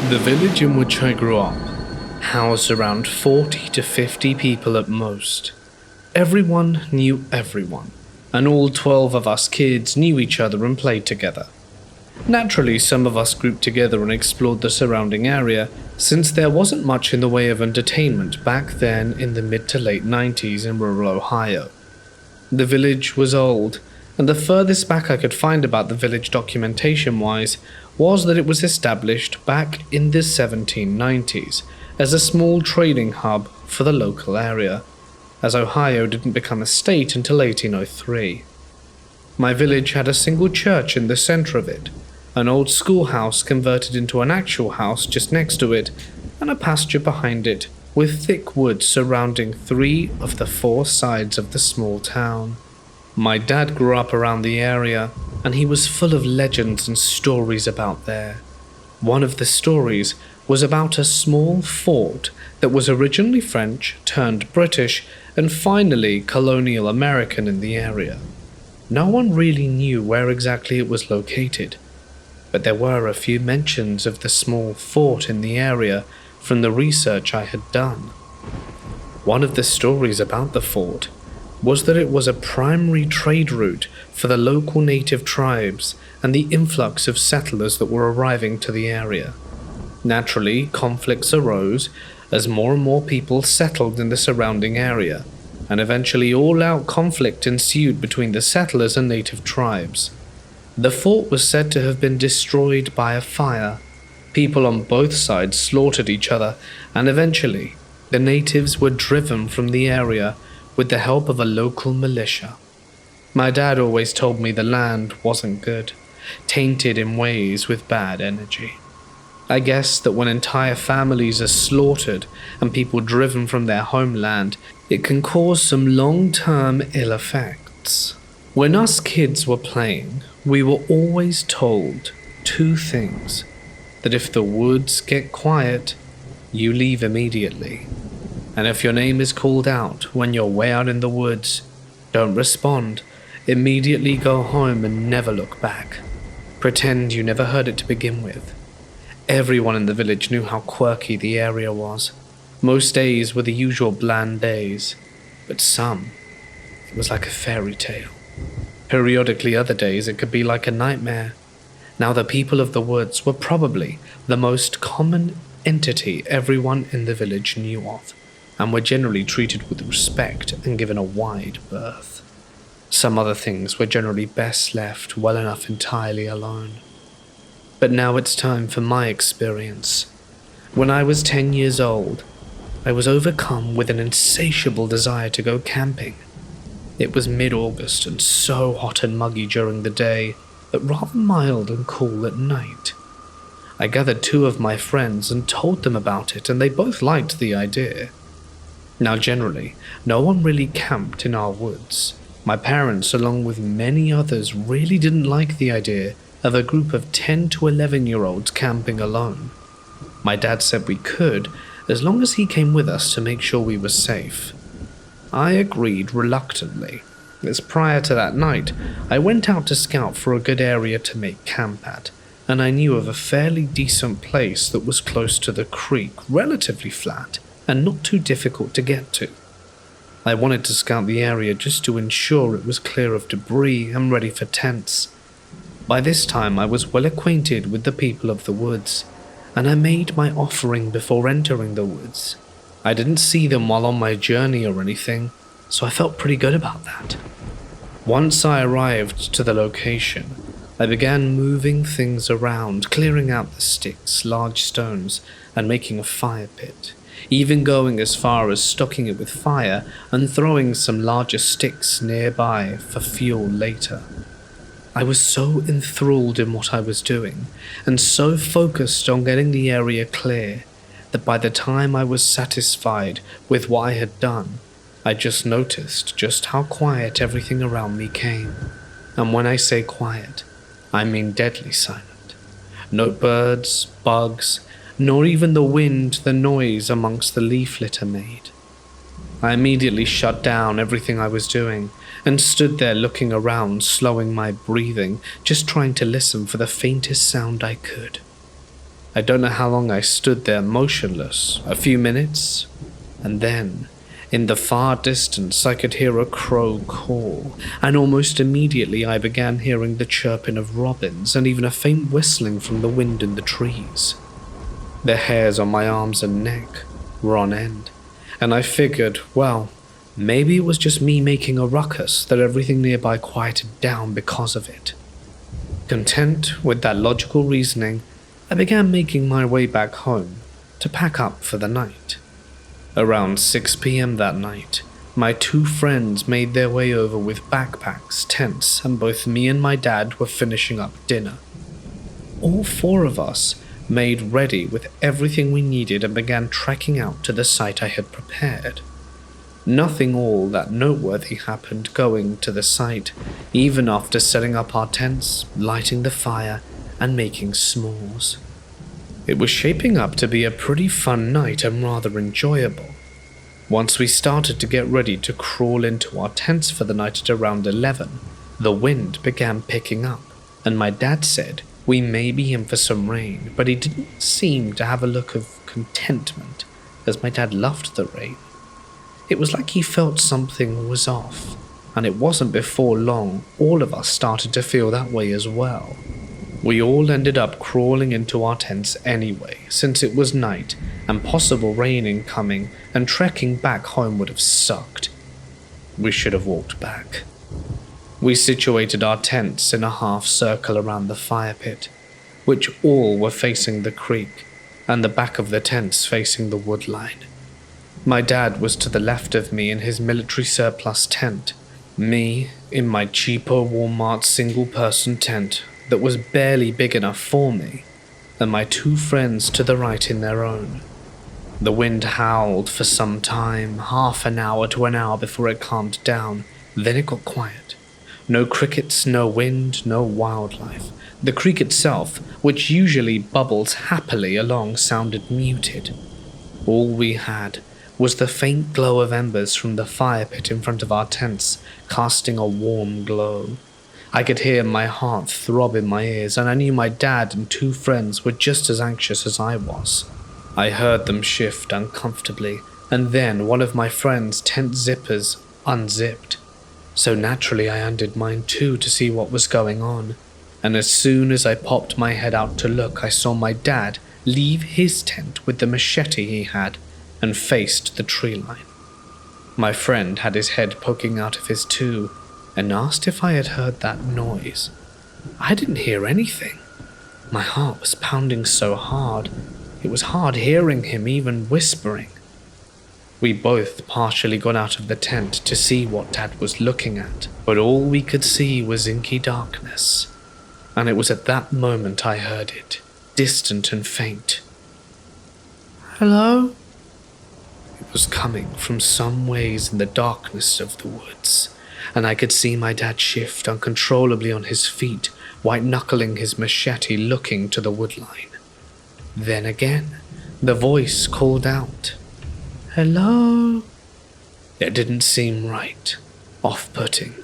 The village in which I grew up housed around 40 to 50 people at most. Everyone knew everyone, and all 12 of us kids knew each other and played together. Naturally, some of us grouped together and explored the surrounding area, since there wasn't much in the way of entertainment back then in the mid to late 90s in rural Ohio. The village was old, and the furthest back I could find about the village documentation-wise was that it was established back in the 1790s as a small trading hub for the local area, as Ohio didn't become a state until 1803. My village had a single church in the center of it, an old schoolhouse converted into an actual house just next to it, and a pasture behind it, with thick woods surrounding 3 of the 4 sides of the small town. My dad grew up around the area, and he was full of legends and stories about there. One of the stories was about a small fort that was originally French, turned British, and finally colonial American in the area. No one really knew where exactly it was located, but there were a few mentions of the small fort in the area from the research I had done. One of the stories about the fort was that it was a primary trade route for the local native tribes and the influx of settlers that were arriving to the area. Naturally, conflicts arose as more and more people settled in the surrounding area, and eventually all-out conflict ensued between the settlers and native tribes. The fort was said to have been destroyed by a fire. People on both sides slaughtered each other, and eventually the natives were driven from the area with the help of a local militia. My dad always told me the land wasn't good, tainted in ways with bad energy. I guess that when entire families are slaughtered and people driven from their homeland, it can cause some long-term ill effects. When us kids were playing, we were always told 2 things: that if the woods get quiet, you leave immediately. And if your name is called out when you're way out in the woods, don't respond. Immediately go home and never look back. Pretend you never heard it to begin with. Everyone in the village knew how quirky the area was. Most days were the usual bland days, but some, it was like a fairy tale. Periodically other days it could be like a nightmare. Now the people of the woods were probably the most common entity everyone in the village knew of, and were generally treated with respect and given a wide berth. Some other things were generally best left well enough entirely alone. But now it's time for my experience. When I was 10 years old, I was overcome with an insatiable desire to go camping. It was mid-August and so hot and muggy during the day, but rather mild and cool at night. I gathered 2 of my friends and told them about it, and they both liked the idea. Now generally, no one really camped in our woods. My parents, along with many others, really didn't like the idea of a group of 10 to 11-year-olds camping alone. My dad said we could, as long as he came with us to make sure we were safe. I agreed reluctantly, as prior to that night, I went out to scout for a good area to make camp at, and I knew of a fairly decent place that was close to the creek, relatively flat, and not too difficult to get to. I wanted to scout the area just to ensure it was clear of debris and ready for tents. By this time I was well acquainted with the people of the woods, and I made my offering before entering the woods. I didn't see them while on my journey or anything, so I felt pretty good about that. Once I arrived to the location, I began moving things around, clearing out the sticks, large stones, and making a fire pit, even going as far as stocking it with fire and throwing some larger sticks nearby for fuel later. I was so enthralled in what I was doing, and so focused on getting the area clear, that by the time I was satisfied with what I had done, I just noticed just how quiet everything around me came. And when I say quiet, I mean deadly silent. No birds, bugs, nor even the wind, the noise amongst the leaf litter made. I immediately shut down everything I was doing and stood there looking around, slowing my breathing, just trying to listen for the faintest sound I could. I don't know how long I stood there motionless, a few minutes, and then, in the far distance, I could hear a crow call, and almost immediately I began hearing the chirping of robins and even a faint whistling from the wind in the trees. The hairs on my arms and neck were on end, and I figured, well, maybe it was just me making a ruckus that everything nearby quieted down because of it. Content with that logical reasoning, I began making my way back home to pack up for the night. Around 6 p.m. that night, my two friends made their way over with backpacks, tents, and both me and my dad were finishing up dinner. All four of us made ready with everything we needed and began trekking out to the site I had prepared. Nothing all that noteworthy happened going to the site, even after setting up our tents, lighting the fire, and making s'mores. It was shaping up to be a pretty fun night and rather enjoyable. Once we started to get ready to crawl into our tents for the night at around 11, the wind began picking up, and my dad said we may be in for some rain, but he didn't seem to have a look of contentment, as my dad loved the rain. It was like he felt something was off, and it wasn't before long all of us started to feel that way as well. We all ended up crawling into our tents anyway, since it was night and possible rain incoming, and trekking back home would have sucked. We should have walked back. We situated our tents in a half circle around the fire pit, which all were facing the creek, and the back of the tents facing the wood line. My dad was to the left of me in his military surplus tent, me in my cheaper Walmart single-person tent that was barely big enough for me, and my two friends to the right in their own. The wind howled for some time, half an hour to an hour before it calmed down, then it got quiet. No crickets, no wind, no wildlife. The creek itself, which usually bubbles happily along, sounded muted. All we had was the faint glow of embers from the fire pit in front of our tents, casting a warm glow. I could hear my heart throb in my ears, and I knew my dad and two friends were just as anxious as I was. I heard them shift uncomfortably, and then one of my friend's tent zippers unzipped. So naturally I undid mine too to see what was going on, and as soon as I popped my head out to look, I saw my dad leave his tent with the machete he had and faced the tree line. My friend had his head poking out of his too, and asked if I had heard that noise. I didn't hear anything. My heart was pounding so hard, it was hard hearing him even whispering. We both partially got out of the tent to see what Dad was looking at, but all we could see was inky darkness, and it was at that moment I heard it, distant and faint. "Hello?" It was coming from some ways in the darkness of the woods, and I could see my dad shift uncontrollably on his feet, white-knuckling his machete, looking to the woodline. Then again, the voice called out, "Hello?" It didn't seem right, off-putting,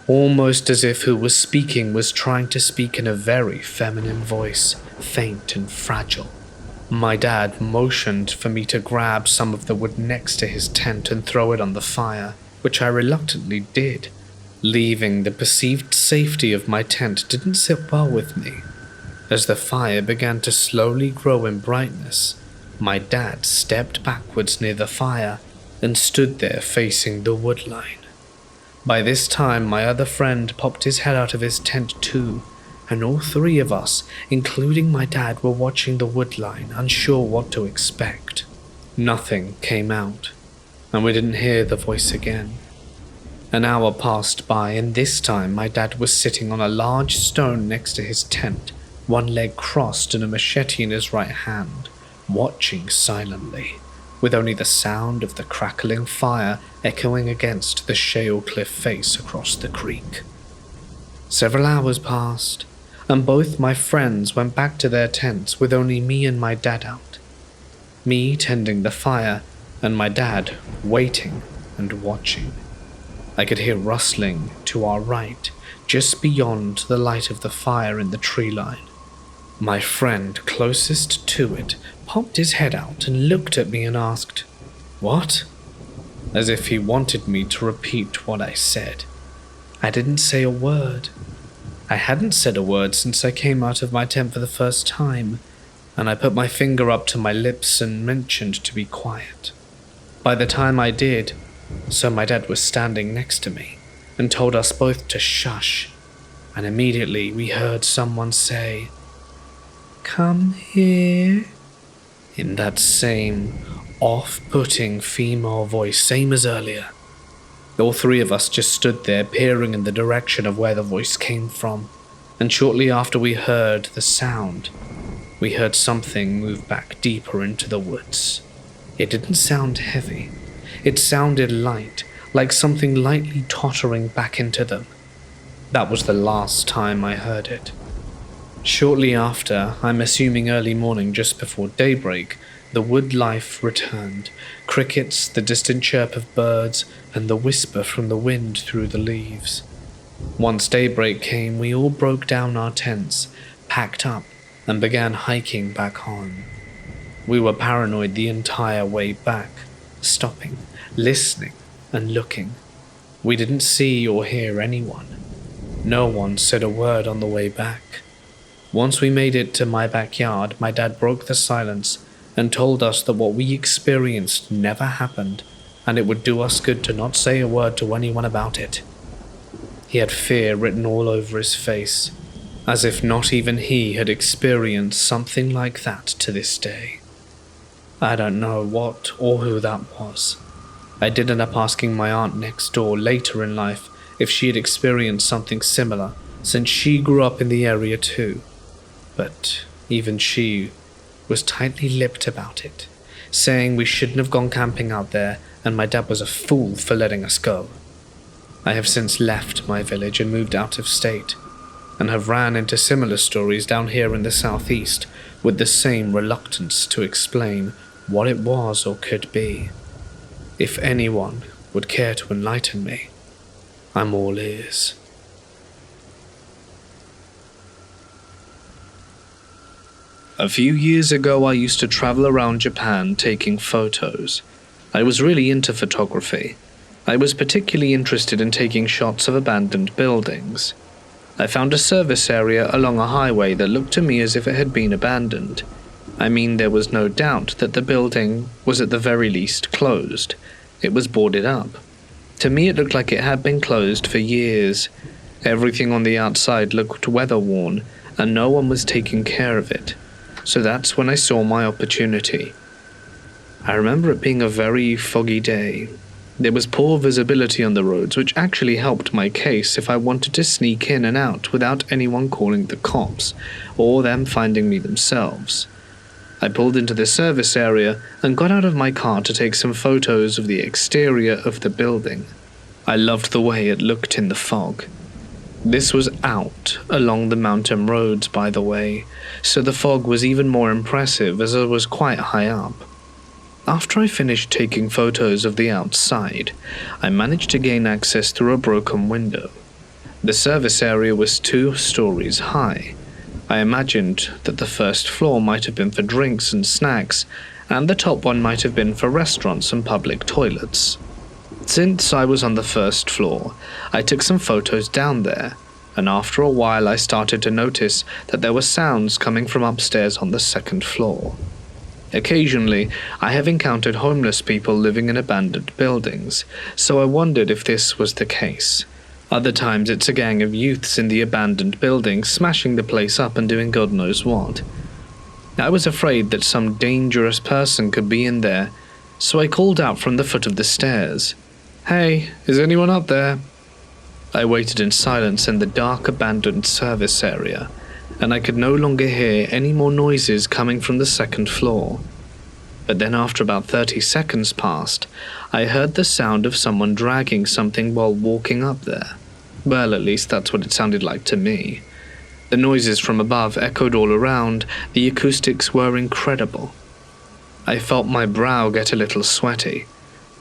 almost as if who was speaking was trying to speak in a very feminine voice, faint and fragile. My dad motioned for me to grab some of the wood next to his tent and throw it on the fire, which I reluctantly did. Leaving the perceived safety of my tent didn't sit well with me. As the fire began to slowly grow in brightness, my dad stepped backwards near the fire and stood there facing the wood line. By this time, my other friend popped his head out of his tent too, and all three of us, including my dad, were watching the wood line, unsure what to expect. Nothing came out, and we didn't hear the voice again. An hour passed by, and this time my dad was sitting on a large stone next to his tent, one leg crossed and a machete in his right hand, watching silently, with only the sound of the crackling fire echoing against the shale cliff face across the creek. Several hours passed, and both my friends went back to their tents with only me and my dad out. Me tending the fire, and my dad waiting and watching. I could hear rustling to our right, just beyond the light of the fire in the tree line. My friend closest to it popped his head out and looked at me and asked, "What?" as if he wanted me to repeat what I said. I didn't say a word. I hadn't said a word since I came out of my tent for the first time, and I put my finger up to my lips and mentioned to be quiet. By the time I did, so my dad was standing next to me and told us both to shush, and immediately we heard someone say, "Come here," in that same off-putting female voice, same as earlier. All three of us just stood there peering in the direction of where the voice came from, and shortly after we heard the sound, we heard something move back deeper into the woods. It didn't sound heavy. It sounded light, like something lightly tottering back into them. That was the last time I heard it. Shortly after, I'm assuming early morning just before daybreak, the wood life returned. Crickets, the distant chirp of birds, and the whisper from the wind through the leaves. Once daybreak came, we all broke down our tents, packed up, and began hiking back home. We were paranoid the entire way back, stopping, listening, and looking. We didn't see or hear anyone. No one said a word on the way back. Once we made it to my backyard, my dad broke the silence and told us that what we experienced never happened, and it would do us good to not say a word to anyone about it. He had fear written all over his face, as if not even he had experienced something like that to this day. I don't know what or who that was. I did end up asking my aunt next door later in life if she had experienced something similar, since she grew up in the area too. But even she was tightly lipped about it, saying we shouldn't have gone camping out there and my dad was a fool for letting us go. I have since left my village and moved out of state, and have ran into similar stories down here in the southeast with the same reluctance to explain what it was or could be. If anyone would care to enlighten me, I'm all ears. A few years ago, I used to travel around Japan taking photos. I was really into photography. I was particularly interested in taking shots of abandoned buildings. I found a service area along a highway that looked to me as if it had been abandoned. I mean, there was no doubt that the building was at the very least closed. It was boarded up. To me, it looked like it had been closed for years. Everything on the outside looked weather-worn, and no one was taking care of it. So that's when I saw my opportunity. I remember it being a very foggy day. There was poor visibility on the roads, which actually helped my case if I wanted to sneak in and out without anyone calling the cops, or them finding me themselves. I pulled into the service area and got out of my car to take some photos of the exterior of the building. I loved the way it looked in the fog. This was out along the mountain roads, by the way, so the fog was even more impressive as it was quite high up. After I finished taking photos of the outside, I managed to gain access through a broken window. The service area was 2 stories high. I imagined that the first floor might have been for drinks and snacks, and the top one might have been for restaurants and public toilets. Since I was on the first floor, I took some photos down there, and after a while I started to notice that there were sounds coming from upstairs on the second floor. Occasionally, I have encountered homeless people living in abandoned buildings, so I wondered if this was the case. Other times it's a gang of youths in the abandoned building smashing the place up and doing God knows what. I was afraid that some dangerous person could be in there, so I called out from the foot of the stairs, "Hey, is anyone up there?" I waited in silence in the dark abandoned service area, and I could no longer hear any more noises coming from the second floor. But then after about 30 seconds passed, I heard the sound of someone dragging something while walking up there. Well, at least that's what it sounded like to me. The noises from above echoed all around. The acoustics were incredible. I felt my brow get a little sweaty.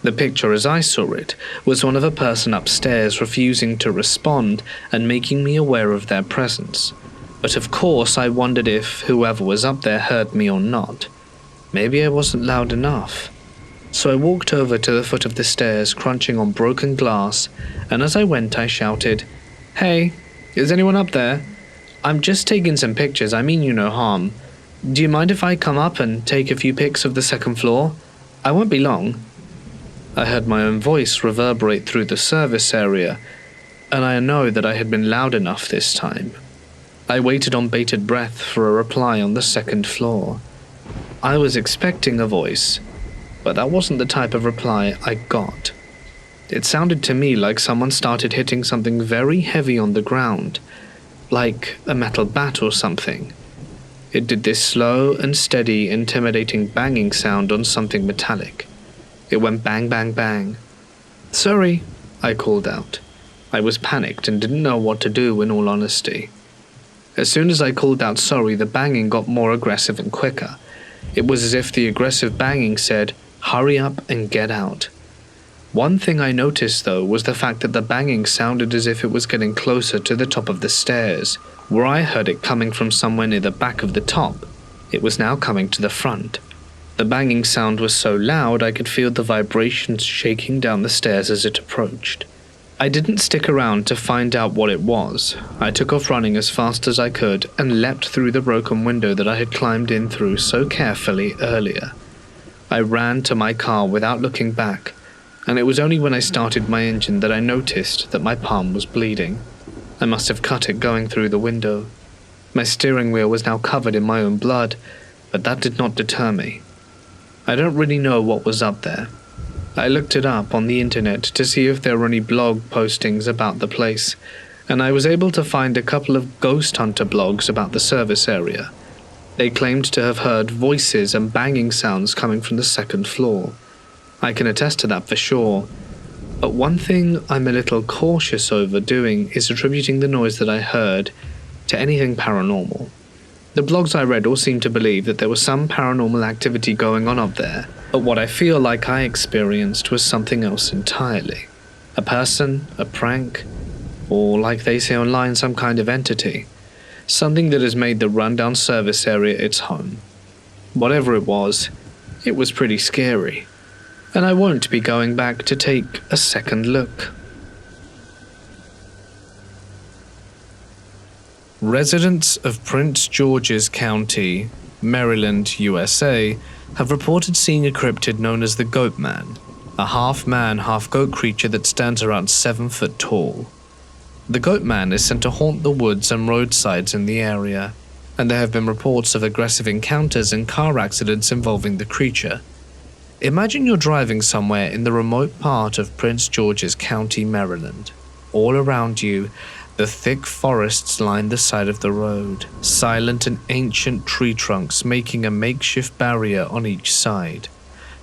The picture as I saw it was one of a person upstairs refusing to respond and making me aware of their presence. But of course I wondered if whoever was up there heard me or not. Maybe I wasn't loud enough. So I walked over to the foot of the stairs, crunching on broken glass, and as I went I shouted, "Hey, is anyone up there? I'm just taking some pictures, I mean you no harm. Do you mind if I come up and take a few pics of the second floor? I won't be long." I heard my own voice reverberate through the service area, and I know that I had been loud enough this time. I waited on bated breath for a reply on the second floor. I was expecting a voice, but that wasn't the type of reply I got. It sounded to me like someone started hitting something very heavy on the ground, like a metal bat or something. It did this slow and steady, intimidating banging sound on something metallic. It went bang, bang, bang. "Sorry," I called out. I was panicked and didn't know what to do, in all honesty. As soon as I called out sorry, the banging got more aggressive and quicker. It was as if the aggressive banging said, "Hurry up and get out." One thing I noticed, though, was the fact that the banging sounded as if it was getting closer to the top of the stairs. Where I heard it coming from somewhere near the back of the top, it was now coming to the front. The banging sound was so loud I could feel the vibrations shaking down the stairs as it approached. I didn't stick around to find out what it was. I took off running as fast as I could and leapt through the broken window that I had climbed in through so carefully earlier. I ran to my car without looking back, and it was only when I started my engine that I noticed that my palm was bleeding. I must have cut it going through the window. My steering wheel was now covered in my own blood, but that did not deter me. I don't really know what was up there. I looked it up on the internet to see if there were any blog postings about the place, and I was able to find a couple of ghost hunter blogs about the service area. They claimed to have heard voices and banging sounds coming from the second floor. I can attest to that for sure, but one thing I'm a little cautious over doing is attributing the noise that I heard to anything paranormal. The blogs I read all seemed to believe that there was some paranormal activity going on up there, but what I feel like I experienced was something else entirely. A person, a prank, or like they say online, some kind of entity. Something that has made the rundown service area its home. Whatever it was pretty scary, and I won't be going back to take a second look. Residents of Prince George's County, Maryland, USA, have reported seeing a cryptid known as the Goat Man, a half-man, half-goat creature that stands around 7 foot tall. The Goat Man is said to haunt the woods and roadsides in the area, and there have been reports of aggressive encounters and car accidents involving the creature. Imagine you're driving somewhere in the remote part of Prince George's County, Maryland. All around you, the thick forests line the side of the road, silent and ancient tree trunks making a makeshift barrier on each side.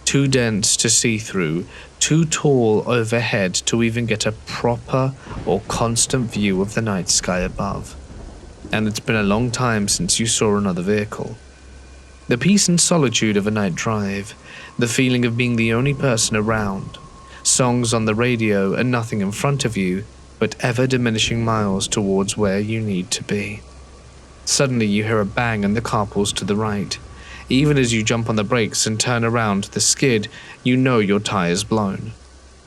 Too dense to see through, too tall overhead to even get a proper or constant view of the night sky above. And it's been a long time since you saw another vehicle. The peace and solitude of a night drive, the feeling of being the only person around, songs on the radio and nothing in front of you, but ever diminishing miles towards where you need to be. Suddenly you hear a bang and the car pulls to the right. Even as you jump on the brakes and turn around the skid, you know your tire's blown.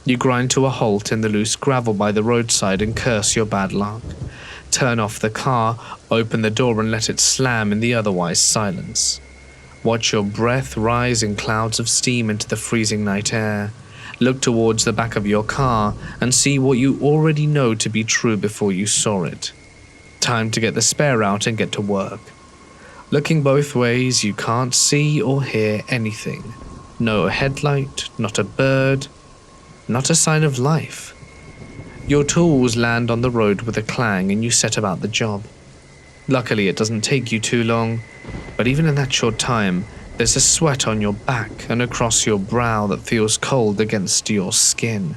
You grind to a halt in the loose gravel by the roadside and curse your bad luck. Turn off the car, open the door and let it slam in the otherwise silence. Watch your breath rise in clouds of steam into the freezing night air. Look towards the back of your car and see what you already know to be true before you saw it. Time to get the spare out and get to work. Looking both ways, you can't see or hear anything. No headlight, not a bird, not a sign of life. Your tools land on the road with a clang and you set about the job. Luckily, it doesn't take you too long, but even in that short time, there's a sweat on your back and across your brow that feels cold against your skin.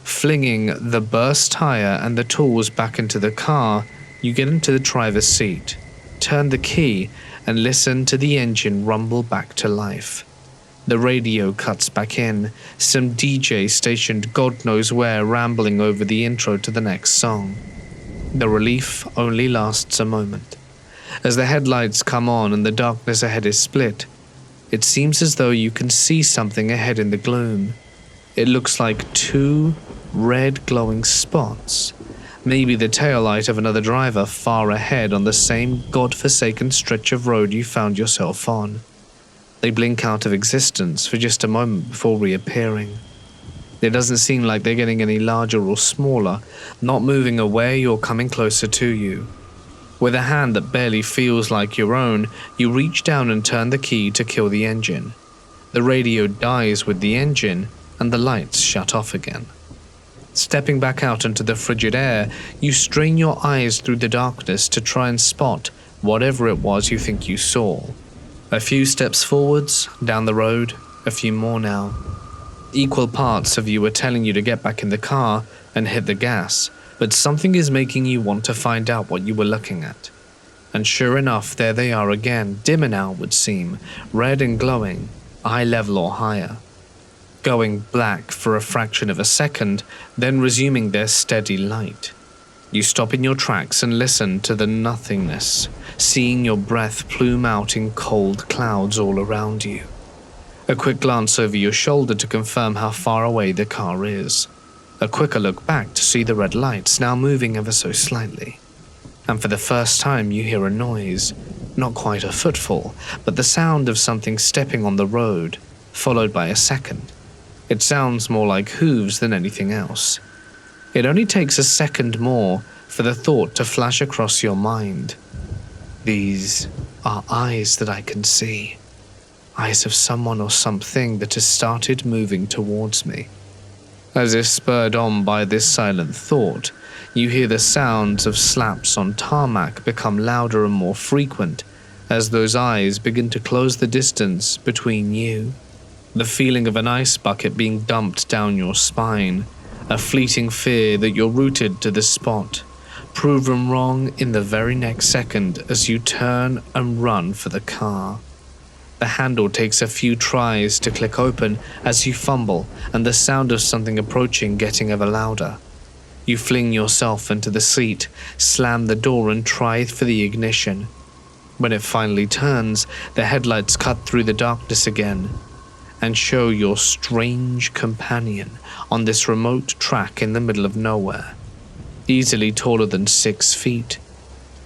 Flinging the burst tire and the tools back into the car, you get into the driver's seat, turn the key, and listen to the engine rumble back to life. The radio cuts back in, some DJ stationed God knows where rambling over the intro to the next song. The relief only lasts a moment. As the headlights come on and the darkness ahead is split, it seems as though you can see something ahead in the gloom. It looks like two red glowing spots, maybe the taillight of another driver far ahead on the same godforsaken stretch of road you found yourself on. They blink out of existence for just a moment before reappearing. It doesn't seem like they're getting any larger or smaller, not moving away or coming closer to you. With a hand that barely feels like your own, you reach down and turn the key to kill the engine. The radio dies with the engine, and the lights shut off again. Stepping back out into the frigid air, you strain your eyes through the darkness to try and spot whatever it was you think you saw. A few steps forwards, down the road, a few more now. Equal parts of you are telling you to get back in the car and hit the gas, but something is making you want to find out what you were looking at. And sure enough, there they are again, dimmer now would seem, red and glowing, eye level or higher. Going black for a fraction of a second, then resuming their steady light. You stop in your tracks and listen to the nothingness, seeing your breath plume out in cold clouds all around you. A quick glance over your shoulder to confirm how far away the car is. A quicker look back to see the red lights now moving ever so slightly. And for the first time you hear a noise, not quite a footfall, but the sound of something stepping on the road, followed by a second. It sounds more like hooves than anything else. It only takes a second more for the thought to flash across your mind. These are eyes that I can see. Eyes of someone or something that has started moving towards me. As if spurred on by this silent thought, you hear the sounds of slaps on tarmac become louder and more frequent as those eyes begin to close the distance between you. The feeling of an ice bucket being dumped down your spine, a fleeting fear that you're rooted to the spot, proven wrong in the very next second as you turn and run for the car. The handle takes a few tries to click open as you fumble, and the sound of something approaching getting ever louder. You fling yourself into the seat, slam the door and try for the ignition. When it finally turns, the headlights cut through the darkness again and show your strange companion on this remote track in the middle of nowhere, easily taller than 6 feet,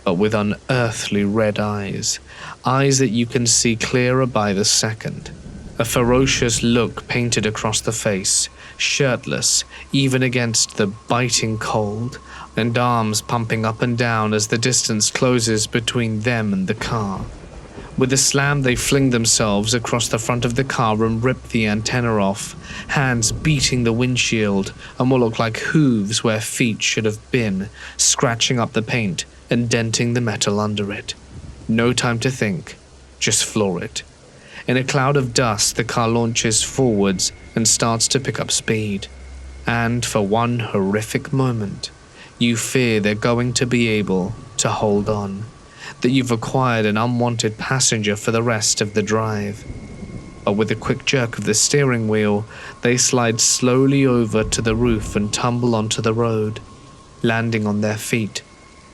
but with unearthly red eyes, eyes that you can see clearer by the second. A ferocious look painted across the face, shirtless even against the biting cold, and arms pumping up and down as the distance closes between them and the car. With a slam, they fling themselves across the front of the car and rip the antenna off, hands beating the windshield and what look like hooves where feet should have been, scratching up the paint and denting the metal under it. No time to think, just floor it. In a cloud of dust, the car launches forwards and starts to pick up speed. And for one horrific moment, you fear they're going to be able to hold on, that you've acquired an unwanted passenger for the rest of the drive. But with a quick jerk of the steering wheel, they slide slowly over to the roof and tumble onto the road, landing on their feet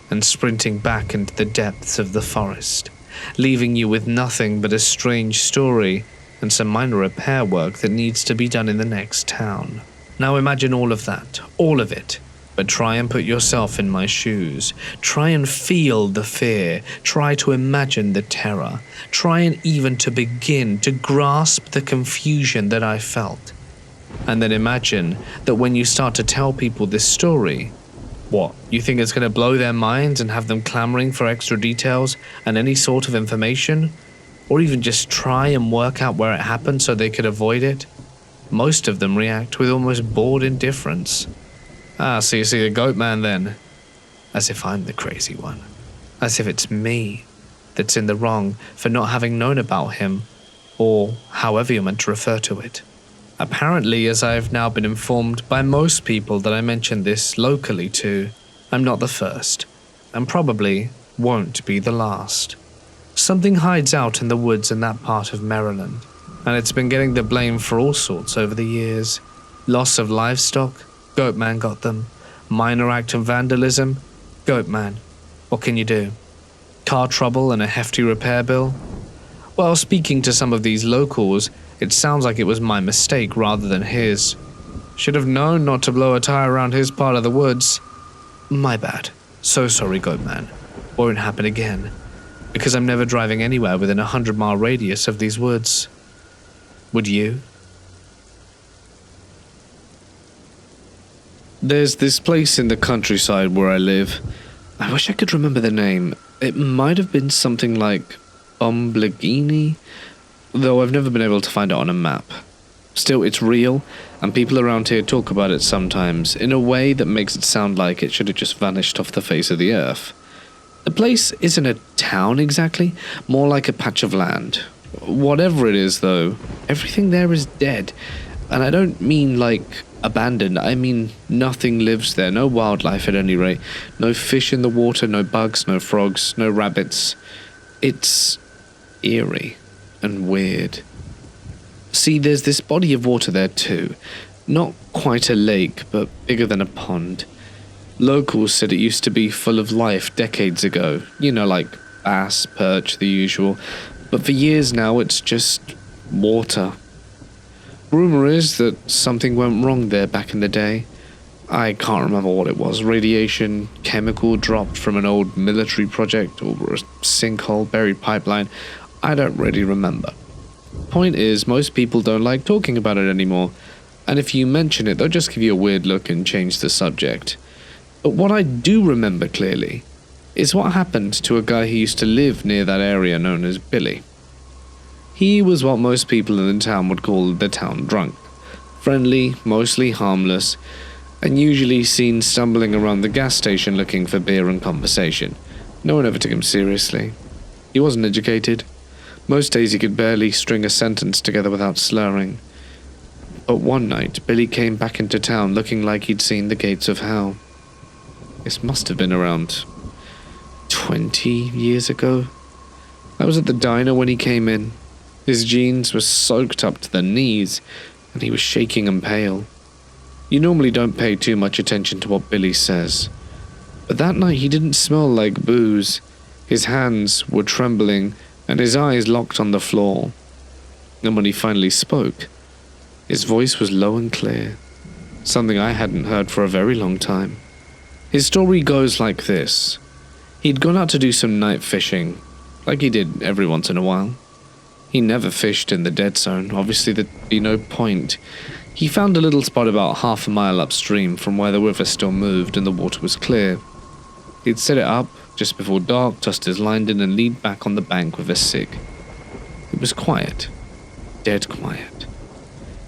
and sprinting back into the depths of the forest, leaving you with nothing but a strange story and some minor repair work that needs to be done in the next town. Now imagine all of that, all of it. But try and put yourself in my shoes. Try and feel the fear. Try to imagine the terror. Try and even to begin to grasp the confusion that I felt. And then imagine that when you start to tell people this story, what, you think it's going to blow their minds and have them clamoring for extra details and any sort of information? Or even just try and work out where it happened so they could avoid it? Most of them react with almost bored indifference. Ah, so you see the goat man then? As if I'm the crazy one. As if it's me that's in the wrong for not having known about him, or however you're meant to refer to it. Apparently, as I've now been informed by most people that I mentioned this locally to, I'm not the first, and probably won't be the last. Something hides out in the woods in that part of Maryland, and it's been getting the blame for all sorts over the years. Loss of livestock, Goatman got them. Minor act of vandalism, Goatman. What can you do? Car trouble and a hefty repair bill? Well, speaking to some of these locals, it sounds like it was my mistake rather than his. Should have known not to blow a tire around his part of the woods. My bad. So sorry, Goatman. Won't happen again. Because I'm never driving anywhere within a 100-mile radius of these woods. Would you? There's this place in the countryside where I live. I wish I could remember the name. It might have been something like Bumbleghini, though I've never been able to find it on a map. Still, it's real, and people around here talk about it sometimes, in a way that makes it sound like it should have just vanished off the face of the earth. The place isn't a town exactly, more like a patch of land. Whatever it is, though, everything there is dead, and I don't mean like abandoned, I mean nothing lives there, no wildlife at any rate, no fish in the water, no bugs, no frogs, no rabbits. It's eerie and weird. See, there's this body of water there too, not quite a lake, but bigger than a pond. Locals said it used to be full of life decades ago, like bass, perch, the usual, but for years now it's just water. Rumor is that something went wrong there back in the day. I can't remember what it was. Radiation, chemical dropped from an old military project, or a sinkhole, buried pipeline. I don't really remember. Point is, most people don't like talking about it anymore, and if you mention it, they'll just give you a weird look and change the subject. But what I do remember clearly is what happened to a guy who used to live near that area known as Billy. He was what most people in the town would call the town drunk. Friendly, mostly harmless, and usually seen stumbling around the gas station looking for beer and conversation. No one ever took him seriously. He wasn't educated. Most days he could barely string a sentence together without slurring. But one night, Billy came back into town looking like he'd seen the gates of hell. This must have been around 20 years ago. I was at the diner when he came in. His jeans were soaked up to the knees, and he was shaking and pale. You normally don't pay too much attention to what Billy says, but that night he didn't smell like booze. His hands were trembling, and his eyes locked on the floor. And when he finally spoke, his voice was low and clear, something I hadn't heard for a very long time. His story goes like this. He'd gone out to do some night fishing, like he did every once in a while. He never fished in the dead zone, obviously there'd be no point. He found a little spot about half a mile upstream from where the river still moved and the water was clear. He'd set it up just before dark, tossed his line in and leaned back on the bank with a cig. It was quiet, dead quiet.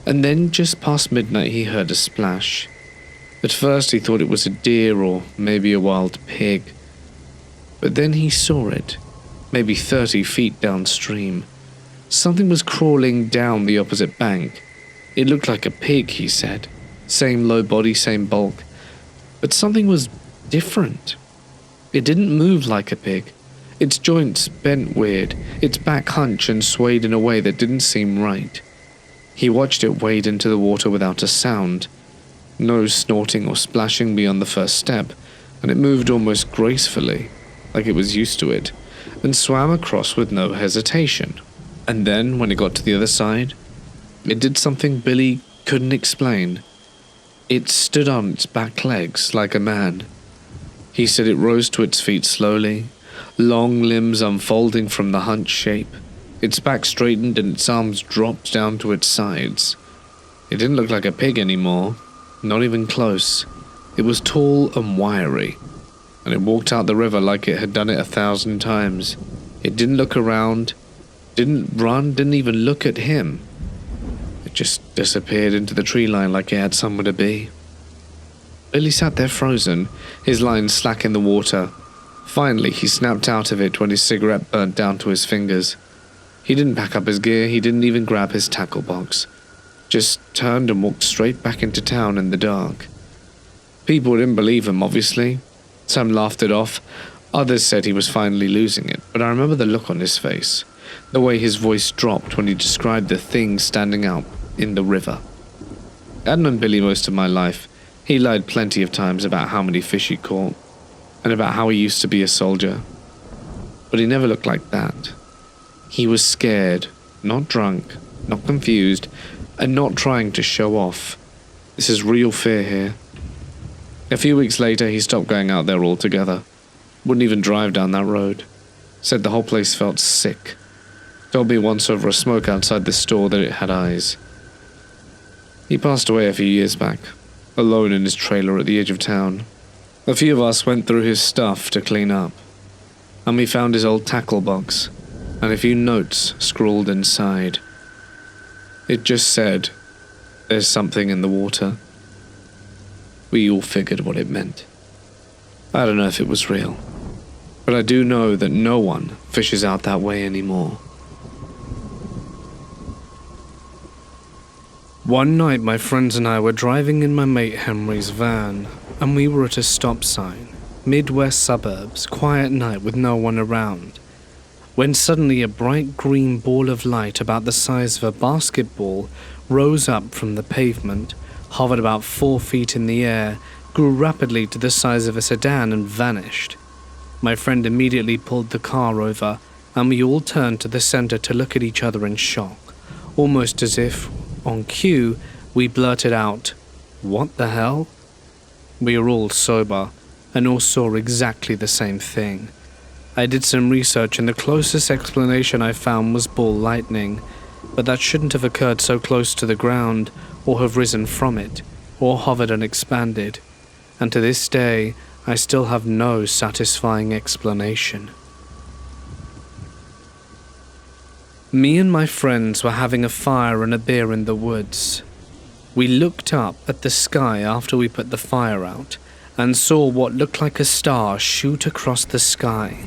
And then just past midnight he heard a splash. At first he thought it was a deer or maybe a wild pig. But then he saw it, maybe 30 feet downstream. Something was crawling down the opposite bank. It looked like a pig, he said. Same low body, same bulk. But something was different. It didn't move like a pig. Its joints bent weird, its back hunched and swayed in a way that didn't seem right. He watched it wade into the water without a sound. No snorting or splashing beyond the first step, and it moved almost gracefully, like it was used to it, and swam across with no hesitation. And then, when it got to the other side, it did something Billy couldn't explain. It stood on its back legs like a man. He said it rose to its feet slowly, long limbs unfolding from the hunched shape. Its back straightened and its arms dropped down to its sides. It didn't look like a pig anymore, not even close. It was tall and wiry, and it walked out the river like it had done it 1,000 times. It didn't look around, didn't run, didn't even look at him. It just disappeared into the tree line like it had somewhere to be. Billy sat there frozen, his line slack in the water. Finally, he snapped out of it when his cigarette burnt down to his fingers. He didn't pack up his gear, he didn't even grab his tackle box. Just turned and walked straight back into town in the dark. People didn't believe him, obviously. Some laughed it off. Others said he was finally losing it, but I remember the look on his face, the way his voice dropped when he described the thing standing out in the river. I'd known Billy most of my life. He lied plenty of times about how many fish he caught, and about how he used to be a soldier. but he never looked like that. He was scared, not drunk, not confused, and not trying to show off. This is real fear here. A few weeks later, he stopped going out there altogether. Wouldn't even drive down that road. Said the whole place felt sick. Told me once over a smoke outside the store that it had eyes. He passed away a few years back, alone in his trailer at the edge of town. A few of us went through his stuff to clean up, and we found his old tackle box and a few notes scrawled inside. It just said, "There's something in the water." We all figured what it meant. I don't know if it was real, but I do know that no one fishes out that way anymore. One night my friends and I were driving in my mate Henry's van, and we were at a stop sign, Midwest suburbs, quiet night with no one around, when suddenly a bright green ball of light about the size of a basketball rose up from the pavement, hovered about 4 feet in the air, grew rapidly to the size of a sedan and vanished. My friend immediately pulled the car over, and we all turned to the center to look at each other in shock, almost as if, on cue, we blurted out, "What the hell?" We were all sober, and all saw exactly the same thing. I did some research, and the closest explanation I found was ball lightning, but that shouldn't have occurred so close to the ground, or have risen from it, or hovered and expanded, and to this day, I still have no satisfying explanation. Me and my friends were having a fire and a beer in the woods. We looked up at the sky after we put the fire out, and saw what looked like a star shoot across the sky,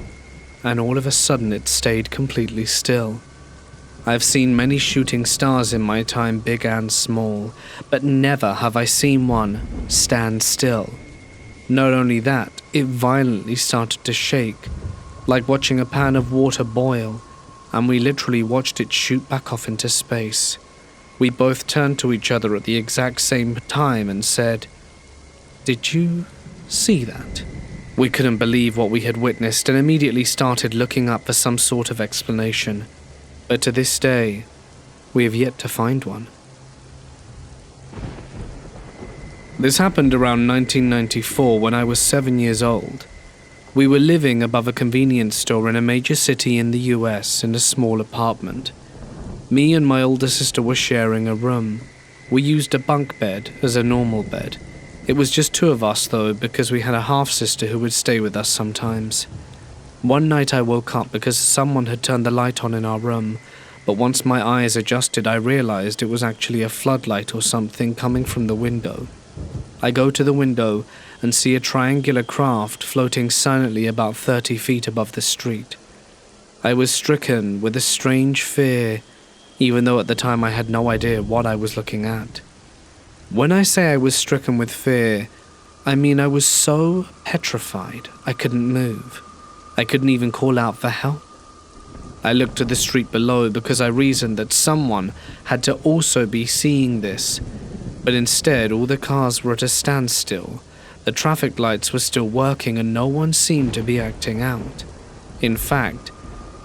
and all of a sudden it stayed completely still. I've seen many shooting stars in my time, big and small, but never have I seen one stand still. Not only that, it violently started to shake, like watching a pan of water boil, and we literally watched it shoot back off into space. We both turned to each other at the exact same time and said, "Did you see that?" We couldn't believe what we had witnessed and immediately started looking up for some sort of explanation. But to this day, we have yet to find one. This happened around 1994 when I was 7 years old. We were living above a convenience store in a major city in the US in a small apartment. Me and my older sister were sharing a room. We used a bunk bed as a normal bed. It was just 2 of us though, because we had a half-sister who would stay with us sometimes. One night I woke up because someone had turned the light on in our room, but once my eyes adjusted I realized it was actually a floodlight or something coming from the window. I go to the window and see a triangular craft floating silently about 30 feet above the street. I was stricken with a strange fear, even though at the time I had no idea what I was looking at. When I say I was stricken with fear, I mean I was so petrified I couldn't move. I couldn't even call out for help. I looked at the street below because I reasoned that someone had to also be seeing this, but instead all the cars were at a standstill. The traffic lights were still working and no one seemed to be acting out. In fact,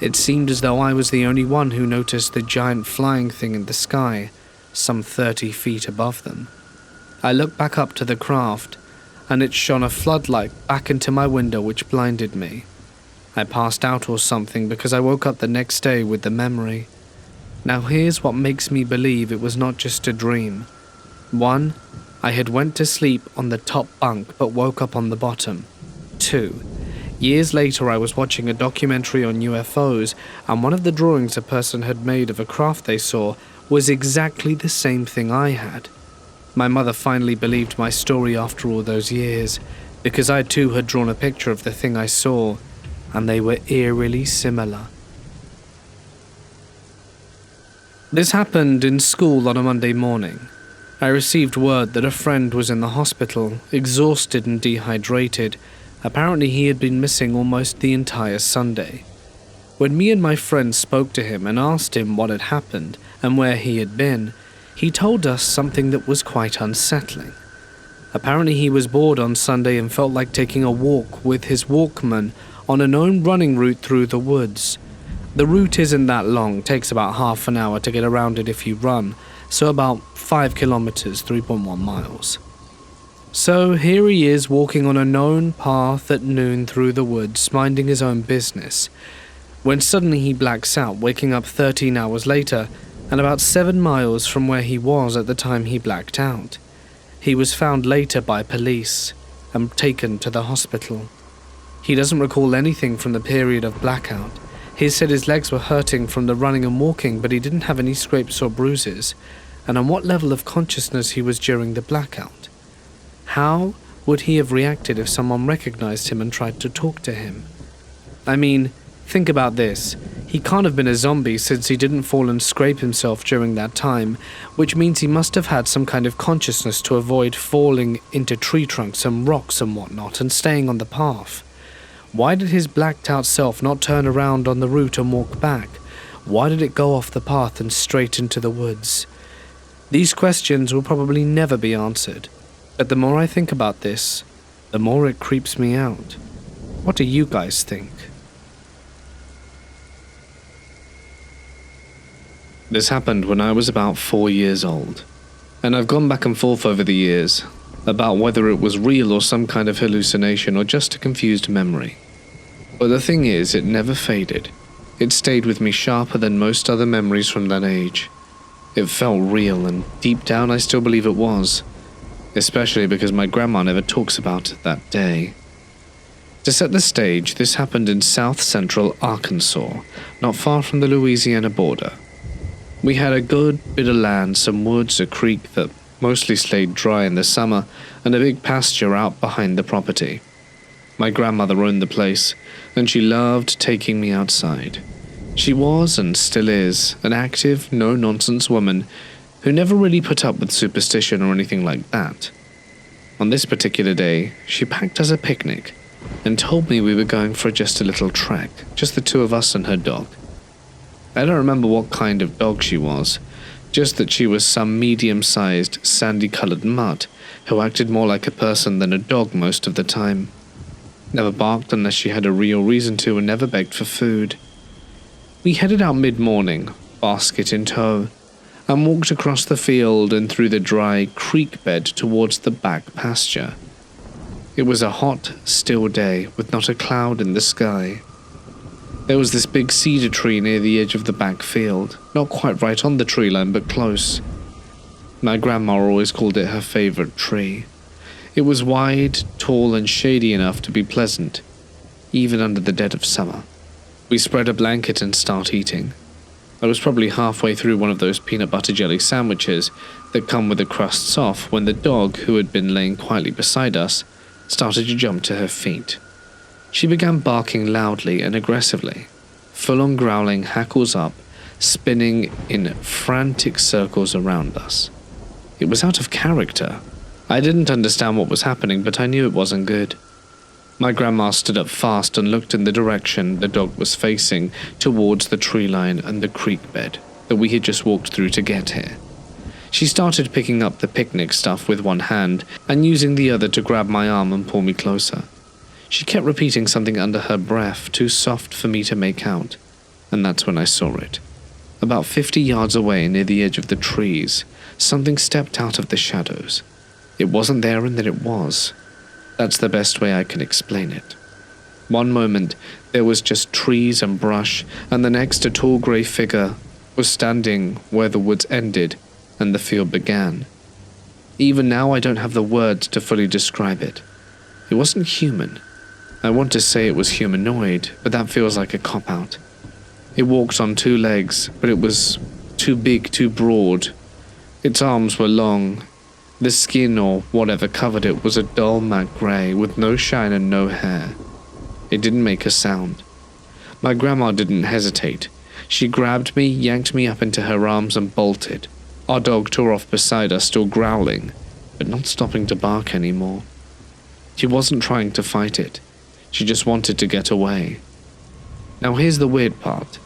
it seemed as though I was the only one who noticed the giant flying thing in the sky, some 30 feet above them. I looked back up to the craft, and it shone a floodlight back into my window which blinded me. I passed out or something because I woke up the next day with the memory. Now here's what makes me believe it was not just a dream. 1. I had went to sleep on the top bunk but woke up on the bottom. 2. Years later I was watching a documentary on UFOs, and one of the drawings a person had made of a craft they saw was exactly the same thing I had. My mother finally believed my story after all those years, because I too had drawn a picture of the thing I saw, and they were eerily similar. This happened in school on a Monday morning. I received word that a friend was in the hospital, exhausted and dehydrated. Apparently he had been missing almost the entire Sunday. When me and my friend spoke to him and asked him what had happened and where he had been, he told us something that was quite unsettling. Apparently he was bored on Sunday and felt like taking a walk with his Walkman on a known running route through the woods. The route isn't that long, takes about half an hour to get around it if you run, so about 5 kilometers, 3.1 miles. So here he is walking on a known path at noon through the woods, minding his own business, when suddenly he blacks out, waking up 13 hours later, and about 7 miles from where he was at the time he blacked out. He was found later by police and taken to the hospital. He doesn't recall anything from the period of blackout. He said his legs were hurting from the running and walking, but he didn't have any scrapes or bruises, and on what level of consciousness he was during the blackout. How would he have reacted if someone recognized him and tried to talk to him? I mean, think about this. He can't have been a zombie since he didn't fall and scrape himself during that time, which means he must have had some kind of consciousness to avoid falling into tree trunks and rocks and whatnot and staying on the path. Why did his blacked out self not turn around on the route and walk back? Why did it go off the path and straight into the woods? These questions will probably never be answered, but the more I think about this, the more it creeps me out. What do you guys think? This happened when I was about 4 years old, and I've gone back and forth over the years about whether it was real or some kind of hallucination or just a confused memory. But the thing is, it never faded. It stayed with me sharper than most other memories from that age. It felt real, and deep down I still believe it was, especially because my grandma never talks about it that day. To set the stage, this happened in south-central Arkansas, not far from the Louisiana border. We had a good bit of land, some woods, a creek that mostly stayed dry in the summer, and a big pasture out behind the property. My grandmother owned the place, and she loved taking me outside. She was, and still is, an active, no-nonsense woman who never really put up with superstition or anything like that. On this particular day, she packed us a picnic and told me we were going for just a little trek, just the two of us and her dog. I don't remember what kind of dog she was, just that she was some medium-sized, sandy-colored mutt who acted more like a person than a dog most of the time. Never barked unless she had a real reason to, and never begged for food. We headed out mid-morning, basket in tow, and walked across the field and through the dry creek bed towards the back pasture. It was a hot, still day with not a cloud in the sky. There was this big cedar tree near the edge of the back field, not quite right on the tree line but close. My grandma always called it her favorite tree. It was wide, tall, and shady enough to be pleasant, even under the dead of summer. We spread a blanket and start eating. I was probably halfway through one of those peanut butter jelly sandwiches that come with the crusts off when the dog, who had been laying quietly beside us, started to jump to her feet. She began barking loudly and aggressively, full-on growling, hackles up, spinning in frantic circles around us. It was out of character. I didn't understand what was happening, but I knew it wasn't good. My grandma stood up fast and looked in the direction the dog was facing, towards the tree line and the creek bed that we had just walked through to get here. She started picking up the picnic stuff with one hand and using the other to grab my arm and pull me closer. She kept repeating something under her breath, too soft for me to make out, and that's when I saw it. About 50 yards away near the edge of the trees, something stepped out of the shadows. It wasn't there and then it was. That's the best way I can explain it. One moment, there was just trees and brush, and the next a tall grey figure was standing where the woods ended and the field began. Even now I don't have the words to fully describe it. It wasn't human. I want to say it was humanoid, but that feels like a cop-out. It walked on 2 legs, but it was too big, too broad. Its arms were long. The skin, or whatever covered it, was a dull matte grey with no shine and no hair. It didn't make a sound. My grandma didn't hesitate. She grabbed me, yanked me up into her arms and bolted. Our dog tore off beside us, still growling, but not stopping to bark anymore. She wasn't trying to fight it. She just wanted to get away. Now here's the weird part.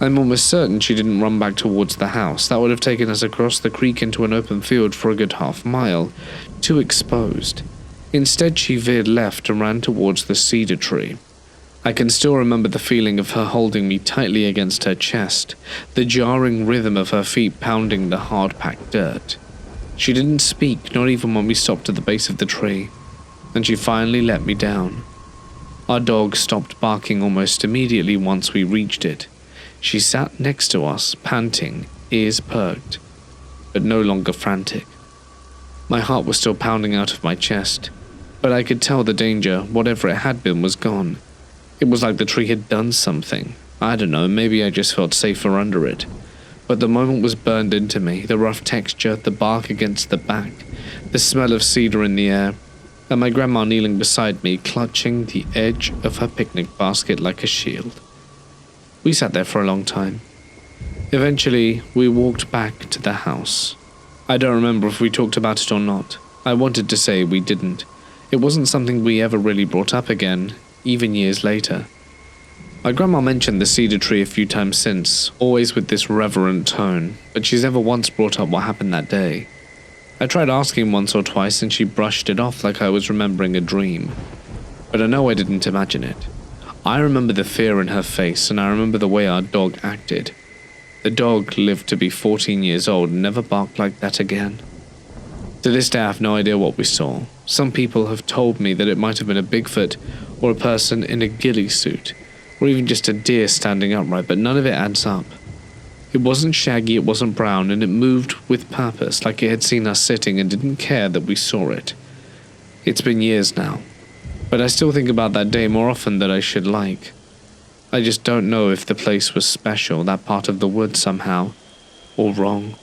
I'm almost certain she didn't run back towards the house. That would have taken us across the creek into an open field for a good half mile, too exposed. Instead, she veered left and ran towards the cedar tree. I can still remember the feeling of her holding me tightly against her chest, the jarring rhythm of her feet pounding the hard-packed dirt. She didn't speak, not even when we stopped at the base of the tree, and she finally let me down. Our dog stopped barking almost immediately once we reached it. She sat next to us, panting, ears perked, but no longer frantic. My heart was still pounding out of my chest, but I could tell the danger, whatever it had been, was gone. It was like the tree had done something. I don't know, maybe I just felt safer under it. But the moment was burned into me, the rough texture, the bark against the back, the smell of cedar in the air, and my grandma kneeling beside me, clutching the edge of her picnic basket like a shield. We sat there for a long time. Eventually, we walked back to the house. I don't remember if we talked about it or not. I wanted to say we didn't. It wasn't something we ever really brought up again, even years later. My grandma mentioned the cedar tree a few times since, always with this reverent tone, but she's never once brought up what happened that day. I tried asking once or twice and she brushed it off like I was remembering a dream. But I know I didn't imagine it. I remember the fear in her face, and I remember the way our dog acted. The dog lived to be 14 years old and never barked like that again. To this day I have no idea what we saw. Some people have told me that it might have been a Bigfoot or a person in a ghillie suit, or even just a deer standing upright, but none of it adds up. It wasn't shaggy, it wasn't brown, and it moved with purpose, like it had seen us sitting and didn't care that we saw it. It's been years now, but I still think about that day more often than I should like. I just don't know if the place was special, that part of the woods somehow, or wrong,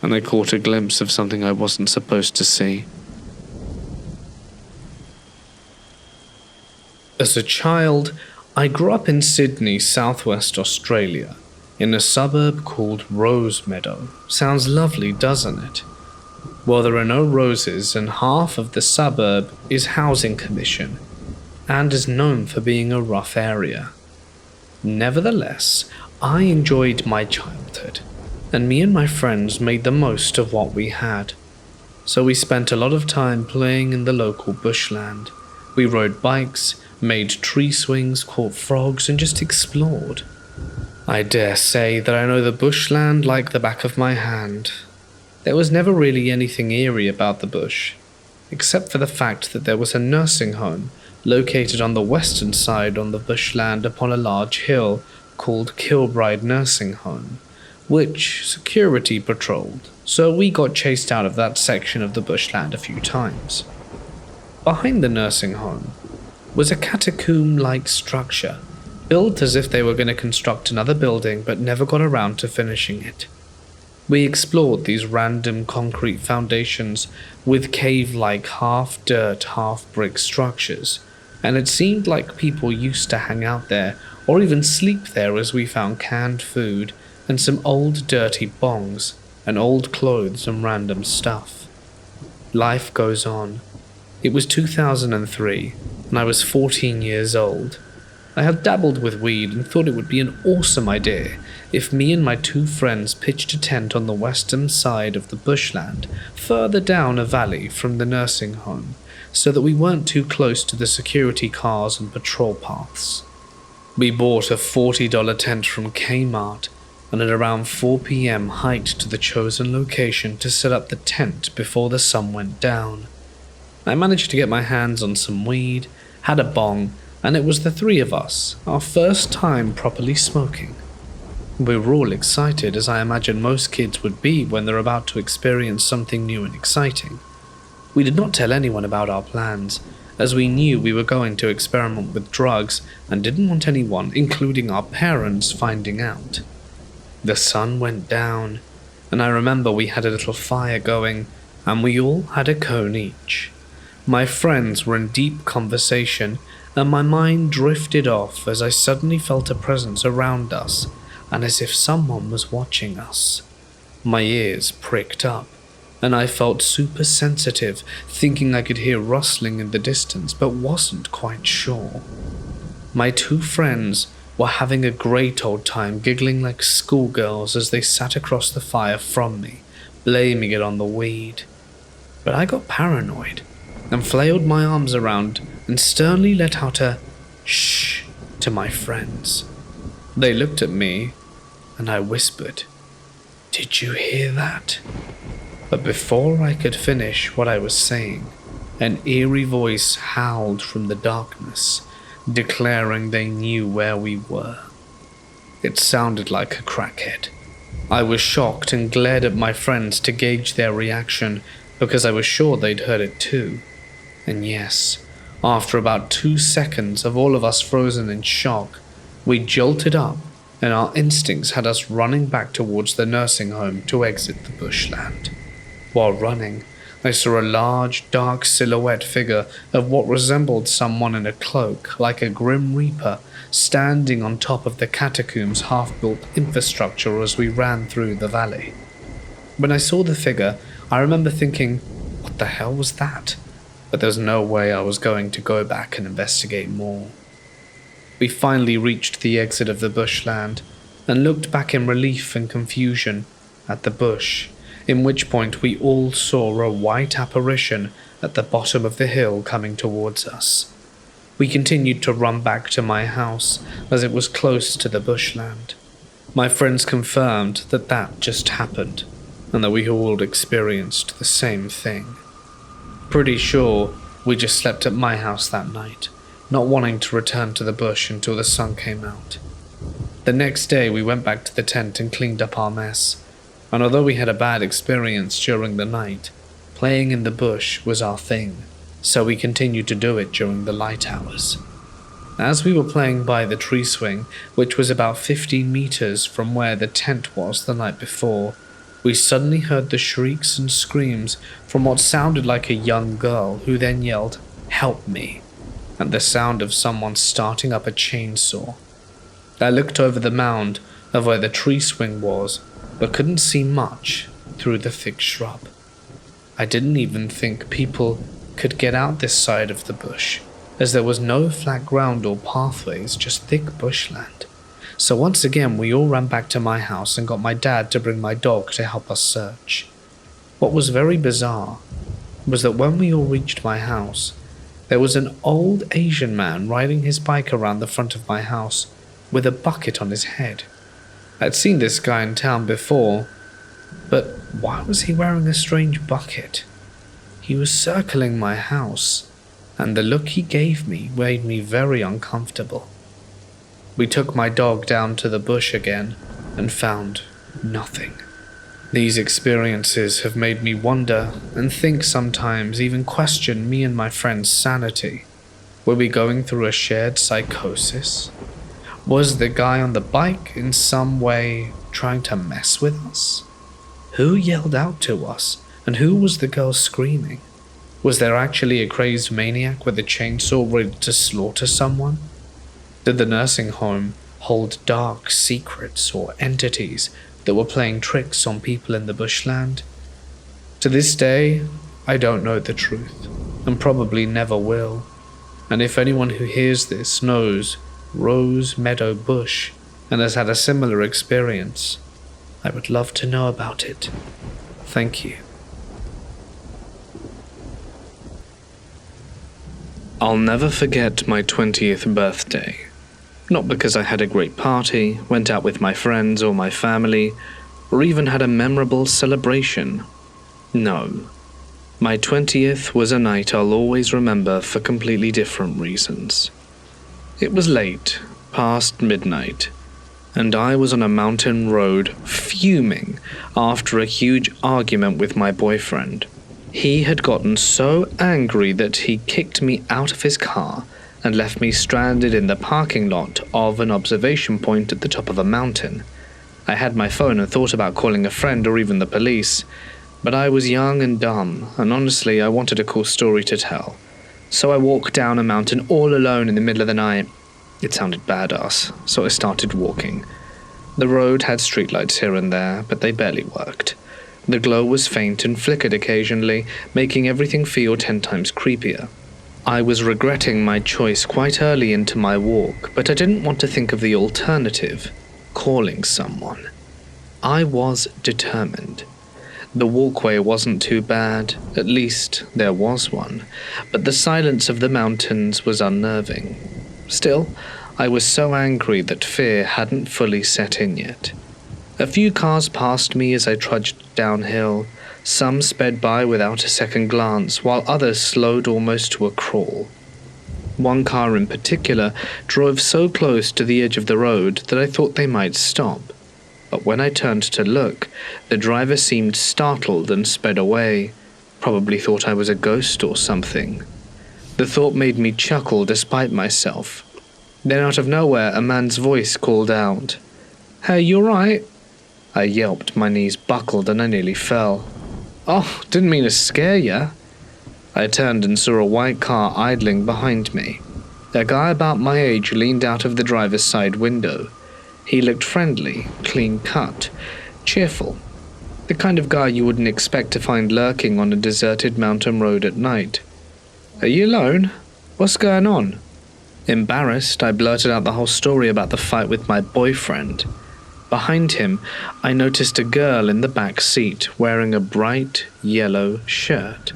and I caught a glimpse of something I wasn't supposed to see. As a child, I grew up in Sydney, southwest Australia, in a suburb called Rosemeadow. Sounds lovely, doesn't it? Well, there are no roses, and half of the suburb is housing commission, and is known for being a rough area. Nevertheless, I enjoyed my childhood, and me and my friends made the most of what we had. So we spent a lot of time playing in the local bushland. We rode bikes, made tree swings, caught frogs, and just explored. I dare say that I know the bushland like the back of my hand. There was never really anything eerie about the bush, except for the fact that there was a nursing home located on the western side on the bushland upon a large hill called Kilbride Nursing Home, which security patrolled, so we got chased out of that section of the bushland a few times. Behind the nursing home was a catacomb-like structure, built as if they were going to construct another building but never got around to finishing it. We explored these random concrete foundations with cave-like half-dirt, half-brick structures, and it seemed like people used to hang out there or even sleep there as we found canned food and some old dirty bongs and old clothes and random stuff. Life goes on. It was 2003, and I was 14 years old. I had dabbled with weed and thought it would be an awesome idea if me and my two friends pitched a tent on the western side of the bushland, further down a valley from the nursing home, so that we weren't too close to the security cars and patrol paths. We bought a $40 tent from Kmart, and at around 4 p.m. hiked to the chosen location to set up the tent before the sun went down. I managed to get my hands on some weed, had a bong, and it was the three of us, our first time properly smoking. We were all excited, as I imagine most kids would be when they're about to experience something new and exciting. We did not tell anyone about our plans, as we knew we were going to experiment with drugs and didn't want anyone, including our parents, finding out. The sun went down, and I remember we had a little fire going, and we all had a cone each. My friends were in deep conversation, and my mind drifted off as I suddenly felt a presence around us, and as if someone was watching us. My ears pricked up, and I felt super sensitive, thinking I could hear rustling in the distance, but wasn't quite sure. My two friends were having a great old time, giggling like schoolgirls as they sat across the fire from me, blaming it on the weed. But I got paranoid, and flailed my arms around and sternly let out a shh to my friends. They looked at me, and I whispered, "Did you hear that?" But before I could finish what I was saying, an eerie voice howled from the darkness, declaring they knew where we were. It sounded like a crackhead. I was shocked and glared at my friends to gauge their reaction, because I was sure they'd heard it too. And yes, after about 2 seconds of all of us frozen in shock, we jolted up, and our instincts had us running back towards the nursing home to exit the bushland. While running, I saw a large, dark silhouette figure of what resembled someone in a cloak, like a grim reaper, standing on top of the catacombs' half-built infrastructure as we ran through the valley. When I saw the figure, I remember thinking, what the hell was that? But there's no way I was going to go back and investigate more. We finally reached the exit of the bushland and looked back in relief and confusion at the bush, in which point we all saw a white apparition at the bottom of the hill coming towards us. We continued to run back to my house as it was close to the bushland. My friends confirmed that that just happened and that we all experienced the same thing. Pretty sure we just slept at my house that night, not wanting to return to the bush until the sun came out. The next day we went back to the tent and cleaned up our mess, and although we had a bad experience during the night, playing in the bush was our thing, so we continued to do it during the light hours. As we were playing by the tree swing, which was about 15 meters from where the tent was the night before, we suddenly heard the shrieks and screams from what sounded like a young girl, who then yelled, "Help me," and the sound of someone starting up a chainsaw. I looked over the mound of where the tree swing was, but couldn't see much through the thick shrub. I didn't even think people could get out this side of the bush, as there was no flat ground or pathways, just thick bushland. So once again we all ran back to my house and got my dad to bring my dog to help us search. What was very bizarre was that when we all reached my house, there was an old Asian man riding his bike around the front of my house with a bucket on his head. I'd seen this guy in town before, but why was he wearing a strange bucket? He was circling my house, and the look he gave me made me very uncomfortable. We took my dog down to the bush again and found nothing. These experiences have made me wonder and think sometimes, even question me and my friend's sanity. Were we going through a shared psychosis? Was the guy on the bike in some way trying to mess with us? Who yelled out to us, and who was the girl screaming? Was there actually a crazed maniac with a chainsaw ready to slaughter someone? Did the nursing home hold dark secrets or entities that were playing tricks on people in the bushland? To this day, I don't know the truth, and probably never will. And if anyone who hears this knows Rose Meadow Bush and has had a similar experience, I would love to know about it. Thank you. I'll never forget my 20th birthday. Not because I had a great party, went out with my friends or my family, or even had a memorable celebration. No. My 20th was a night I'll always remember for completely different reasons. It was late, past midnight, and I was on a mountain road fuming after a huge argument with my boyfriend. He had gotten so angry that he kicked me out of his car and left me stranded in the parking lot of an observation point at the top of a mountain. I had my phone and thought about calling a friend or even the police, but I was young and dumb, and honestly I wanted a cool story to tell. So I walked down a mountain all alone in the middle of the night. It sounded badass, so I started walking. The road had streetlights here and there, but they barely worked. The glow was faint and flickered occasionally, making everything feel 10 times creepier. I was regretting my choice quite early into my walk, but I didn't want to think of the alternative, calling someone. I was determined. The walkway wasn't too bad, at least there was one, but the silence of the mountains was unnerving. Still, I was so angry that fear hadn't fully set in yet. A few cars passed me as I trudged downhill. Some sped by without a second glance, while others slowed almost to a crawl. One car in particular drove so close to the edge of the road that I thought they might stop. But when I turned to look, the driver seemed startled and sped away. Probably thought I was a ghost or something. The thought made me chuckle despite myself. Then out of nowhere, a man's voice called out, "Hey, you alright?" I yelped, my knees buckled, and I nearly fell. "Oh, didn't mean to scare ya." I turned and saw a white car idling behind me. A guy about my age leaned out of the driver's side window. He looked friendly, clean-cut, cheerful. The kind of guy you wouldn't expect to find lurking on a deserted mountain road at night. "Are you alone? What's going on?" Embarrassed, I blurted out the whole story about the fight with my boyfriend. Behind him, I noticed a girl in the back seat wearing a bright yellow shirt.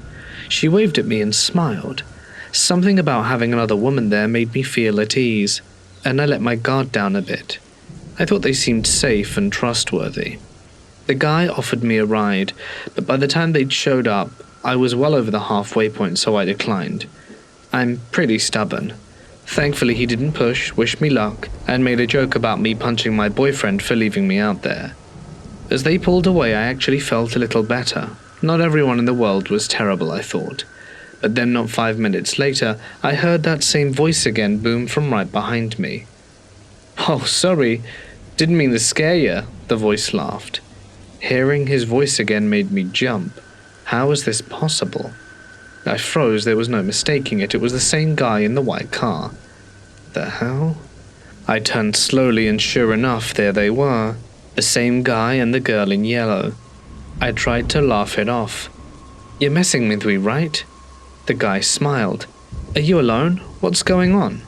She waved at me and smiled. Something about having another woman there made me feel at ease, and I let my guard down a bit. I thought they seemed safe and trustworthy. The guy offered me a ride, but by the time they'd showed up, I was well over the halfway point, so I declined. I'm pretty stubborn. Thankfully, he didn't push, wish me luck, and made a joke about me punching my boyfriend for leaving me out there. As they pulled away, I actually felt a little better. Not everyone in the world was terrible, I thought. But then not 5 minutes later, I heard that same voice again boom from right behind me. "Oh, sorry, didn't mean to scare ya," the voice laughed. Hearing his voice again made me jump. How was this possible? I froze. There was no mistaking it. It was the same guy in the white car. The hell? I turned slowly, and sure enough, there they were. The same guy and the girl in yellow. I tried to laugh it off. "You're messing with me, right?" The guy smiled. "Are you alone? What's going on?"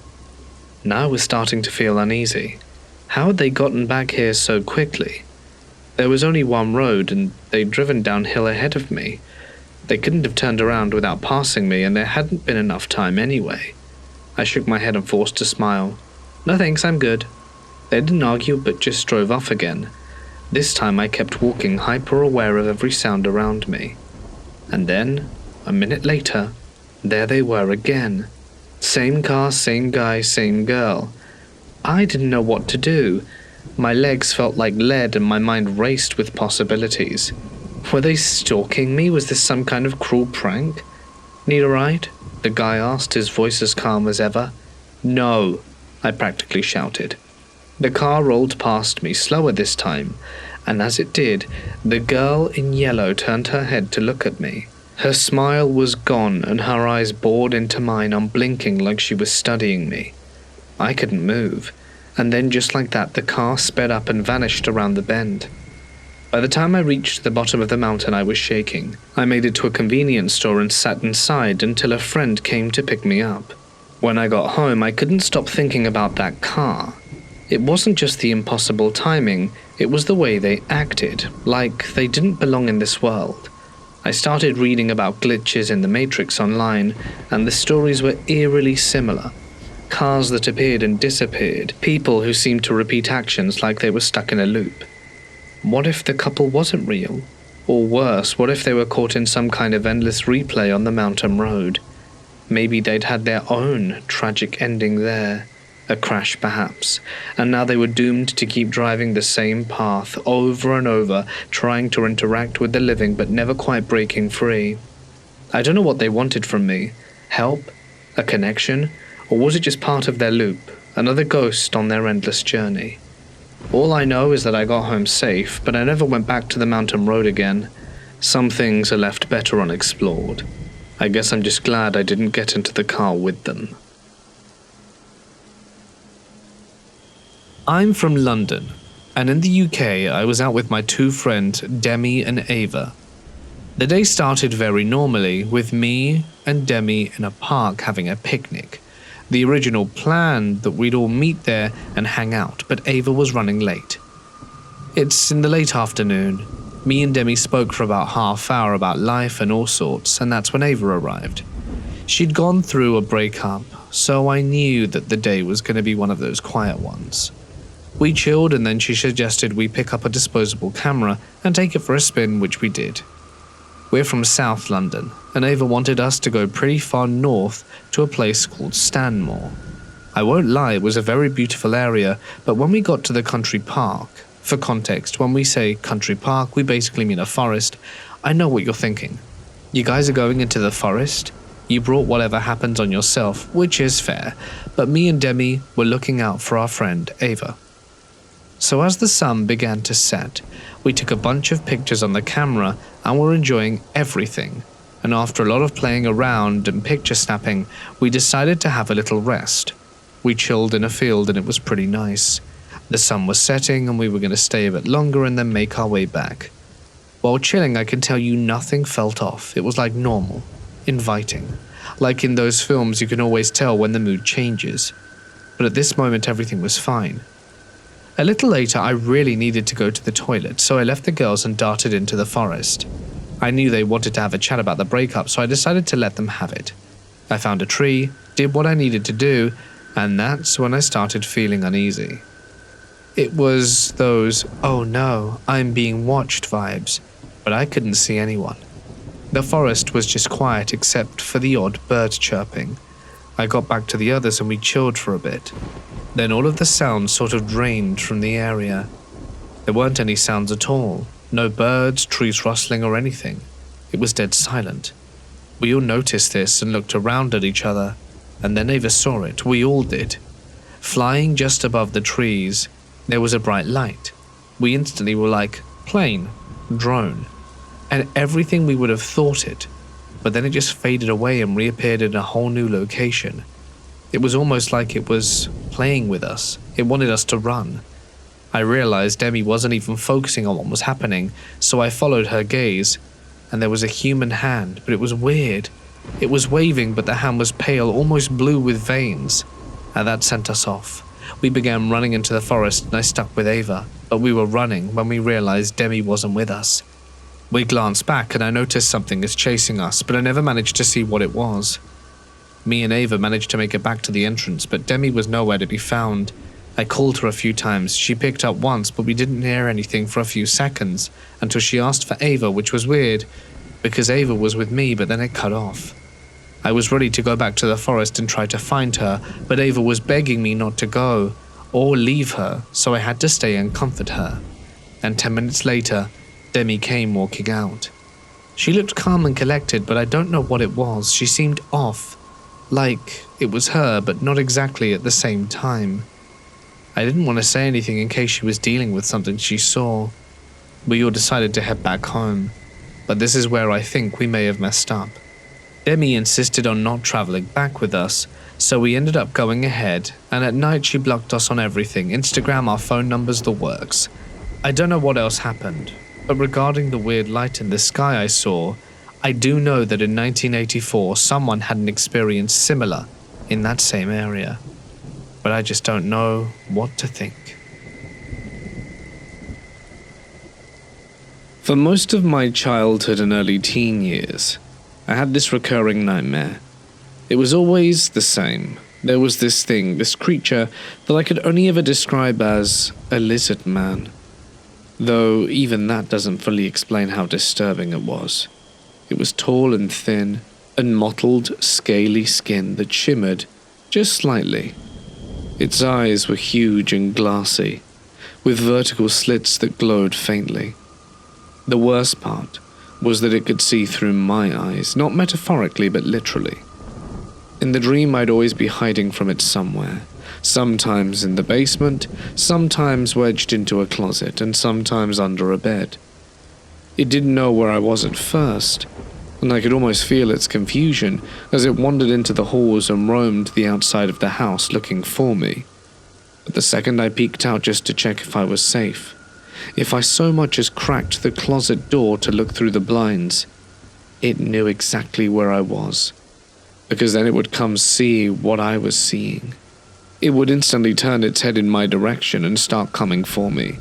Now I was starting to feel uneasy. How had they gotten back here so quickly? There was only one road, and they'd driven downhill ahead of me. They couldn't have turned around without passing me, and there hadn't been enough time anyway. I shook my head and forced to smile. "No thanks, I'm good." They didn't argue, but just drove off again. This time I kept walking, hyper-aware of every sound around me. And then, a minute later, there they were again. Same car, same guy, same girl. I didn't know what to do. My legs felt like lead and my mind raced with possibilities. Were they stalking me? Was this some kind of cruel prank? "Need a ride?" the guy asked, his voice as calm as ever. "No," I practically shouted. The car rolled past me, slower this time, and as it did, the girl in yellow turned her head to look at me. Her smile was gone, and her eyes bored into mine, unblinking like she was studying me. I couldn't move, and then just like that, the car sped up and vanished around the bend. By the time I reached the bottom of the mountain, I was shaking. I made it to a convenience store and sat inside until a friend came to pick me up. When I got home, I couldn't stop thinking about that car. It wasn't just the impossible timing, it was the way they acted, like they didn't belong in this world. I started reading about glitches in the Matrix online, and the stories were eerily similar. Cars that appeared and disappeared, people who seemed to repeat actions like they were stuck in a loop. What if the couple wasn't real? Or worse, what if they were caught in some kind of endless replay on the mountain road? Maybe they'd had their own tragic ending there. A crash perhaps, and now they were doomed to keep driving the same path over and over, trying to interact with the living but never quite breaking free. I don't know what they wanted from me. Help? A connection? Or was it just part of their loop? Another ghost on their endless journey? All I know is that I got home safe, but I never went back to the mountain road again. Some things are left better unexplored. I guess I'm just glad I didn't get into the car with them. I'm from London, and in the UK I was out with my two friends Demi and Ava. The day started very normally, with me and Demi in a park having a picnic. The original plan that we'd all meet there and hang out, but Ava was running late. It's in the late afternoon. Me and Demi spoke for about half hour about life and all sorts, and that's when Ava arrived. She'd gone through a breakup, so I knew that the day was going to be one of those quiet ones. We chilled, and then she suggested we pick up a disposable camera and take it for a spin, which we did. We're from South London, and Ava wanted us to go pretty far north to a place called Stanmore. I won't lie, it was a very beautiful area, but when we got to the country park, for context, when we say country park, we basically mean a forest. I know what you're thinking. You guys are going into the forest? You brought whatever happens on yourself, which is fair, but me and Demi were looking out for our friend Ava. So as the sun began to set, we took a bunch of pictures on the camera and were enjoying everything, and after a lot of playing around and picture snapping, we decided to have a little rest. We chilled in a field and it was pretty nice. The sun was setting and we were going to stay a bit longer and then make our way back. While chilling, I can tell you nothing felt off. It was like normal, inviting. Like in those films, you can always tell when the mood changes. But at this moment, everything was fine. A little later, I really needed to go to the toilet, so I left the girls and darted into the forest. I knew they wanted to have a chat about the breakup, so I decided to let them have it. I found a tree, did what I needed to do, and that's when I started feeling uneasy. It was those, oh no, I'm being watched vibes, but I couldn't see anyone. The forest was just quiet except for the odd bird chirping. I got back to the others and we chilled for a bit. Then all of the sounds sort of drained from the area. There weren't any sounds at all. No birds, trees rustling or anything. It was dead silent. We all noticed this and looked around at each other, and then Ava saw it. We all did. Flying just above the trees, there was a bright light. We instantly were like, plane, drone, and everything we would have thought it, but then it just faded away and reappeared in a whole new location. It was almost like it was playing with us. It wanted us to run. I realized Demi wasn't even focusing on what was happening, so I followed her gaze, and there was a human hand, but it was weird. It was waving, but the hand was pale, almost blue with veins, and that sent us off. We began running into the forest, and I stuck with Ava, but we were running when we realized Demi wasn't with us. We glanced back, and I noticed something is chasing us, but I never managed to see what it was. Me and Ava managed to make it back to the entrance, but Demi was nowhere to be found. I called her a few times. She picked up once, but we didn't hear anything for a few seconds until she asked for Ava, which was weird, because Ava was with me, but then it cut off. I was ready to go back to the forest and try to find her, but Ava was begging me not to go or leave her, so I had to stay and comfort her. And 10 minutes later, Demi came walking out. She looked calm and collected, but I don't know what it was. She seemed off. Like it was her, but not exactly at the same time. I didn't want to say anything in case she was dealing with something she saw. We all decided to head back home, but this is where I think we may have messed up. Demi insisted on not traveling back with us, so we ended up going ahead, and at night she blocked us on everything, Instagram, our phone numbers, the works. I don't know what else happened, but regarding the weird light in the sky I saw, I do know that in 1984 someone had an experience similar in that same area, but I just don't know what to think. For most of my childhood and early teen years, I had this recurring nightmare. It was always the same. There was this thing, this creature, that I could only ever describe as a lizard man, though even that doesn't fully explain how disturbing it was. It was tall and thin, and mottled, scaly skin that shimmered just slightly. Its eyes were huge and glassy, with vertical slits that glowed faintly. The worst part was that it could see through my eyes, not metaphorically but literally. In the dream, I'd always be hiding from it somewhere, sometimes in the basement, sometimes wedged into a closet, and sometimes under a bed. It didn't know where I was at first, and I could almost feel its confusion as it wandered into the halls and roamed the outside of the house looking for me. But the second I peeked out just to check if I was safe, if I so much as cracked the closet door to look through the blinds, it knew exactly where I was, because then it would come see what I was seeing. It would instantly turn its head in my direction and start coming for me.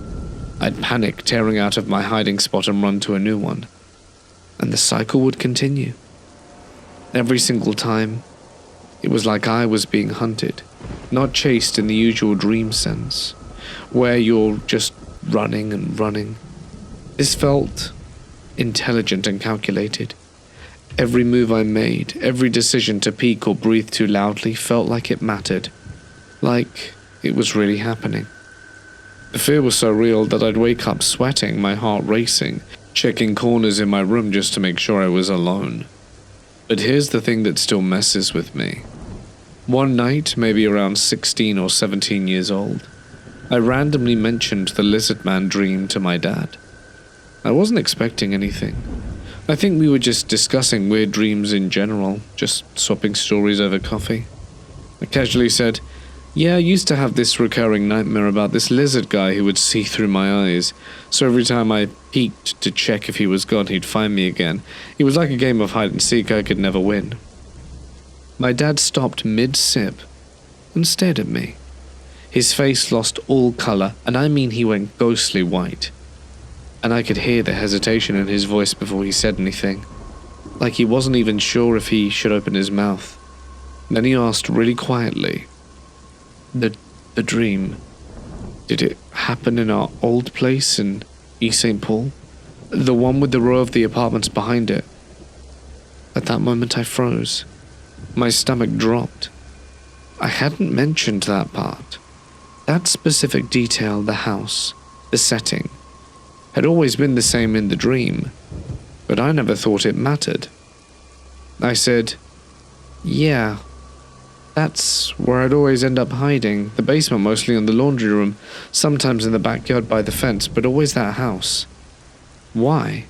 I'd panic, tearing out of my hiding spot and run to a new one. And the cycle would continue. Every single time, It was like I was being hunted, not chased in the usual dream sense, where you're just running and running. This felt intelligent and calculated. Every move I made, every decision to peek or breathe too loudly felt like it mattered, like it was really happening. The fear was so real that I'd wake up sweating, my heart racing, checking corners in my room just to make sure I was alone. But here's the thing that still messes with me. One night, maybe around 16 or 17 years old, I randomly mentioned the lizard man dream to my dad. I wasn't expecting anything. I think we were just discussing weird dreams in general, just swapping stories over coffee. I casually said, "Yeah, I used to have this recurring nightmare about this lizard guy who would see through my eyes, so every time I peeked to check if he was gone, he'd find me again. It was like a game of hide and seek I could never win." My dad stopped mid-sip and stared at me. His face lost all color, and I mean he went ghostly white. And I could hear the hesitation in his voice before he said anything, like he wasn't even sure if he should open his mouth. Then he asked really quietly, The dream, did it happen in our old place in East St. Paul? The one with the row of the apartments behind it?" At that moment I froze. My stomach dropped. I hadn't mentioned that part. That specific detail, the house, the setting, had always been the same in the dream, but I never thought it mattered. I said, "Yeah, that's where I'd always end up hiding, the basement mostly in the laundry room, sometimes in the backyard by the fence, but always that house. Why?"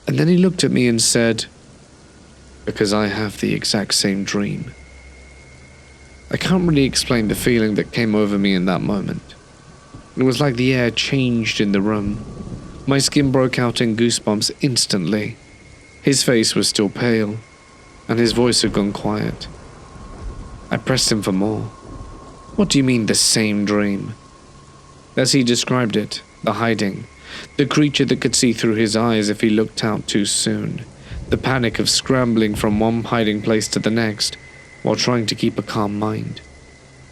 And then he looked at me and said, "Because I have the exact same dream." I can't really explain the feeling that came over me in that moment. It was like the air changed in the room. My skin broke out in goosebumps instantly. His face was still pale, and his voice had gone quiet. I pressed him for more. "What do you mean, the same dream?" As he described it, the hiding, the creature that could see through his eyes if he looked out too soon, the panic of scrambling from one hiding place to the next while trying to keep a calm mind,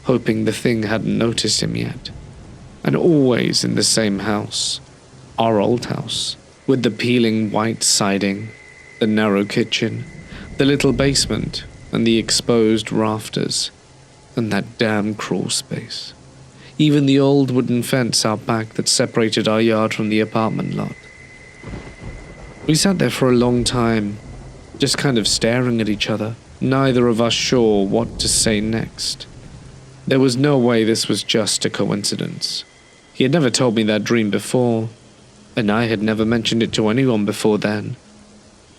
hoping the thing hadn't noticed him yet. And always in the same house, our old house, with the peeling white siding, the narrow kitchen, the little basement, and the exposed rafters, and that damn crawl space. Even the old wooden fence out back that separated our yard from the apartment lot. We sat there for a long time, just kind of staring at each other, neither of us sure what to say next. There was no way this was just a coincidence. He had never told me that dream before, and I had never mentioned it to anyone before then.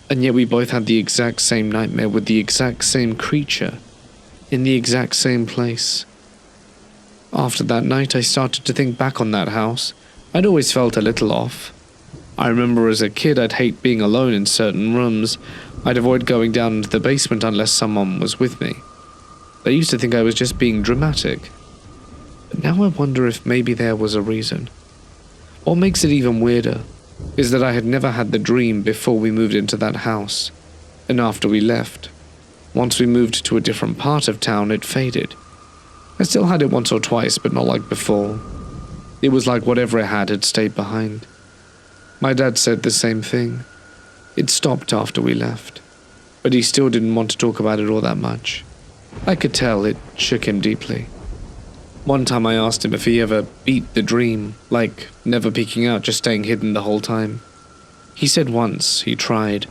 And yet we both had the exact same nightmare with the exact same creature, in the exact same place. After that night, I started to think back on that house. I'd always felt a little off. I remember as a kid I'd hate being alone in certain rooms. I'd avoid going down into the basement unless someone was with me. I used to think I was just being dramatic. But now I wonder if maybe there was a reason. What makes it even weirder is that I had never had the dream before we moved into that house, and after we left. Once we moved to a different part of town, it faded. I still had it once or twice, but not like before. It was like whatever it had stayed behind. My dad said the same thing. It stopped after we left, but he still didn't want to talk about it all that much. I could tell it shook him deeply. One time I asked him if he ever beat the dream, like never peeking out, just staying hidden the whole time. He said once he tried,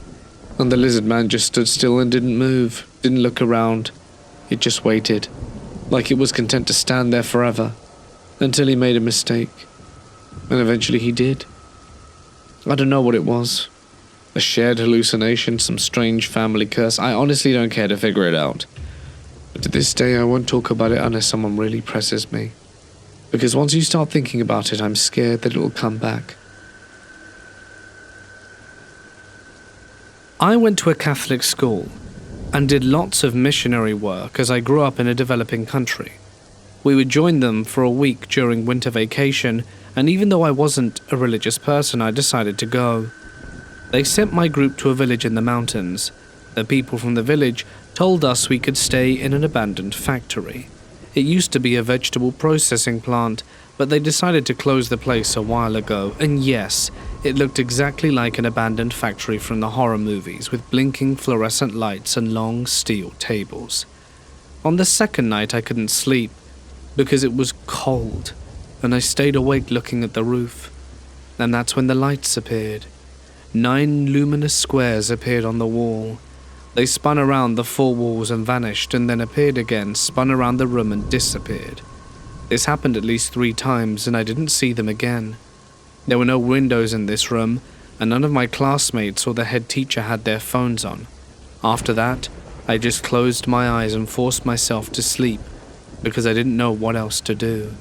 and the lizard man just stood still and didn't move, didn't look around. It just waited, like it was content to stand there forever, until he made a mistake. And eventually he did. I don't know what it was. A shared hallucination, some strange family curse. I honestly don't care to figure it out. But to this day I won't talk about it unless someone really presses me. Because once you start thinking about it, I'm scared that it will come back. I went to a Catholic school and did lots of missionary work as I grew up in a developing country. We would join them for a week during winter vacation, and even though I wasn't a religious person, I decided to go. They sent my group to a village in the mountains. The people from the village told us we could stay in an abandoned factory. It used to be a vegetable processing plant, but they decided to close the place a while ago, and yes, it looked exactly like an abandoned factory from the horror movies with blinking fluorescent lights and long steel tables. On the second night I couldn't sleep because it was cold, and I stayed awake looking at the roof. And that's when the lights appeared. 9 luminous squares appeared on the wall. They spun around the 4 walls and vanished, and then appeared again, spun around the room and disappeared. This happened at least 3 times, and I didn't see them again. There were no windows in this room, and none of my classmates or the head teacher had their phones on. After that, I just closed my eyes and forced myself to sleep, because I didn't know what else to do.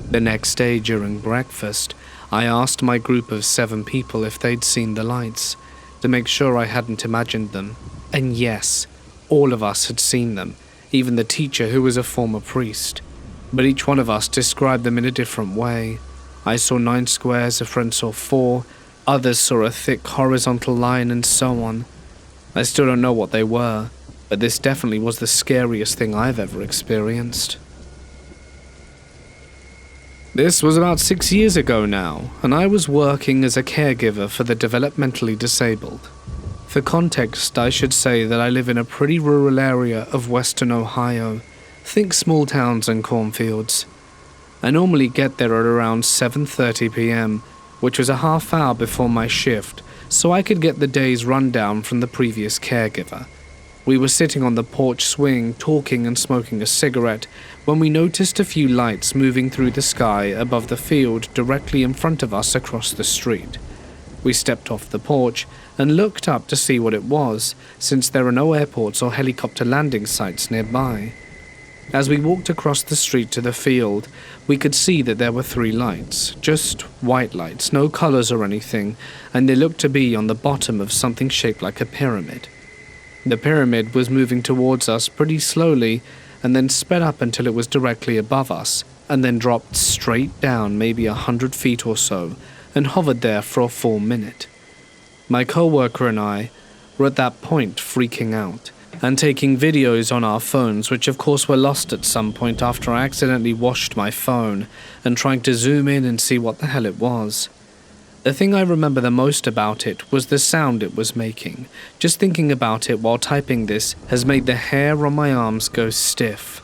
The next day during breakfast, I asked my group of 7 people if they'd seen the lights, to make sure I hadn't imagined them. And yes, all of us had seen them, even the teacher who was a former priest. But each one of us described them in a different way. I saw 9 squares, a friend saw 4, others saw a thick horizontal line, and so on. I still don't know what they were, but this definitely was the scariest thing I've ever experienced. This was about 6 years ago now, and I was working as a caregiver for the developmentally disabled. For context, I should say that I live in a pretty rural area of western Ohio. Think small towns and cornfields. I normally get there at around 7:30 p.m., which was a half hour before my shift, so I could get the day's rundown from the previous caregiver. We were sitting on the porch swing, talking and smoking a cigarette, when we noticed a few lights moving through the sky above the field directly in front of us across the street. We stepped off the porch and looked up to see what it was, since there are no airports or helicopter landing sites nearby. As we walked across the street to the field, we could see that there were 3 lights, just white lights, no colors or anything, and they looked to be on the bottom of something shaped like a pyramid. The pyramid was moving towards us pretty slowly, and then sped up until it was directly above us, and then dropped straight down maybe 100 feet or so, and hovered there for a full minute. My co-worker and I were at that point freaking out, and taking videos on our phones, which of course were lost at some point after I accidentally washed my phone, and trying to zoom in and see what the hell it was. The thing I remember the most about it was the sound it was making. Just thinking about it while typing this has made the hair on my arms go stiff.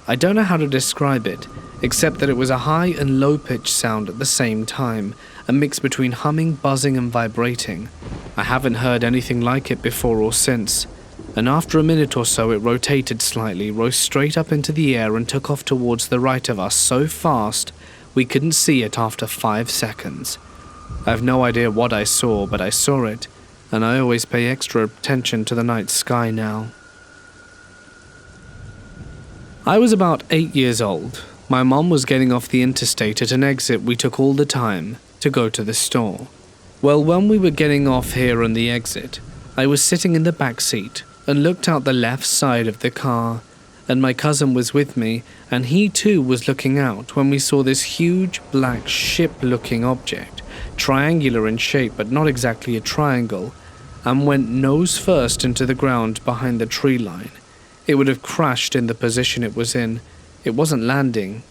I don't know how to describe it, except that it was a high and low pitched sound at the same time, a mix between humming, buzzing and vibrating. I haven't heard anything like it before or since. And after a minute or so it rotated slightly, rose straight up into the air and took off towards the right of us so fast we couldn't see it after 5 seconds. I have no idea what I saw, but I saw it, and I always pay extra attention to the night sky now. I was about 8 years old. My mom was getting off the interstate at an exit we took all the time to go to the store. Well, when we were getting off here on the exit, I was sitting in the back seat and looked out the left side of the car, and my cousin was with me, and he too was looking out when we saw this huge black ship-looking object, triangular in shape but not exactly a triangle, and went nose first into the ground behind the tree line. It would have crashed in the position it was in. It wasn't landing.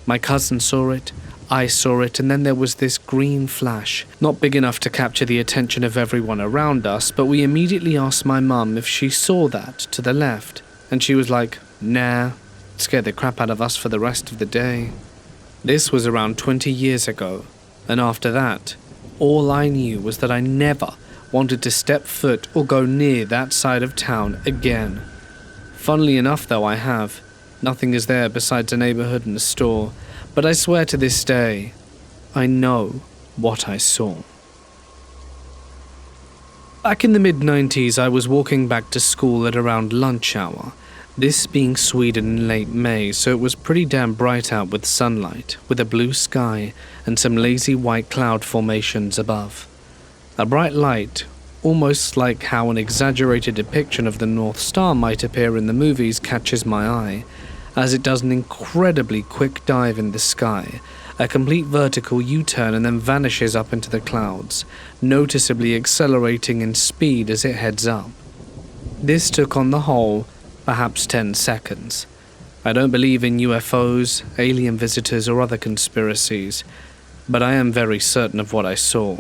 My cousin saw it, I saw it, and then there was this green flash, not big enough to capture the attention of everyone around us, but we immediately asked my mum if she saw that to the left, and she was like, nah. It scared the crap out of us for the rest of the day. This was around 20 years ago, and after that, all I knew was that I never wanted to step foot or go near that side of town again. Funnily enough though, I have. Nothing is there besides a neighborhood and a store, but I swear to this day, I know what I saw. Back in the mid-90s, I was walking back to school at around lunch hour, this being Sweden in late May, so it was pretty damn bright out with sunlight, with a blue sky and some lazy white cloud formations above. A bright light, almost like how an exaggerated depiction of the North Star might appear in the movies, catches my eye, as it does an incredibly quick dive in the sky, a complete vertical U-turn, and then vanishes up into the clouds, noticeably accelerating in speed as it heads up. This took on the whole perhaps 10 seconds. I don't believe in UFOs, alien visitors, or other conspiracies, but I am very certain of what I saw.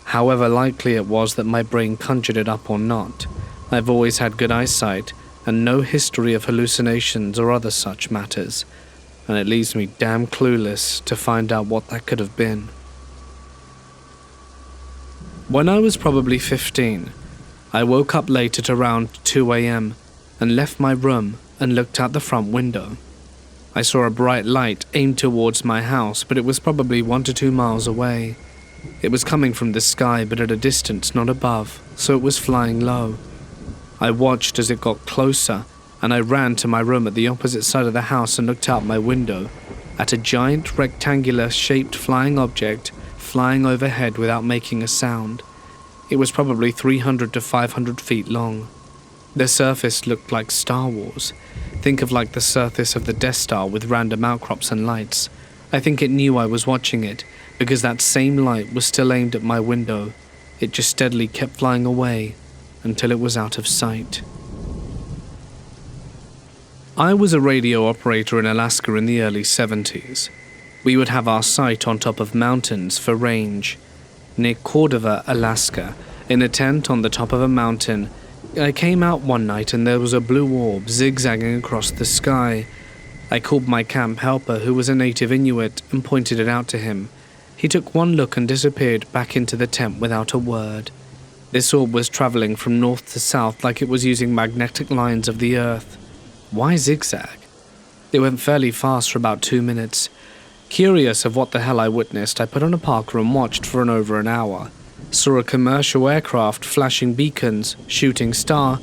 However likely it was that my brain conjured it up or not, I've always had good eyesight and no history of hallucinations or other such matters, and it leaves me damn clueless to find out what that could have been. When I was probably 15, I woke up late at around 2 a.m. and left my room and looked out the front window. I saw a bright light aimed towards my house, but it was probably 1 to 2 miles away. It was coming from the sky, but at a distance not above, so it was flying low. I watched as it got closer, and I ran to my room at the opposite side of the house and looked out my window at a giant rectangular-shaped flying object flying overhead without making a sound. It was probably 300 to 500 feet long. The surface looked like Star Wars. Think of like the surface of the Death Star with random outcrops and lights. I think it knew I was watching it, because that same light was still aimed at my window. It just steadily kept flying away until it was out of sight. I was a radio operator in Alaska in the early 70s. We would have our site on top of mountains for range. Near Cordova, Alaska, in a tent on the top of a mountain, I came out one night and there was a blue orb zigzagging across the sky. I called my camp helper, who was a native Inuit, and pointed it out to him. He took one look and disappeared back into the tent without a word. This orb was traveling from north to south like it was using magnetic lines of the earth. Why zigzag? It went fairly fast for about 2 minutes. Curious of what the hell I witnessed, I put on a parka and watched for over an hour. Saw a commercial aircraft flashing beacons, shooting star,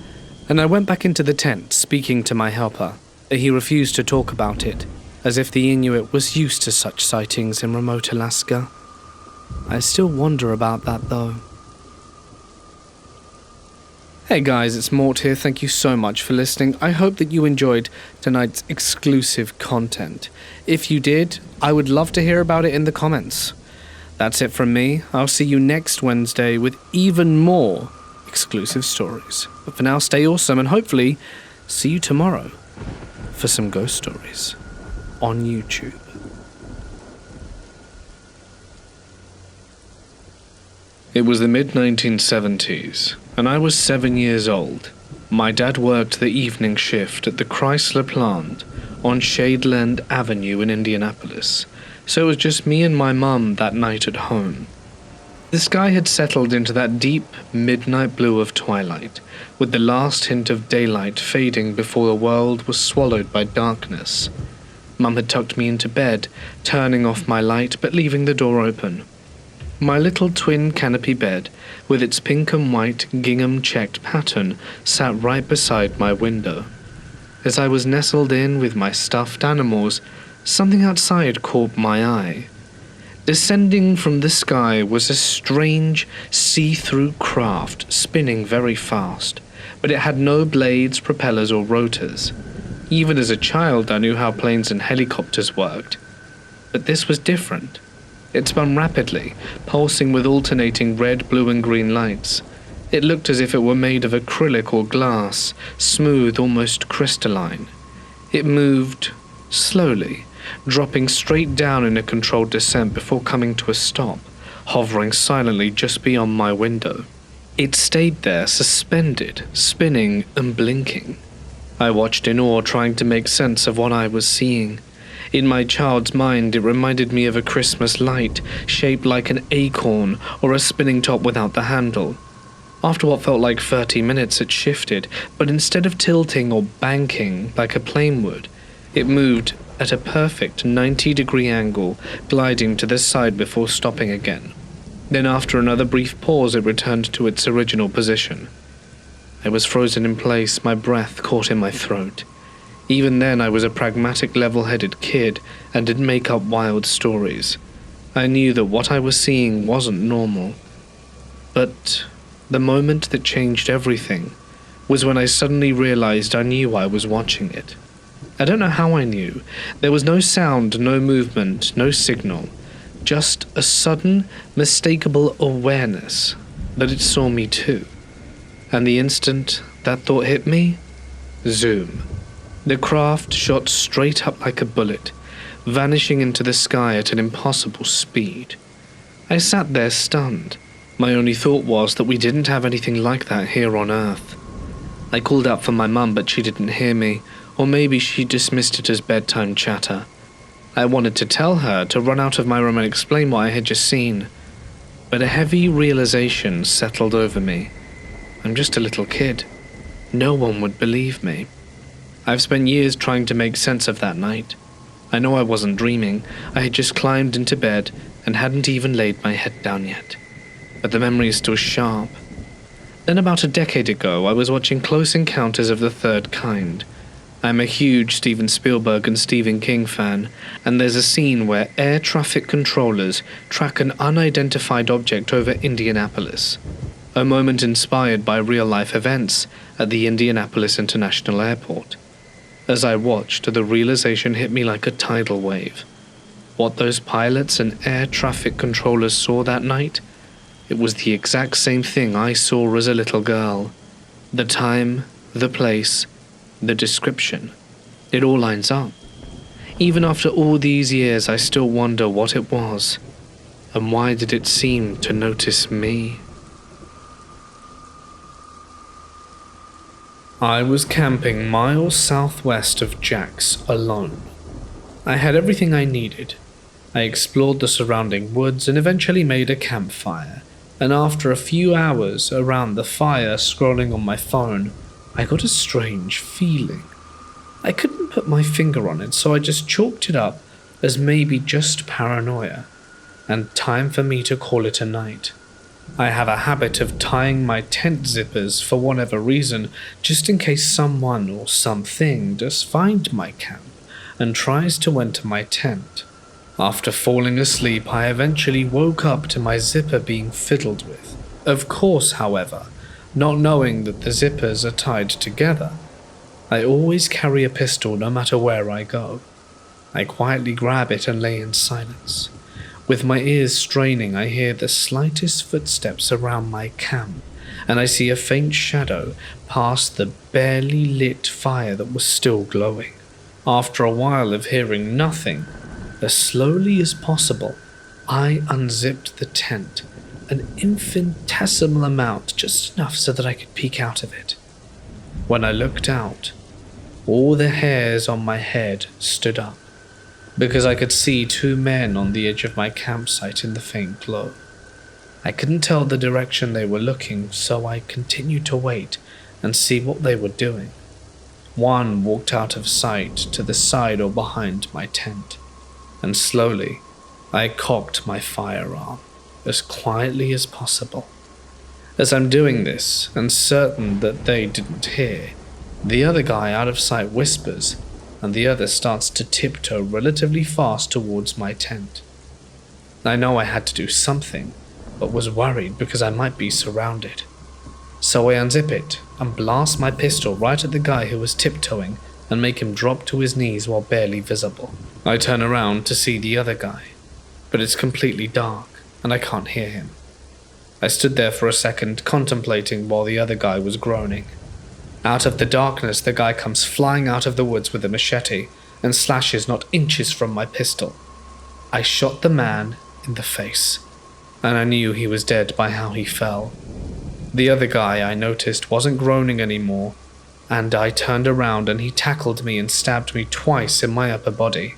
and I went back into the tent speaking to my helper. He refused to talk about it, as if the Inuit was used to such sightings in remote Alaska. I still wonder about that though. Hey guys, it's Mort here. Thank you so much for listening. I hope that you enjoyed tonight's exclusive content. If you did, I would love to hear about it in the comments. That's it from me. I'll see you next Wednesday with even more exclusive stories. But for now, stay awesome and hopefully see you tomorrow for some ghost stories on YouTube. It was the mid-1970s, and I was 7 years old. My dad worked the evening shift at the Chrysler plant on Shadeland Avenue in Indianapolis, so it was just me and my mum that night at home. The sky had settled into that deep midnight blue of twilight, with the last hint of daylight fading before the world was swallowed by darkness. Mum had tucked me into bed, turning off my light but leaving the door open. My little twin canopy bed, with its pink and white gingham-checked pattern, sat right beside my window. As I was nestled in with my stuffed animals, something outside caught my eye. Descending from the sky was a strange, see-through craft spinning very fast, but it had no blades, propellers, or rotors. Even as a child, I knew how planes and helicopters worked. But this was different. It spun rapidly, pulsing with alternating red, blue, and green lights. It looked as if it were made of acrylic or glass, smooth, almost crystalline. It moved slowly, dropping straight down in a controlled descent before coming to a stop, hovering silently just beyond my window. It stayed there, suspended, spinning and blinking. I watched in awe, trying to make sense of what I was seeing. In my child's mind, it reminded me of a Christmas light, shaped like an acorn or a spinning top without the handle. After what felt like 30 minutes, it shifted, but instead of tilting or banking like a plane would, it moved at a perfect 90-degree angle, gliding to the side before stopping again. Then after another brief pause, it returned to its original position. I was frozen in place, my breath caught in my throat. Even then, I was a pragmatic, level-headed kid and didn't make up wild stories. I knew that what I was seeing wasn't normal. But the moment that changed everything was when I suddenly realized I knew I was watching it. I don't know how I knew. There was no sound, no movement, no signal. Just a sudden, mistakable awareness that it saw me too. And the instant that thought hit me, zoom. The craft shot straight up like a bullet, vanishing into the sky at an impossible speed. I sat there stunned. My only thought was that we didn't have anything like that here on Earth. I called out for my mum, but she didn't hear me, or maybe she dismissed it as bedtime chatter. I wanted to tell her to run out of my room and explain what I had just seen, but a heavy realization settled over me. I'm just a little kid. No one would believe me. I've spent years trying to make sense of that night. I know I wasn't dreaming. I had just climbed into bed and hadn't even laid my head down yet. But the memory is still sharp. Then about a decade ago, I was watching Close Encounters of the Third Kind. I'm a huge Steven Spielberg and Stephen King fan, and there's a scene where air traffic controllers track an unidentified object over Indianapolis, a moment inspired by real-life events at the Indianapolis International Airport. As I watched, the realization hit me like a tidal wave. What those pilots and air traffic controllers saw that night, it was the exact same thing I saw as a little girl. The time, the place, the description. It all lines up. Even after all these years, I still wonder what it was, and why did it seem to notice me? I was camping miles southwest of Jack's alone. I had everything I needed. I explored the surrounding woods and eventually made a campfire, and after a few hours around the fire scrolling on my phone, I got a strange feeling. I couldn't put my finger on it, so I just chalked it up as maybe just paranoia, and time for me to call it a night. I have a habit of tying my tent zippers for whatever reason, just in case someone or something does find my camp and tries to enter my tent. After falling asleep, I eventually woke up to my zipper being fiddled with. Of course, however, not knowing that the zippers are tied together. I always carry a pistol no matter where I go. I quietly grab it and lay in silence. With my ears straining, I hear the slightest footsteps around my camp, and I see a faint shadow pass the barely lit fire that was still glowing. After a while of hearing nothing, as slowly as possible, I unzipped the tent, an infinitesimal amount, just enough so that I could peek out of it. When I looked out, all the hairs on my head stood up, because I could see two men on the edge of my campsite in the faint glow. I couldn't tell the direction they were looking, so I continued to wait and see what they were doing. One walked out of sight to the side or behind my tent, and slowly I cocked my firearm as quietly as possible. As I'm doing this, and certain that they didn't hear, the other guy out of sight whispers, and the other starts to tiptoe relatively fast towards my tent. I know I had to do something, but was worried because I might be surrounded. So I unzip it and blast my pistol right at the guy who was tiptoeing and make him drop to his knees while barely visible. I turn around to see the other guy, but it's completely dark and I can't hear him. I stood there for a second contemplating while the other guy was groaning. Out of the darkness, the guy comes flying out of the woods with a machete and slashes not inches from my pistol. I shot the man in the face, and I knew he was dead by how he fell. The other guy, I noticed, wasn't groaning anymore, and I turned around and he tackled me and stabbed me twice in my upper body.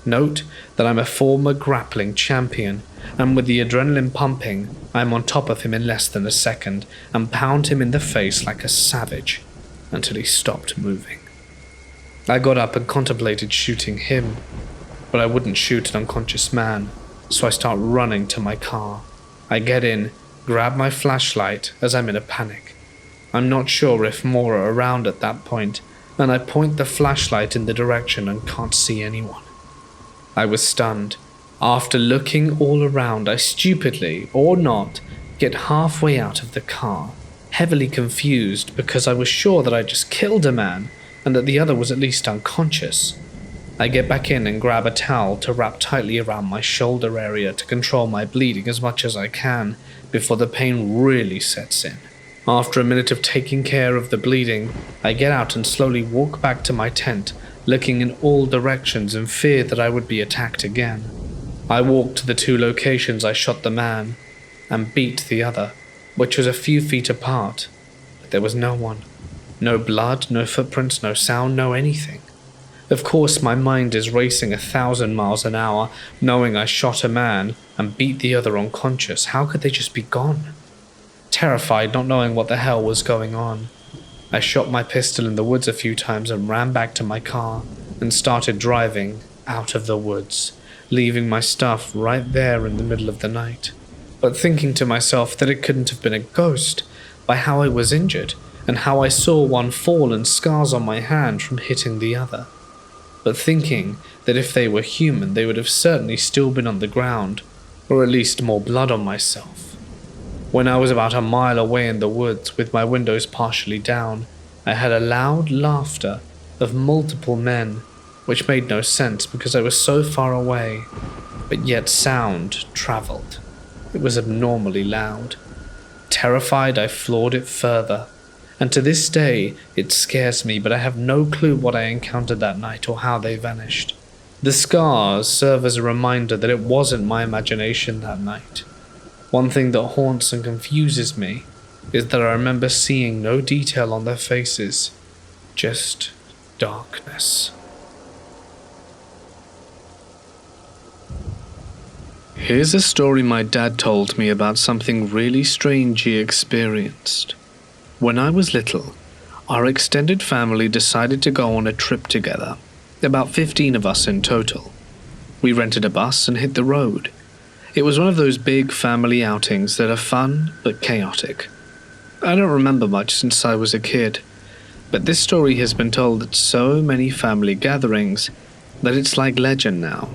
Note that I'm a former grappling champion, and with the adrenaline pumping, I'm on top of him in less than a second and pound him in the face like a savage until he stopped moving. I got up and contemplated shooting him, but I wouldn't shoot an unconscious man, so I start running to my car. I get in, grab my flashlight as I'm in a panic. I'm not sure if more are around at that point, and I point the flashlight in the direction and can't see anyone. I was stunned. After looking all around, I stupidly, or not, get halfway out of the car, heavily confused because I was sure that I just killed a man and that the other was at least unconscious. I get back in and grab a towel to wrap tightly around my shoulder area to control my bleeding as much as I can before the pain really sets in. After a minute of taking care of the bleeding, I get out and slowly walk back to my tent, looking in all directions in fear that I would be attacked again. I walked to the 2 locations I shot the man, and beat the other, which was a few feet apart, but there was no one. No blood, no footprints, no sound, no anything. Of course, my mind is racing 1,000 miles an hour, knowing I shot a man and beat the other unconscious. How could they just be gone? Terrified, not knowing what the hell was going on, I shot my pistol in the woods a few times and ran back to my car and started driving out of the woods, leaving my stuff right there in the middle of the night. But thinking to myself that it couldn't have been a ghost by how I was injured and how I saw one fall and scars on my hand from hitting the other. But thinking that if they were human, they would have certainly still been on the ground, or at least more blood on myself. When I was about a mile away in the woods with my windows partially down, I had a loud laughter of multiple men, which made no sense because I was so far away, but yet sound traveled. It was abnormally loud. Terrified, I floored it further, and to this day it scares me, but I have no clue what I encountered that night or how they vanished. The scars serve as a reminder that it wasn't my imagination that night. One thing that haunts and confuses me is that I remember seeing no detail on their faces, just darkness. Here's a story my dad told me about something really strange he experienced. When I was little, our extended family decided to go on a trip together, about 15 of us in total. We rented a bus and hit the road. It was one of those big family outings that are fun but chaotic. I don't remember much since I was a kid, but this story has been told at so many family gatherings that it's like legend now.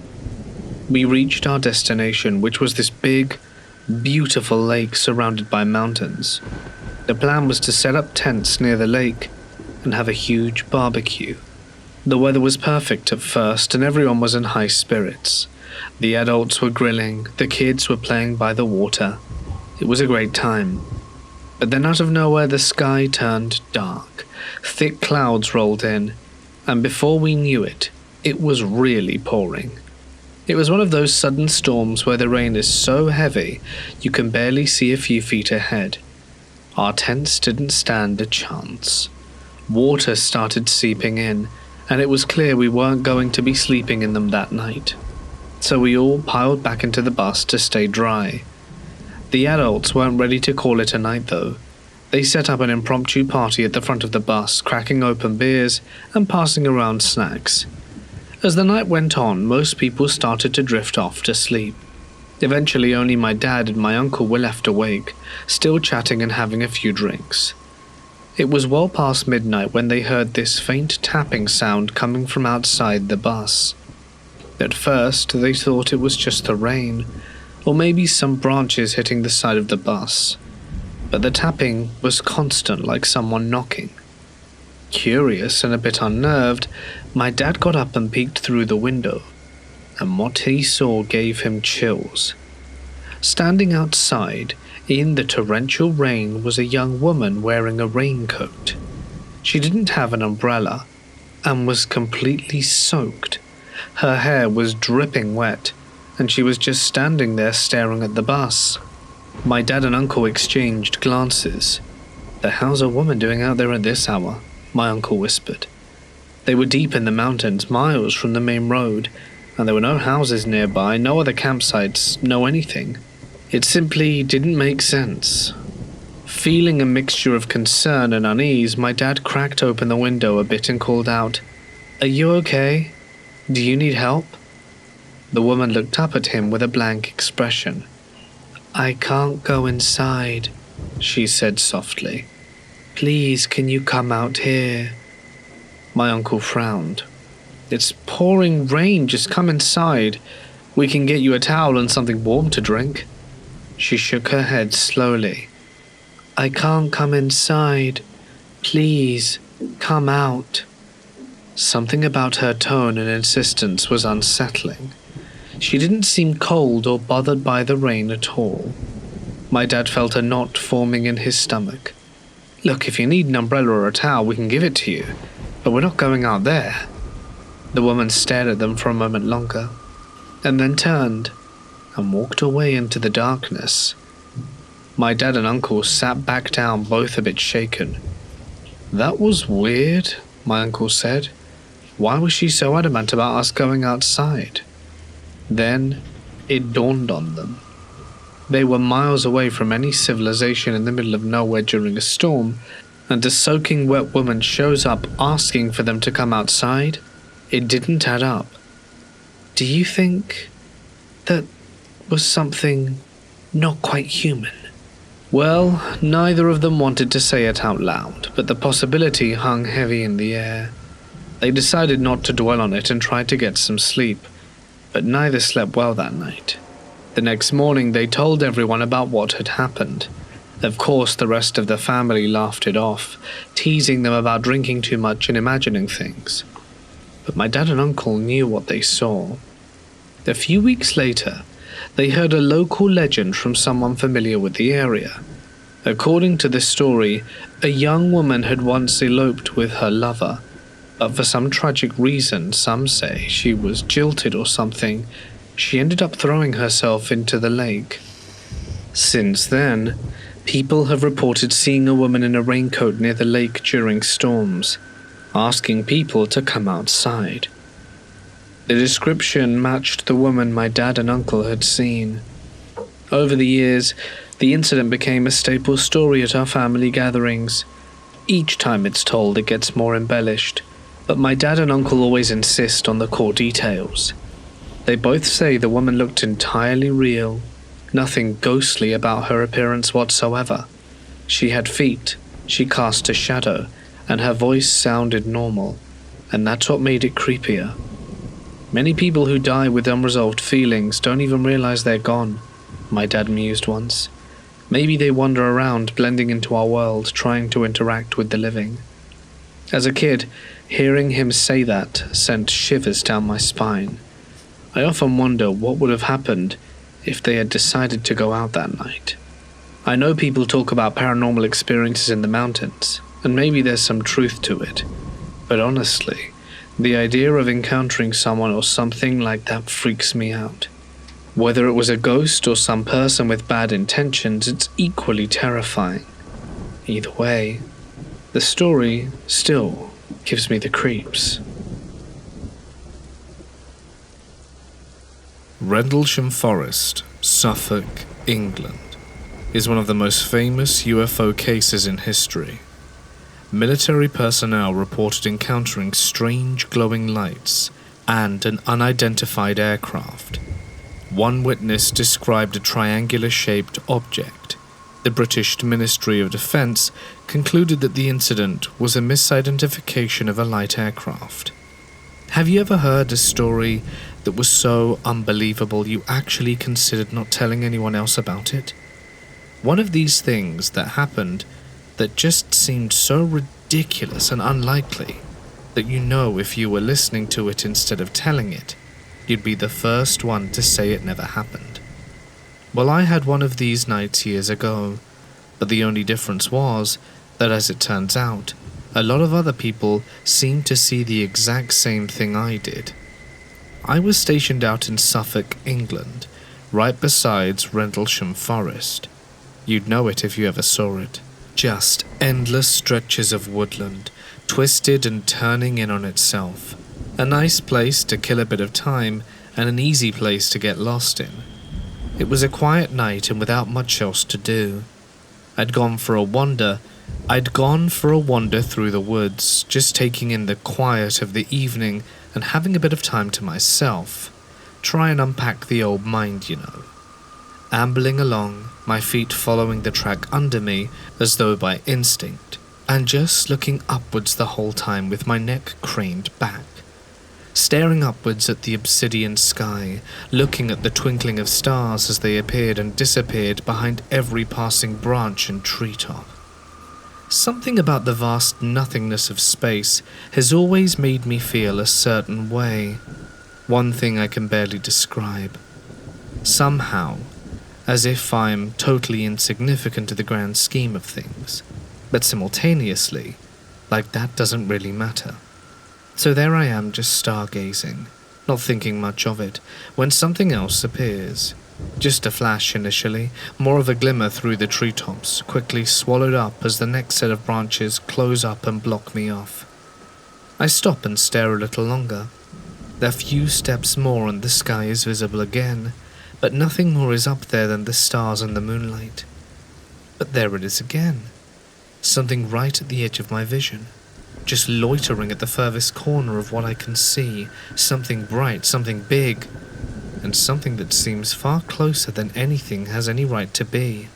We reached our destination, which was this big, beautiful lake surrounded by mountains. The plan was to set up tents near the lake and have a huge barbecue. The weather was perfect at first and everyone was in high spirits. The adults were grilling, the kids were playing by the water. It was a great time. But then out of nowhere the sky turned dark. Thick clouds rolled in, and before we knew it, it was really pouring. It was one of those sudden storms where the rain is so heavy you can barely see a few feet ahead. Our tents didn't stand a chance. Water started seeping in, and it was clear we weren't going to be sleeping in them that night. So we all piled back into the bus to stay dry. The adults weren't ready to call it a night though. They set up an impromptu party at the front of the bus, cracking open beers and passing around snacks. As the night went on, most people started to drift off to sleep. Eventually only my dad and my uncle were left awake, still chatting and having a few drinks. It was well past midnight when they heard this faint tapping sound coming from outside the bus. At first, they thought it was just the rain, or maybe some branches hitting the side of the bus, but the tapping was constant, like someone knocking. Curious and a bit unnerved, my dad got up and peeked through the window, and what he saw gave him chills. Standing outside, in the torrential rain, was a young woman wearing a raincoat. She didn't have an umbrella, and was completely soaked. Her hair was dripping wet, and she was just standing there staring at the bus. My dad and uncle exchanged glances. "The hell's a woman doing out there at this hour?" my uncle whispered. They were deep in the mountains, miles from the main road, and there were no houses nearby, no other campsites, no anything. It simply didn't make sense. Feeling a mixture of concern and unease, my dad cracked open the window a bit and called out, "Are you okay? Do you need help?" The woman looked up at him with a blank expression. "I can't go inside," she said softly. "Please, can you come out here?" My uncle frowned. "It's pouring rain, just come inside. We can get you a towel and something warm to drink." She shook her head slowly. "I can't come inside. Please, come out." Something about her tone and insistence was unsettling. She didn't seem cold or bothered by the rain at all. My dad felt a knot forming in his stomach. Look, if you need an umbrella or a towel, we can give it to you, but we're not going out there." The woman stared at them for a moment longer, and then turned and walked away into the darkness. My dad and uncle sat back down, both a bit shaken. "That was weird," my uncle said. "Why was she so adamant about us going outside?" Then it dawned on them. They were miles away from any civilization in the middle of nowhere during a storm, and a soaking wet woman shows up asking for them to come outside. It didn't add up. Do you think that was something not quite human? Well, neither of them wanted to say it out loud, but the possibility hung heavy in the air. They decided not to dwell on it and tried to get some sleep, but neither slept well that night. The next morning they told everyone about what had happened. Of course, the rest of the family laughed it off, teasing them about drinking too much and imagining things. But my dad and uncle knew what they saw. A few weeks later, they heard a local legend from someone familiar with the area. According to the story, a young woman had once eloped with her lover, but for some tragic reason, some say she was jilted or something, she ended up throwing herself into the lake. Since then, people have reported seeing a woman in a raincoat near the lake during storms, asking people to come outside. The description matched the woman my dad and uncle had seen. Over the years, the incident became a staple story at our family gatherings. Each time it's told, it gets more embellished, but my dad and uncle always insist on the core details. They both say the woman looked entirely real, nothing ghostly about her appearance whatsoever. She had feet, she cast a shadow, and her voice sounded normal, and that's what made it creepier. Many people who die with unresolved feelings don't even realize they're gone, my dad mused once. Maybe they wander around, blending into our world, trying to interact with the living. As a kid, hearing him say that sent shivers down my spine. I often wonder what would have happened if they had decided to go out that night. I know people talk about paranormal experiences in the mountains, and maybe there's some truth to it, but honestly, the idea of encountering someone or something like that freaks me out. Whether it was a ghost or some person with bad intentions, it's equally terrifying. Either way, the story still gives me the creeps. Rendlesham Forest, Suffolk, England, is one of the most famous UFO cases in history. Military personnel reported encountering strange glowing lights and an unidentified aircraft. One witness described a triangular-shaped object. The British Ministry of Defence concluded that the incident was a misidentification of a light aircraft. Have you ever heard a story that was so unbelievable you actually considered not telling anyone else about it? One of these things that happened that just seemed so ridiculous and unlikely that you know if you were listening to it instead of telling it, you'd be the first one to say it never happened. Well, I had one of these nights years ago, but the only difference was that, as it turns out, a lot of other people seemed to see the exact same thing I did. I was stationed out in Suffolk, England, right beside Rendlesham Forest. You'd know it if you ever saw it. Just endless stretches of woodland, twisted and turning in on itself. A nice place to kill a bit of time and an easy place to get lost in. It was a quiet night and without much else to do. I'd gone for a wander through the woods, just taking in the quiet of the evening and having a bit of time to myself. Try and unpack the old mind, you know. Ambling along, my feet following the track under me as though by instinct, and just looking upwards the whole time with my neck craned back. Staring upwards at the obsidian sky, looking at the twinkling of stars as they appeared and disappeared behind every passing branch and treetop. Something about the vast nothingness of space has always made me feel a certain way. One thing I can barely describe. Somehow, as if I'm totally insignificant to the grand scheme of things. But simultaneously, like that doesn't really matter. So there I am just stargazing, not thinking much of it, when something else appears. Just a flash initially, more of a glimmer through the treetops, quickly swallowed up as the next set of branches close up and block me off. I stop and stare a little longer. A few steps more and the sky is visible again, but nothing more is up there than the stars and the moonlight. But there it is again, something right at the edge of my vision, just loitering at the furthest corner of what I can see, something bright, something big, and something that seems far closer than anything has any right to be.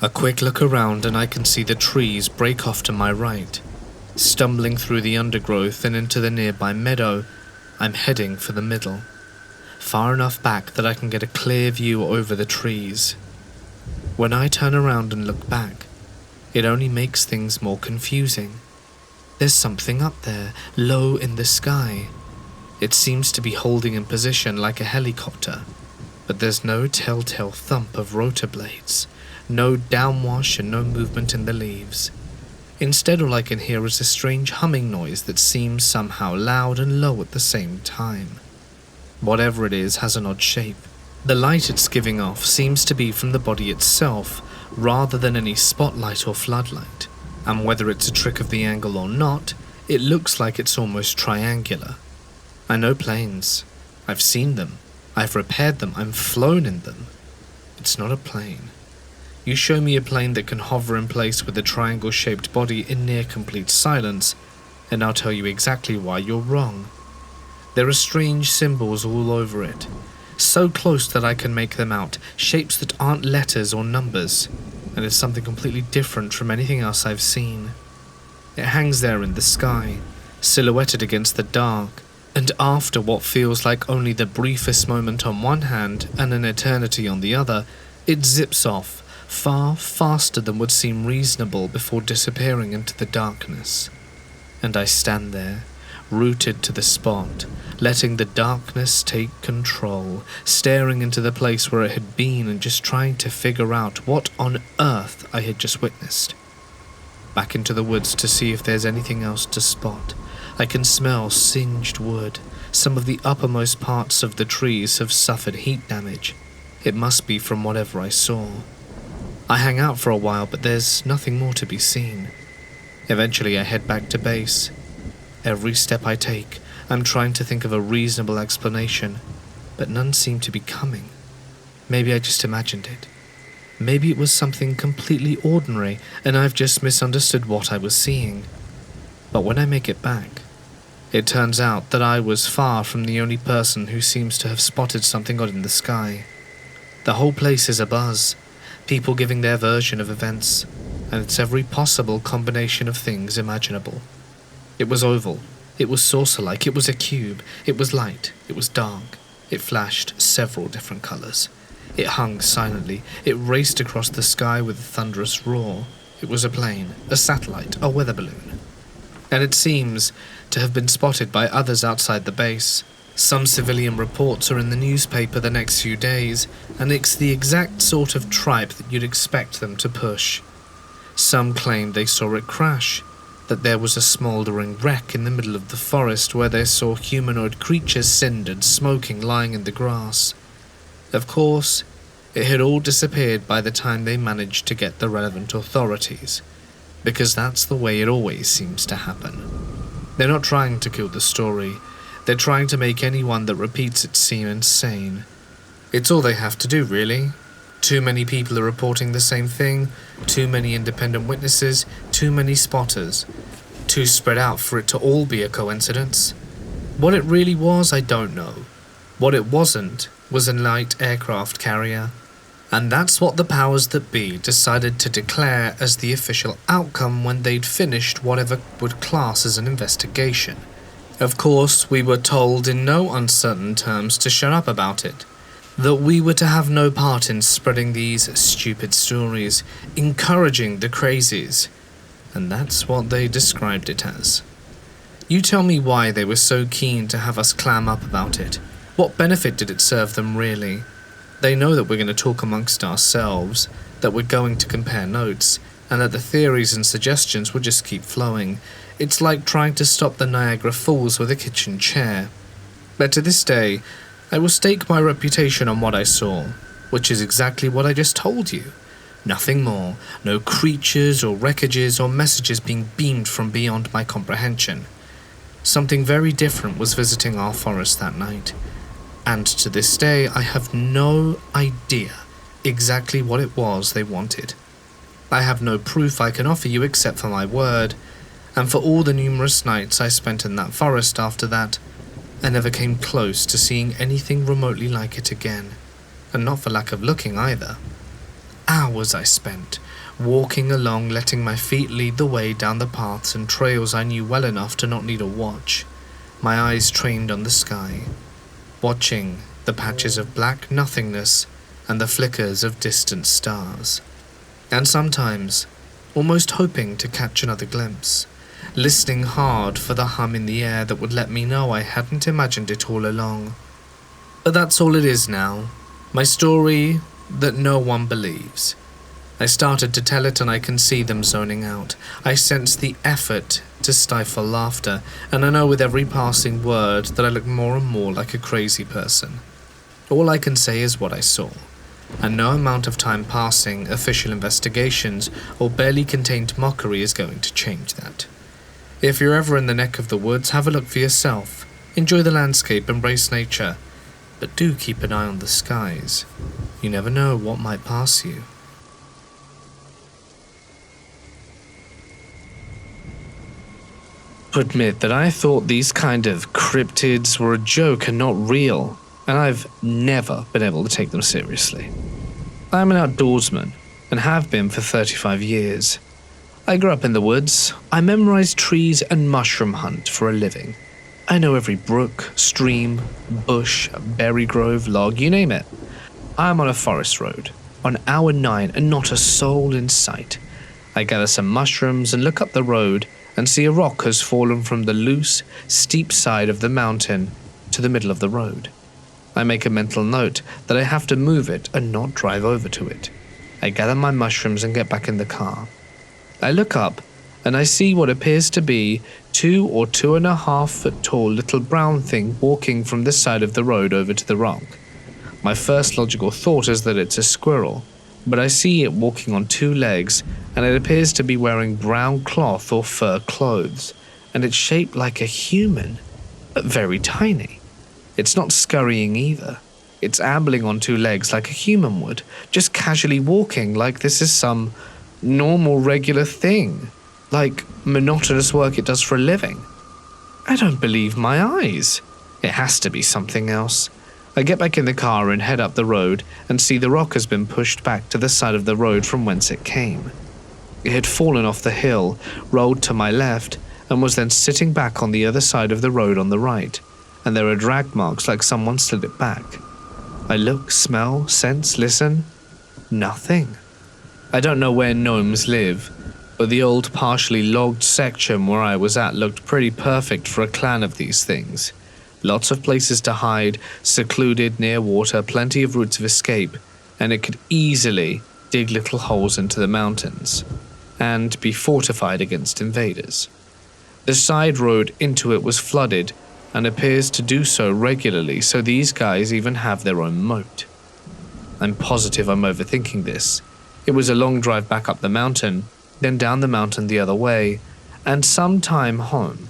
A quick look around and I can see the trees break off to my right. Stumbling through the undergrowth and into the nearby meadow, I'm heading for the middle, far enough back that I can get a clear view over the trees. When I turn around and look back, it only makes things more confusing. There's something up there, low in the sky. It seems to be holding in position like a helicopter, but there's no telltale thump of rotor blades, no downwash and no movement in the leaves. Instead, all I can hear is a strange humming noise that seems somehow loud and low at the same time. Whatever it is has an odd shape. The light it's giving off seems to be from the body itself, rather than any spotlight or floodlight, and whether it's a trick of the angle or not, it looks like it's almost triangular. I know planes. I've seen them. I've repaired them. I've flown in them. It's not a plane. You show me a plane that can hover in place with a triangle-shaped body in near complete silence, and I'll tell you exactly why you're wrong. There are strange symbols all over it, so close that I can make them out, shapes that aren't letters or numbers, and it's something completely different from anything else I've seen. It hangs there in the sky, silhouetted against the dark, and after what feels like only the briefest moment on one hand and an eternity on the other, it zips off, far faster than would seem reasonable before disappearing into the darkness. And I stand there, rooted to the spot, letting the darkness take control, staring into the place where it had been and just trying to figure out what on earth I had just witnessed. Back into the woods to see if there's anything else to spot. I can smell singed wood. Some of the uppermost parts of the trees have suffered heat damage. It must be from whatever I saw. I hang out for a while, but there's nothing more to be seen. Eventually I head back to base. Every step I take, I'm trying to think of a reasonable explanation, but none seem to be coming. Maybe I just imagined it. Maybe it was something completely ordinary, and I've just misunderstood what I was seeing. But when I make it back, it turns out that I was far from the only person who seems to have spotted something odd in the sky. The whole place is abuzz, people giving their version of events, and it's every possible combination of things imaginable. It was oval, it was saucer-like, it was a cube, it was light, it was dark, it flashed several different colours. It hung silently, it raced across the sky with a thunderous roar. It was a plane, a satellite, a weather balloon. And it seems to have been spotted by others outside the base. Some civilian reports are in the newspaper the next few days, and it's the exact sort of tripe that you'd expect them to push. Some claim they saw it crash, that there was a smouldering wreck in the middle of the forest where they saw humanoid creatures cindered, smoking, lying in the grass. Of course, it had all disappeared by the time they managed to get the relevant authorities, because that's the way it always seems to happen. They're not trying to kill the story, they're trying to make anyone that repeats it seem insane. It's all they have to do, really. Too many people are reporting the same thing, too many independent witnesses, too many spotters. Too spread out for it to all be a coincidence. What it really was, I don't know. What it wasn't was a light aircraft carrier. And that's what the powers that be decided to declare as the official outcome when they'd finished whatever would class as an investigation. Of course, we were told in no uncertain terms to shut up about it, that we were to have no part in spreading these stupid stories, encouraging the crazies, and that's what they described it as. You tell me why they were so keen to have us clam up about it. What benefit did it serve them, really? They know that we're going to talk amongst ourselves. that we're going to compare notes, and that the theories and suggestions would just keep flowing. It's like trying to stop the Niagara Falls with a kitchen chair. But to this day, I will stake my reputation on what I saw, which is exactly what I just told you. Nothing more, no creatures or wreckages or messages being beamed from beyond my comprehension. Something very different was visiting our forest that night, and to this day I have no idea exactly what it was they wanted. I have no proof I can offer you except for my word, and for all the numerous nights I spent in that forest after that, I never came close to seeing anything remotely like it again, and not for lack of looking either. Hours I spent, walking along, letting my feet lead the way down the paths and trails I knew well enough to not need a watch, my eyes trained on the sky, watching the patches of black nothingness and the flickers of distant stars, and sometimes almost hoping to catch another glimpse, listening hard for the hum in the air that would let me know I hadn't imagined it all along. But that's all it is now, my story that no one believes. I started to tell it and I can see them zoning out. I sense the effort to stifle laughter, and I know with every passing word that I look more and more like a crazy person. All I can say is what I saw, and no amount of time passing, official investigations, or barely contained mockery is going to change that. If you're ever in the neck of the woods, have a look for yourself. Enjoy the landscape, embrace nature, but do keep an eye on the skies. You never know what might pass you. To admit that I thought these kind of cryptids were a joke and not real, and I've never been able to take them seriously. I'm an outdoorsman, and have been for 35 years. I grew up in the woods. I memorized trees and mushroom hunt for a living. I know every brook, stream, bush, berry grove, log, you name it. I'm on a forest road, on hour 9, and not a soul in sight. I gather some mushrooms and look up the road and see a rock has fallen from the loose, steep side of the mountain to the middle of the road. I make a mental note that I have to move it and not drive over to it. I gather my mushrooms and get back in the car. I look up and I see what appears to be 2 or 2.5 foot tall little brown thing walking from this side of the road over to the rock. My first logical thought is that it's a squirrel, but I see it walking on 2 legs, and it appears to be wearing brown cloth or fur clothes, and it's shaped like a human, but very tiny. It's not scurrying either. It's ambling on 2 legs like a human would, just casually walking like this is some normal, regular thing, like monotonous work it does for a living. I don't believe my eyes. It has to be something else. I get back in the car and head up the road and see the rock has been pushed back to the side of the road from whence it came. It had fallen off the hill, rolled to my left, and was then sitting back on the other side of the road on the right, and there are drag marks like someone slid it back. I look, smell, sense, listen. Nothing. I don't know where gnomes live, but the old partially logged section where I was at looked pretty perfect for a clan of these things. Lots of places to hide, secluded, near water, plenty of routes of escape, and it could easily dig little holes into the mountains, and be fortified against invaders. The side road into it was flooded, and appears to do so regularly, so these guys even have their own moat. I'm positive I'm overthinking this. It was a long drive back up the mountain, then down the mountain the other way, and some time home.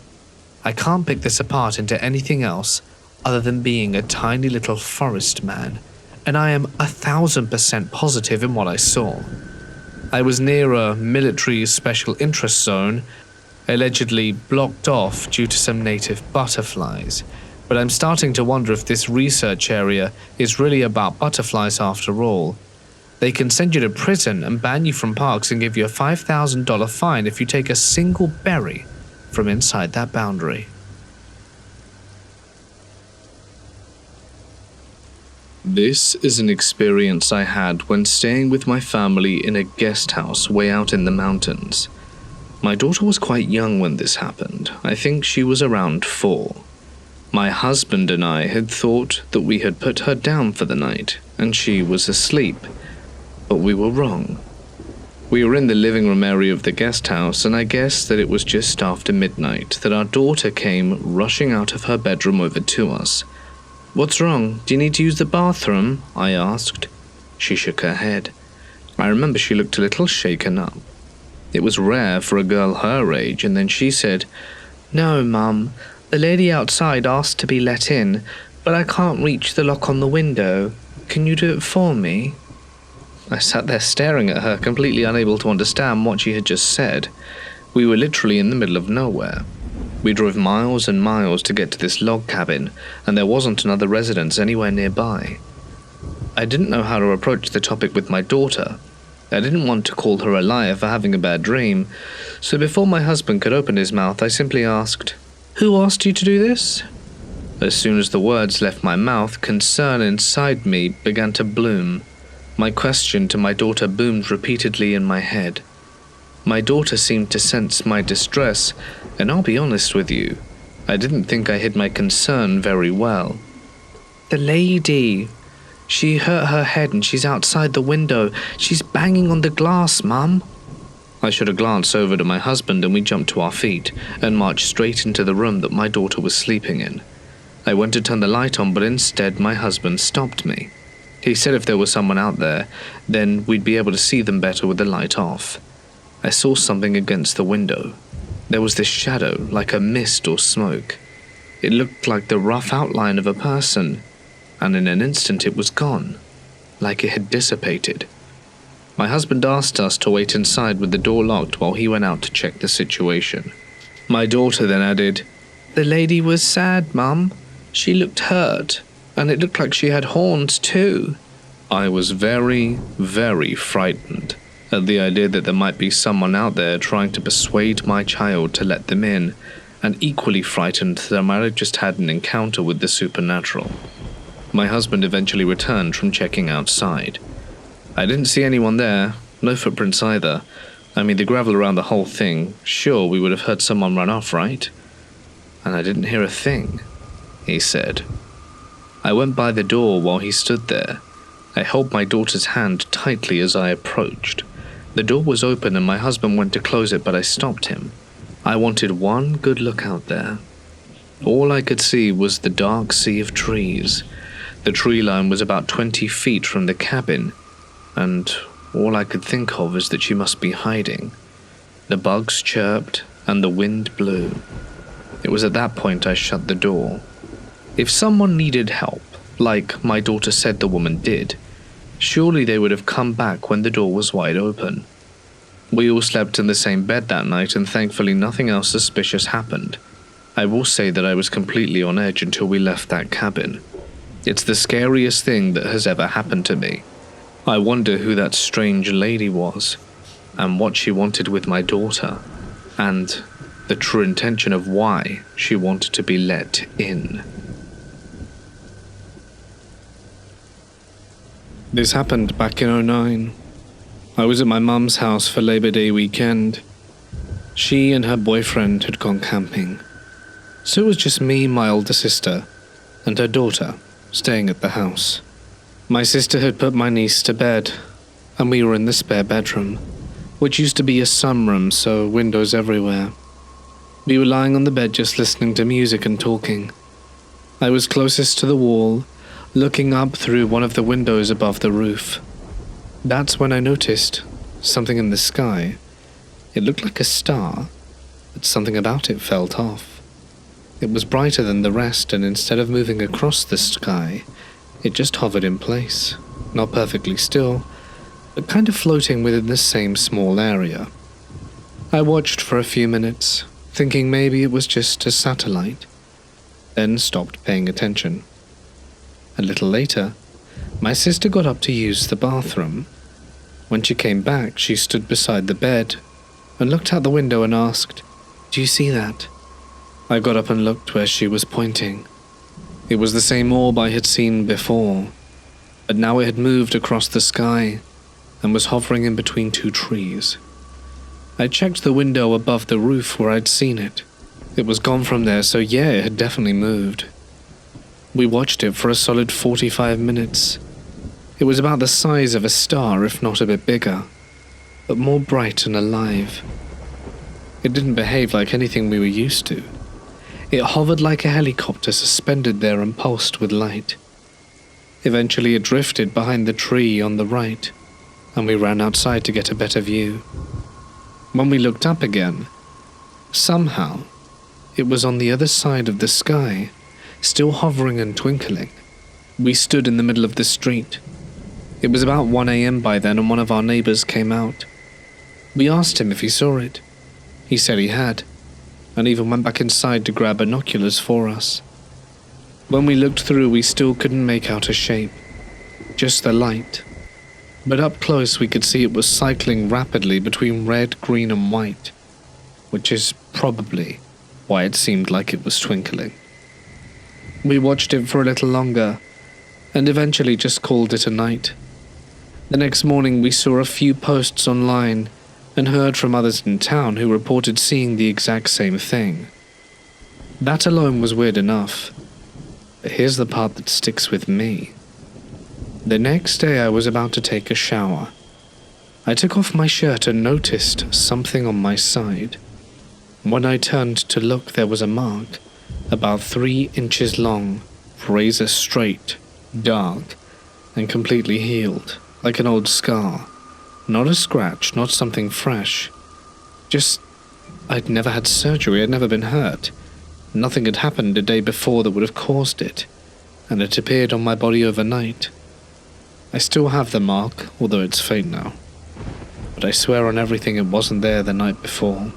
I can't pick this apart into anything else other than being a tiny little forest man, and I am 1,000% positive in what I saw. I was near a military special interest zone, allegedly blocked off due to some native butterflies, but I'm starting to wonder if this research area is really about butterflies after all. They can send you to prison and ban you from parks and give you a $5,000 fine if you take a single berry from inside that boundary. This is an experience I had when staying with my family in a guest house way out in the mountains. My daughter was quite young when this happened. I think she was around 4. My husband and I had thought that we had put her down for the night, and she was asleep. But we were wrong. We were in the living room area of the guest house, and I guessed that it was just after midnight that our daughter came rushing out of her bedroom over to us. "What's wrong? Do you need to use the bathroom?" I asked. She shook her head. I remember she looked a little shaken up. It was rare for a girl her age, and then she said, "No, Mum. The lady outside asked to be let in, but I can't reach the lock on the window. Can you do it for me?" I sat there staring at her, completely unable to understand what she had just said. We were literally in the middle of nowhere. We drove miles and miles to get to this log cabin, and there wasn't another residence anywhere nearby. I didn't know how to approach the topic with my daughter. I didn't want to call her a liar for having a bad dream, so before my husband could open his mouth, I simply asked, "Who asked you to do this?" As soon as the words left my mouth, concern inside me began to bloom. My question to my daughter boomed repeatedly in my head. My daughter seemed to sense my distress, and I'll be honest with you, I didn't think I hid my concern very well. "The lady. She hurt her head and she's outside the window. She's banging on the glass, Mum." I shot a glance over to my husband and we jumped to our feet and marched straight into the room that my daughter was sleeping in. I went to turn the light on, but instead my husband stopped me. He said if there was someone out there, then we'd be able to see them better with the light off. I saw something against the window. There was this shadow, like a mist or smoke. It looked like the rough outline of a person, and in an instant it was gone, like it had dissipated. My husband asked us to wait inside with the door locked while he went out to check the situation. My daughter then added, "The lady was sad, Mum. She looked hurt, and it looked like she had horns too." I was very, very frightened at the idea that there might be someone out there trying to persuade my child to let them in, and equally frightened that I might have just had an encounter with the supernatural. My husband eventually returned from checking outside. I didn't see anyone there, no footprints either. I mean, the gravel around the whole thing, sure, we would have heard someone run off, right? "And I didn't hear a thing," he said. I went by the door while he stood there. I held my daughter's hand tightly as I approached. The door was open and my husband went to close it, but I stopped him. I wanted one good look out there. All I could see was the dark sea of trees. The tree line was about 20 feet from the cabin, and all I could think of is that she must be hiding. The bugs chirped and the wind blew. It was at that point I shut the door. If someone needed help, like my daughter said the woman did, surely they would have come back when the door was wide open. We all slept in the same bed that night, and thankfully nothing else suspicious happened. I will say that I was completely on edge until we left that cabin. It's the scariest thing that has ever happened to me. I wonder who that strange lady was, and what she wanted with my daughter, and the true intention of why she wanted to be let in. This happened back in 2009. I was at my mum's house for Labor Day weekend. She and her boyfriend had gone camping, so it was just me, my older sister, and her daughter staying at the house. My sister had put my niece to bed, and we were in the spare bedroom, which used to be a sunroom, so windows everywhere. We were lying on the bed just listening to music and talking. I was closest to the wall, looking up through one of the windows above the roof. That's when I noticed something in the sky. It looked like a star, but something about it felt off. It was brighter than the rest, and instead of moving across the sky, it just hovered in place, not perfectly still, but kind of floating within the same small area. I watched for a few minutes, thinking maybe it was just a satellite, then stopped paying attention. A little later, my sister got up to use the bathroom. When she came back, she stood beside the bed and looked out the window and asked, "Do you see that?" I got up and looked where she was pointing. It was the same orb I had seen before, but now it had moved across the sky and was hovering in between two trees. I checked the window above the roof where I'd seen it. It was gone from there, so yeah, it had definitely moved. We watched it for a solid 45 minutes. It was about the size of a star, if not a bit bigger, but more bright and alive. It didn't behave like anything we were used to. It hovered like a helicopter suspended there and pulsed with light. Eventually it drifted behind the tree on the right, and we ran outside to get a better view. When we looked up again, somehow, it was on the other side of the sky, still hovering and twinkling. We stood in the middle of the street. It was about 1 a.m. by then, and one of our neighbors came out. We asked him if he saw it. He said he had, and even went back inside to grab binoculars for us. When we looked through, we still couldn't make out a shape, just the light. But up close we could see it was cycling rapidly between red, green and white, which is probably why it seemed like it was twinkling. We watched it for a little longer, and eventually just called it a night. The next morning we saw a few posts online and heard from others in town who reported seeing the exact same thing. That alone was weird enough, but here's the part that sticks with me. The next day I was about to take a shower. I took off my shirt and noticed something on my side. When I turned to look, there was a mark, about 3 inches long, razor straight, dark, and completely healed, like an old scar. Not a scratch, not something fresh. Just, I'd never had surgery, I'd never been hurt. Nothing had happened a day before that would have caused it, and it appeared on my body overnight. I still have the mark, although it's faint now. But I swear on everything it wasn't there the night before.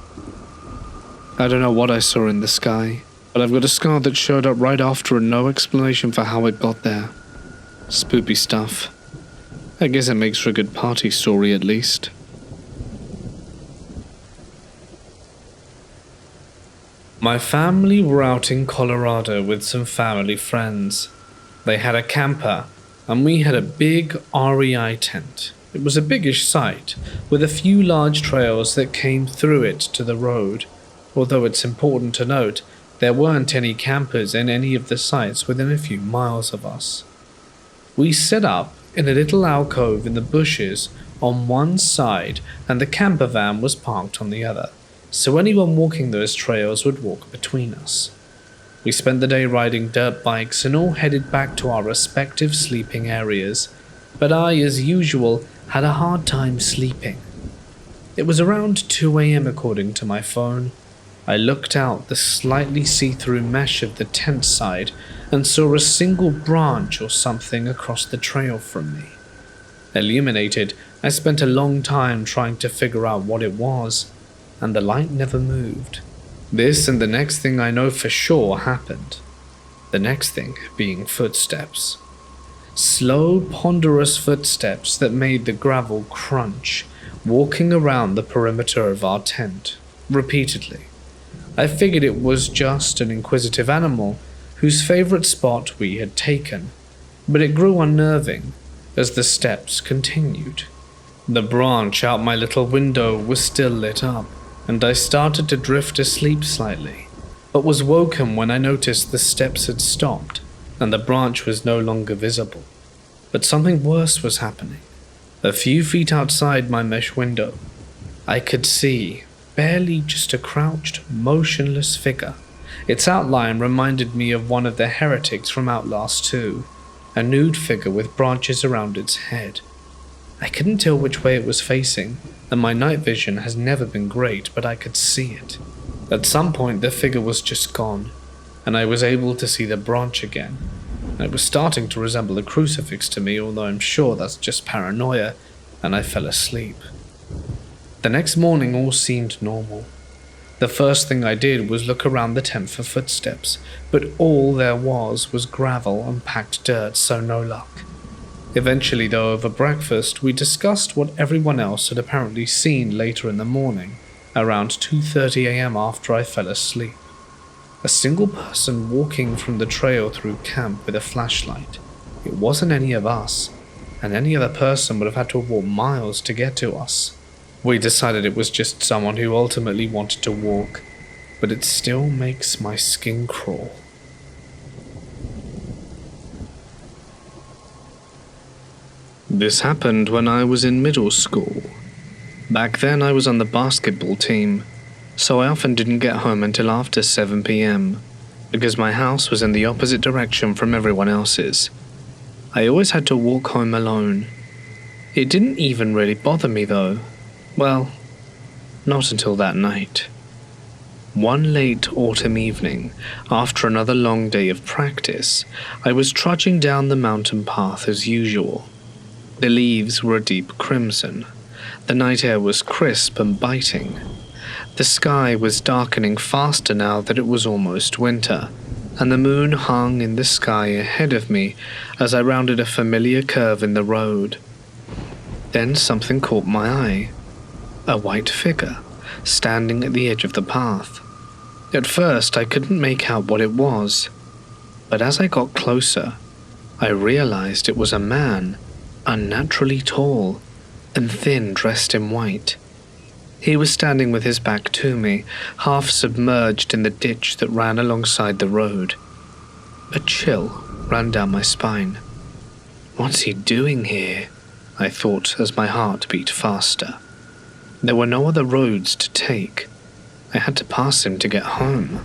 I don't know what I saw in the sky, but I've got a scar that showed up right after and no explanation for how it got there. Spoopy stuff. I guess it makes for a good party story at least. My family were out in Colorado with some family friends. They had a camper, and we had a big REI tent. It was a biggish site, with a few large trails that came through it to the road, although it's important to note there weren't any campers in any of the sites within a few miles of us. We set up in a little alcove in the bushes on one side, and the camper van was parked on the other, so anyone walking those trails would walk between us. We spent the day riding dirt bikes and all headed back to our respective sleeping areas, but I, as usual, had a hard time sleeping. It was around 2 a.m. according to my phone. I looked out the slightly see-through mesh of the tent side and saw a single branch or something across the trail from me. Illuminated, I spent a long time trying to figure out what it was, and the light never moved. This and the next thing I know for sure happened. The next thing being footsteps. Slow, ponderous footsteps that made the gravel crunch, walking around the perimeter of our tent, repeatedly. I figured it was just an inquisitive animal whose favorite spot we had taken, but it grew unnerving as the steps continued. The branch out my little window was still lit up, and I started to drift asleep slightly, but was woken when I noticed the steps had stopped and the branch was no longer visible. But something worse was happening. A few feet outside my mesh window, I could see barely just a crouched, motionless figure. Its outline reminded me of one of the heretics from Outlast 2, a nude figure with branches around its head. I couldn't tell which way it was facing, and my night vision has never been great, but I could see it. At some point the figure was just gone, and I was able to see the branch again. It was starting to resemble a crucifix to me, although I'm sure that's just paranoia, and I fell asleep. The next morning all seemed normal. The first thing I did was look around the tent for footsteps, but all there was gravel and packed dirt, so no luck. Eventually, though, over breakfast, we discussed what everyone else had apparently seen later in the morning, around 2:30 a.m. after I fell asleep. A single person walking from the trail through camp with a flashlight. It wasn't any of us, and any other person would have had to walk miles to get to us. We decided it was just someone who ultimately wanted to walk, but it still makes my skin crawl. This happened when I was in middle school. Back then I was on the basketball team, so I often didn't get home until after 7 p.m. because my house was in the opposite direction from everyone else's. I always had to walk home alone. It didn't even really bother me though. Well, not until that night. One late autumn evening, after another long day of practice, I was trudging down the mountain path as usual. The leaves were a deep crimson. The night air was crisp and biting. The sky was darkening faster now that it was almost winter, and the moon hung in the sky ahead of me as I rounded a familiar curve in the road. Then something caught my eye. A white figure, standing at the edge of the path. At first I couldn't make out what it was, but as I got closer, I realized it was a man, unnaturally tall and thin, dressed in white. He was standing with his back to me, half submerged in the ditch that ran alongside the road. A chill ran down my spine. What's he doing here? I thought as my heart beat faster. There were no other roads to take. I had to pass him to get home.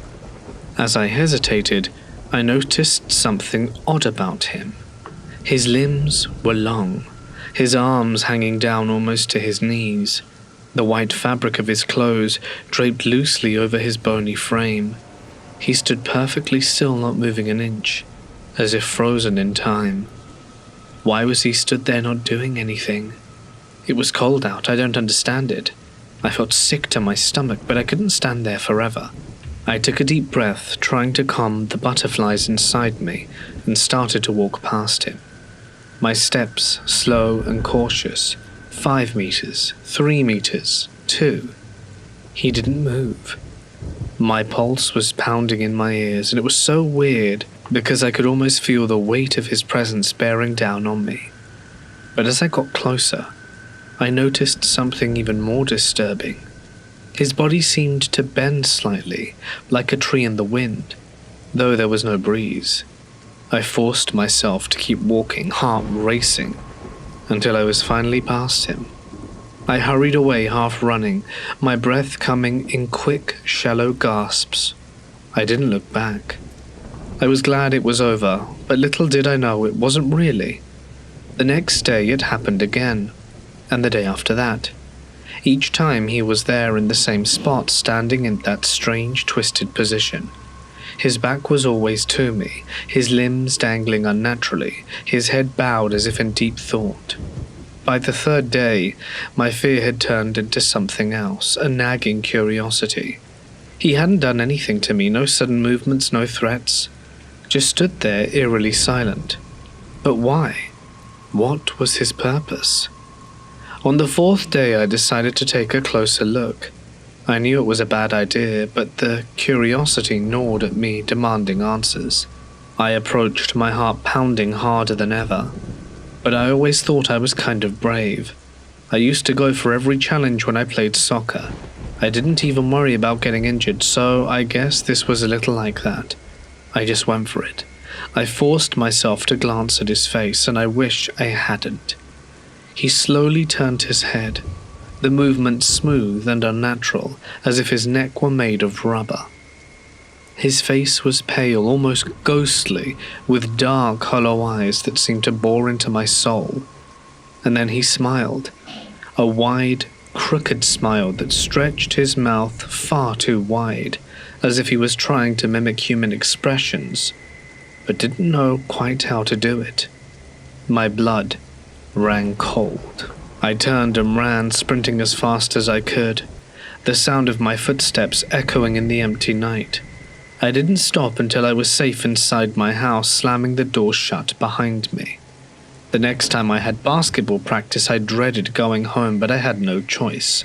As I hesitated, I noticed something odd about him. His limbs were long, his arms hanging down almost to his knees, the white fabric of his clothes draped loosely over his bony frame. He stood perfectly still, not moving an inch, as if frozen in time. Why was he stood there not doing anything? It was cold out, I don't understand it. I felt sick to my stomach, but I couldn't stand there forever. I took a deep breath, trying to calm the butterflies inside me, and started to walk past him. My steps slow and cautious. 5 meters, 3 meters, 2. He didn't move. My pulse was pounding in my ears, and it was so weird because I could almost feel the weight of his presence bearing down on me. But as I got closer, I noticed something even more disturbing. His body seemed to bend slightly, like a tree in the wind, though there was no breeze. I forced myself to keep walking, heart racing, until I was finally past him. I hurried away, half running, my breath coming in quick, shallow gasps. I didn't look back. I was glad it was over, but little did I know it wasn't really. The next day it happened again, and the day after that. Each time he was there in the same spot, standing in that strange, twisted position. His back was always to me, his limbs dangling unnaturally, his head bowed as if in deep thought. By the third day, my fear had turned into something else, a nagging curiosity. He hadn't done anything to me, no sudden movements, no threats. Just stood there eerily silent. But why? What was his purpose? On the 4th day, I decided to take a closer look. I knew it was a bad idea, but the curiosity gnawed at me, demanding answers. I approached, my heart pounding harder than ever. But I always thought I was kind of brave. I used to go for every challenge when I played soccer. I didn't even worry about getting injured, so I guess this was a little like that. I just went for it. I forced myself to glance at his face, and I wish I hadn't. He slowly turned his head, the movement smooth and unnatural, as if his neck were made of rubber. His face was pale, almost ghostly, with dark, hollow eyes that seemed to bore into my soul. And then he smiled, a wide, crooked smile that stretched his mouth far too wide, as if he was trying to mimic human expressions, but didn't know quite how to do it. My blood ran cold. I turned and ran, sprinting as fast as I could, the sound of my footsteps echoing in the empty night. I didn't stop until I was safe inside my house, slamming the door shut behind me. The next time I had basketball practice, I dreaded going home, but I had no choice.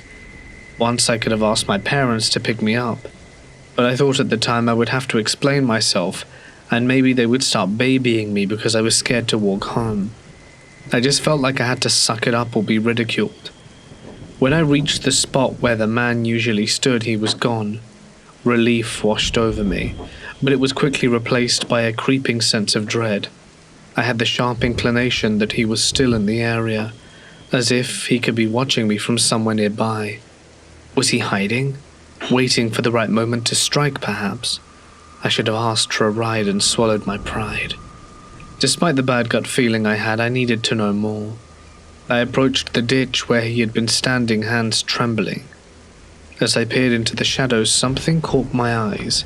Once I could have asked my parents to pick me up, but I thought at the time I would have to explain myself, and maybe they would start babying me because I was scared to walk home. I just felt like I had to suck it up or be ridiculed. When I reached the spot where the man usually stood, he was gone. Relief washed over me, but it was quickly replaced by a creeping sense of dread. I had the sharp inclination that he was still in the area, as if he could be watching me from somewhere nearby. Was he hiding? Waiting for the right moment to strike, perhaps? I should have asked for a ride and swallowed my pride. Despite the bad gut feeling I had, I needed to know more. I approached the ditch where he had been standing, hands trembling. As I peered into the shadows, something caught my eyes.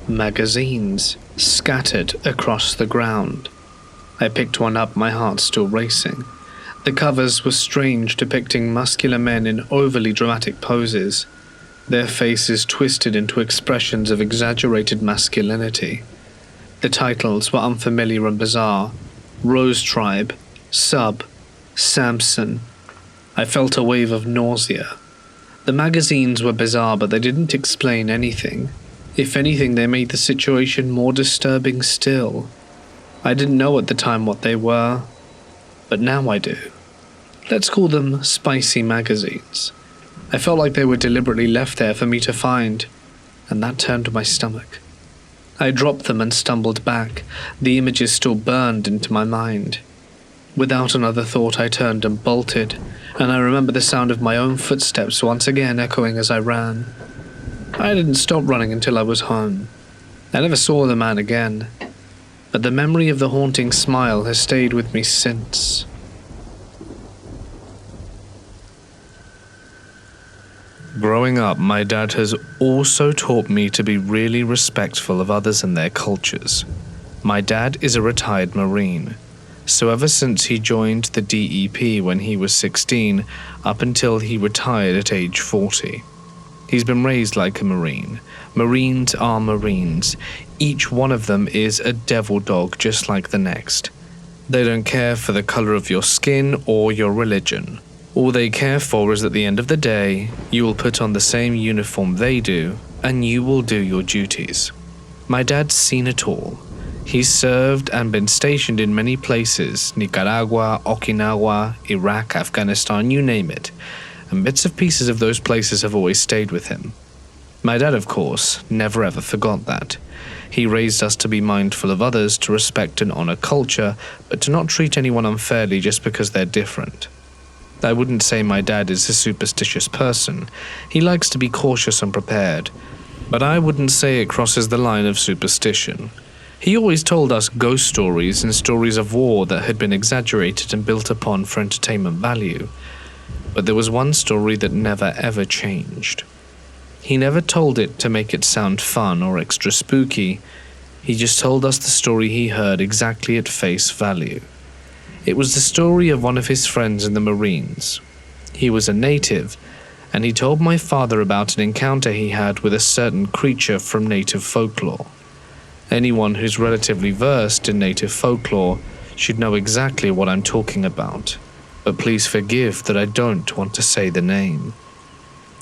Magazines scattered across the ground. I picked one up, my heart still racing. The covers were strange, depicting muscular men in overly dramatic poses, their faces twisted into expressions of exaggerated masculinity. The titles were unfamiliar and bizarre: Rose Tribe, Sub, Samson. I felt a wave of nausea. The magazines were bizarre, but they didn't explain anything. If anything, they made the situation more disturbing still. I didn't know at the time what they were, but now I do. Let's call them spicy magazines. I felt like they were deliberately left there for me to find, and that turned my stomach. I dropped them and stumbled back, the images still burned into my mind. Without another thought, I turned and bolted, and I remember the sound of my own footsteps once again echoing as I ran. I didn't stop running until I was home. I never saw the man again, but the memory of the haunting smile has stayed with me since. Growing up, my dad has also taught me to be really respectful of others and their cultures. My dad is a retired Marine, so ever since he joined the DEP when he was 16, up until he retired at age 40. He's been raised like a Marine. Marines are Marines. Each one of them is a devil dog just like the next. They don't care for the color of your skin or your religion. All they care for is at the end of the day, you will put on the same uniform they do, and you will do your duties. My dad's seen it all. He's served and been stationed in many places: Nicaragua, Okinawa, Iraq, Afghanistan, you name it. And bits of pieces of those places have always stayed with him. My dad, of course, never ever forgot that. He raised us to be mindful of others, to respect and honor culture, but to not treat anyone unfairly just because they're different. I wouldn't say my dad is a superstitious person. He likes to be cautious and prepared, but I wouldn't say it crosses the line of superstition. He always told us ghost stories and stories of war that had been exaggerated and built upon for entertainment value. But there was one story that never ever changed. He never told it to make it sound fun or extra spooky. He just told us the story he heard exactly at face value. It was the story of one of his friends in the Marines. He was a native, and he told my father about an encounter he had with a certain creature from native folklore. Anyone who's relatively versed in native folklore should know exactly what I'm talking about, but please forgive that I don't want to say the name.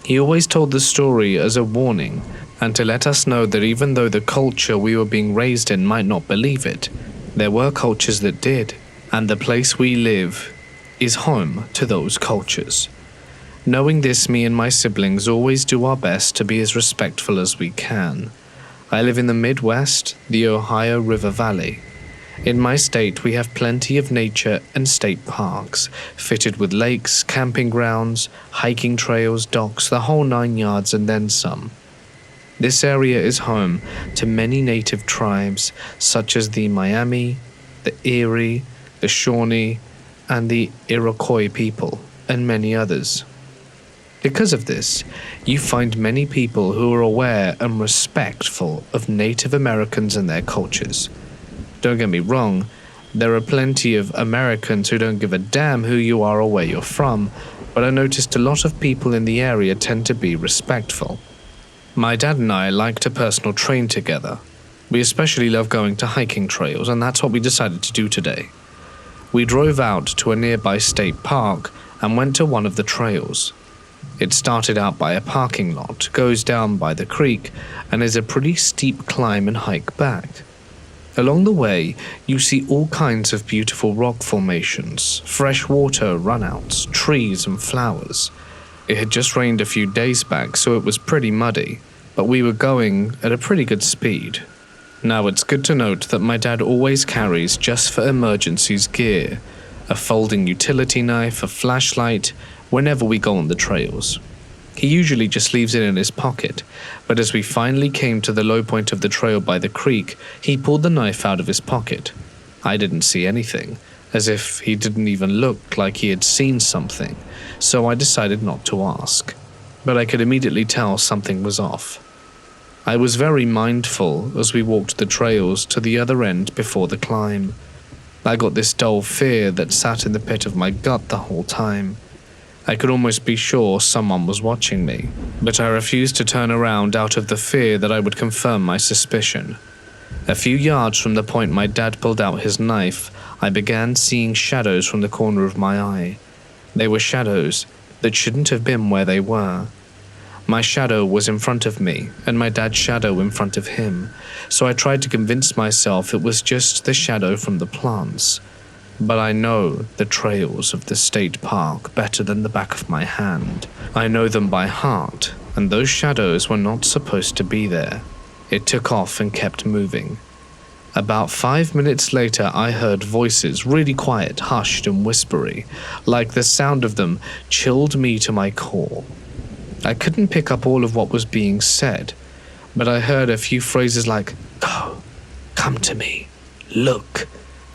He always told the story as a warning, and to let us know that even though the culture we were being raised in might not believe it, there were cultures that did. And the place we live is home to those cultures. Knowing this, me and my siblings always do our best to be as respectful as we can. I live in the Midwest, the Ohio River Valley. In my state, we have plenty of nature and state parks, fitted with lakes, camping grounds, hiking trails, docks, the whole 9 yards and then some. This area is home to many native tribes, such as the Miami, the Erie, the Shawnee, and the Iroquois people, and many others. Because of this, you find many people who are aware and respectful of Native Americans and their cultures. Don't get me wrong, there are plenty of Americans who don't give a damn who you are or where you're from, but I noticed a lot of people in the area tend to be respectful. My dad and I like to personal train together. We especially love going to hiking trails, and that's what we decided to do today. We drove out to a nearby state park and went to one of the trails. It started out by a parking lot, goes down by the creek, and is a pretty steep climb and hike back. Along the way, you see all kinds of beautiful rock formations, fresh water runouts, trees and flowers. It had just rained a few days back, so it was pretty muddy, but we were going at a pretty good speed. Now it's good to note that my dad always carries just for emergencies gear, a folding utility knife, a flashlight, whenever we go on the trails. He usually just leaves it in his pocket, but as we finally came to the low point of the trail by the creek, he pulled the knife out of his pocket. I didn't see anything, as if he didn't even look like he had seen something, so I decided not to ask. But I could immediately tell something was off. I was very mindful as we walked the trails to the other end before the climb. I got this dull fear that sat in the pit of my gut the whole time. I could almost be sure someone was watching me, but I refused to turn around out of the fear that I would confirm my suspicion. A few yards from the point my dad pulled out his knife, I began seeing shadows from the corner of my eye. They were shadows that shouldn't have been where they were. My shadow was in front of me, and my dad's shadow in front of him, so I tried to convince myself it was just the shadow from the plants. But I know the trails of the state park better than the back of my hand. I know them by heart, and those shadows were not supposed to be there. It took off and kept moving. About 5 minutes later, I heard voices, really quiet, hushed and whispery, like the sound of them chilled me to my core. I couldn't pick up all of what was being said, but I heard a few phrases like, "Go, come to me, look,"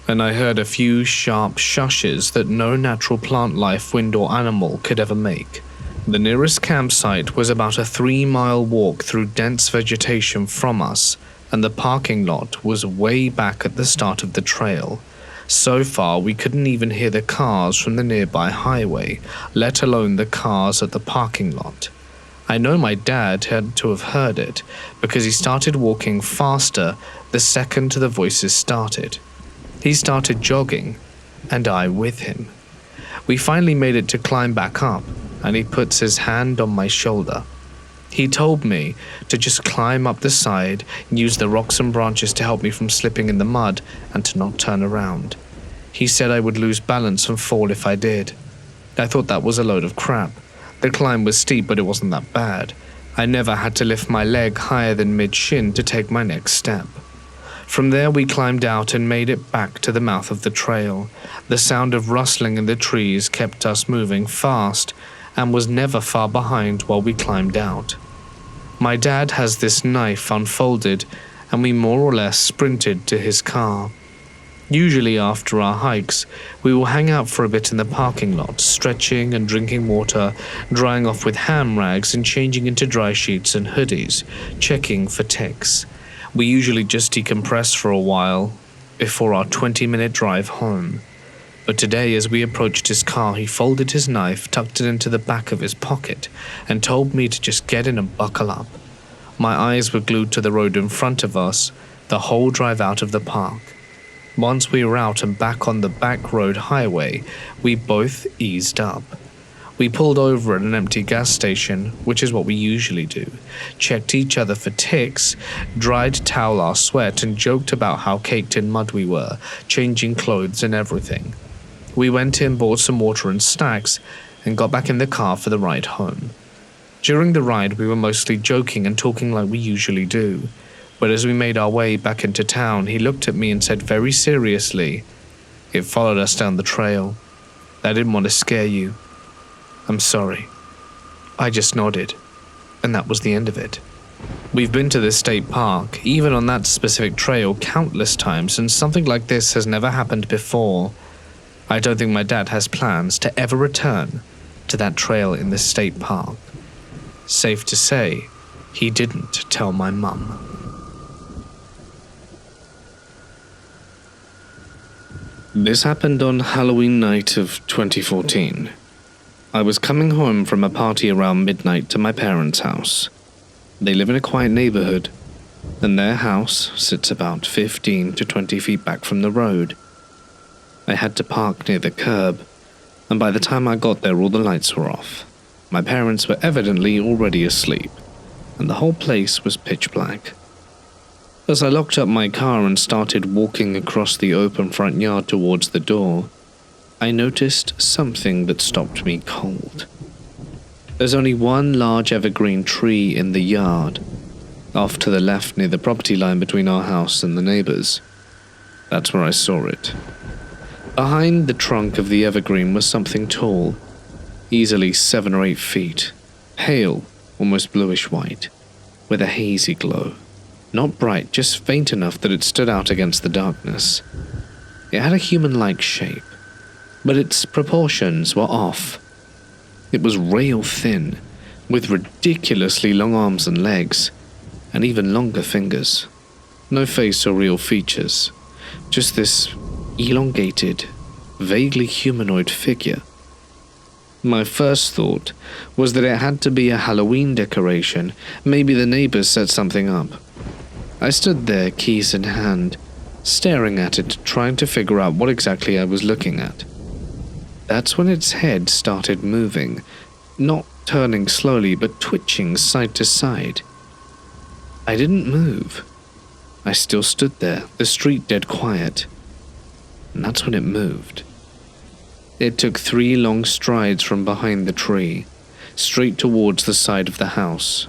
and I heard a few sharp shushes that no natural plant life, wind or animal could ever make. The nearest campsite was about a 3-mile walk through dense vegetation from us, and the parking lot was way back at the start of the trail. So far, we couldn't even hear the cars from the nearby highway, let alone the cars at the parking lot. I know my dad had to have heard it, because he started walking faster the second the voices started. He started jogging, and I with him. We finally made it to climb back up, and he puts his hand on my shoulder. He told me to just climb up the side, use the rocks and branches to help me from slipping in the mud, and to not turn around. He said I would lose balance and fall if I did. I thought that was a load of crap. The climb was steep, but it wasn't that bad. I never had to lift my leg higher than mid-shin to take my next step. From there we climbed out and made it back to the mouth of the trail. The sound of rustling in the trees kept us moving fast and was never far behind while we climbed out. My dad has this knife unfolded, and we more or less sprinted to his car. Usually after our hikes, we will hang out for a bit in the parking lot, stretching and drinking water, drying off with hand rags and changing into dry sheets and hoodies, checking for ticks. We usually just decompress for a while before our 20-minute drive home. But today, as we approached his car, he folded his knife, tucked it into the back of his pocket, and told me to just get in and buckle up. My eyes were glued to the road in front of us, the whole drive out of the park. Once we were out and back on the back road highway, we both eased up. We pulled over at an empty gas station, which is what we usually do, checked each other for ticks, dried towel our sweat, and joked about how caked in mud we were, changing clothes and everything. We went in, bought some water and snacks, and got back in the car for the ride home. During the ride, we were mostly joking and talking like we usually do, but as we made our way back into town, he looked at me and said very seriously, "It followed us down the trail. I didn't want to scare you. I'm sorry." I just nodded, and that was the end of it. We've been to this state park, even on that specific trail, countless times, and something like this has never happened before. I don't think my dad has plans to ever return to that trail in the state park. Safe to say, he didn't tell my mum. This happened on Halloween night of 2014. I was coming home from a party around midnight to my parents' house. They live in a quiet neighborhood, and their house sits about 15 to 20 feet back from the road. I had to park near the curb, and by the time I got there all the lights were off. My parents were evidently already asleep, and the whole place was pitch black. As I locked up my car and started walking across the open front yard towards the door, I noticed something that stopped me cold. There's only one large evergreen tree in the yard, off to the left near the property line between our house and the neighbors. That's where I saw it. Behind the trunk of the evergreen was something tall, easily 7 or 8 feet, pale, almost bluish white, with a hazy glow. Not bright, just faint enough that it stood out against the darkness. It had a human-like shape, but its proportions were off. It was rail thin, with ridiculously long arms and legs, and even longer fingers. No face or real features, just this elongated, vaguely humanoid figure. My first thought was that it had to be a Halloween decoration. Maybe the neighbors set something up. I stood there, keys in hand, staring at it, trying to figure out what exactly I was looking at. That's when its head started moving, not turning slowly, but twitching side to side. I didn't move. I still stood there, the street dead quiet. And that's when it moved. It took 3 long strides from behind the tree, straight towards the side of the house.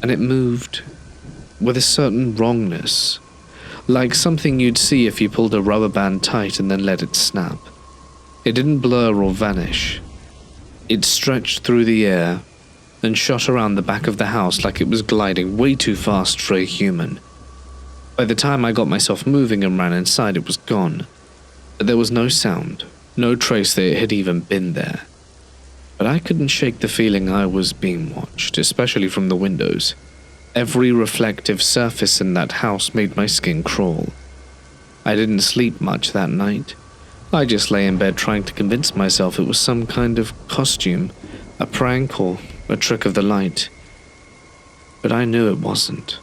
And it moved with a certain wrongness, like something you'd see if you pulled a rubber band tight and then let it snap. It didn't blur or vanish. It stretched through the air and shot around the back of the house like it was gliding way too fast for a human. By the time I got myself moving and ran inside, it was gone. But there was no sound, no trace that it had even been there. But I couldn't shake the feeling I was being watched, especially from the windows. Every reflective surface in that house made my skin crawl. I didn't sleep much that night. I just lay in bed trying to convince myself it was some kind of costume, a prank or a trick of the light. But I knew it wasn't.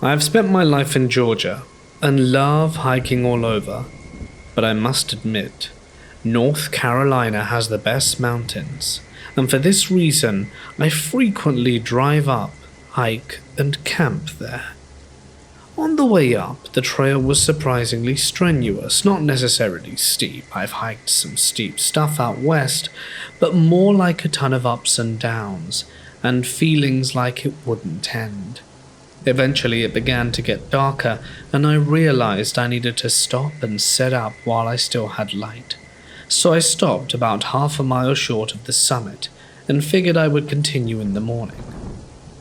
I've spent my life in Georgia and love hiking all over, but I must admit, North Carolina has the best mountains, and for this reason, I frequently drive up, hike, and camp there. On the way up, the trail was surprisingly strenuous, not necessarily steep. I've hiked some steep stuff out west, but more like a ton of ups and downs, and feelings like it wouldn't end. Eventually it began to get darker, and I realized I needed to stop and set up while I still had light. So I stopped about half a mile short of the summit, and figured I would continue in the morning.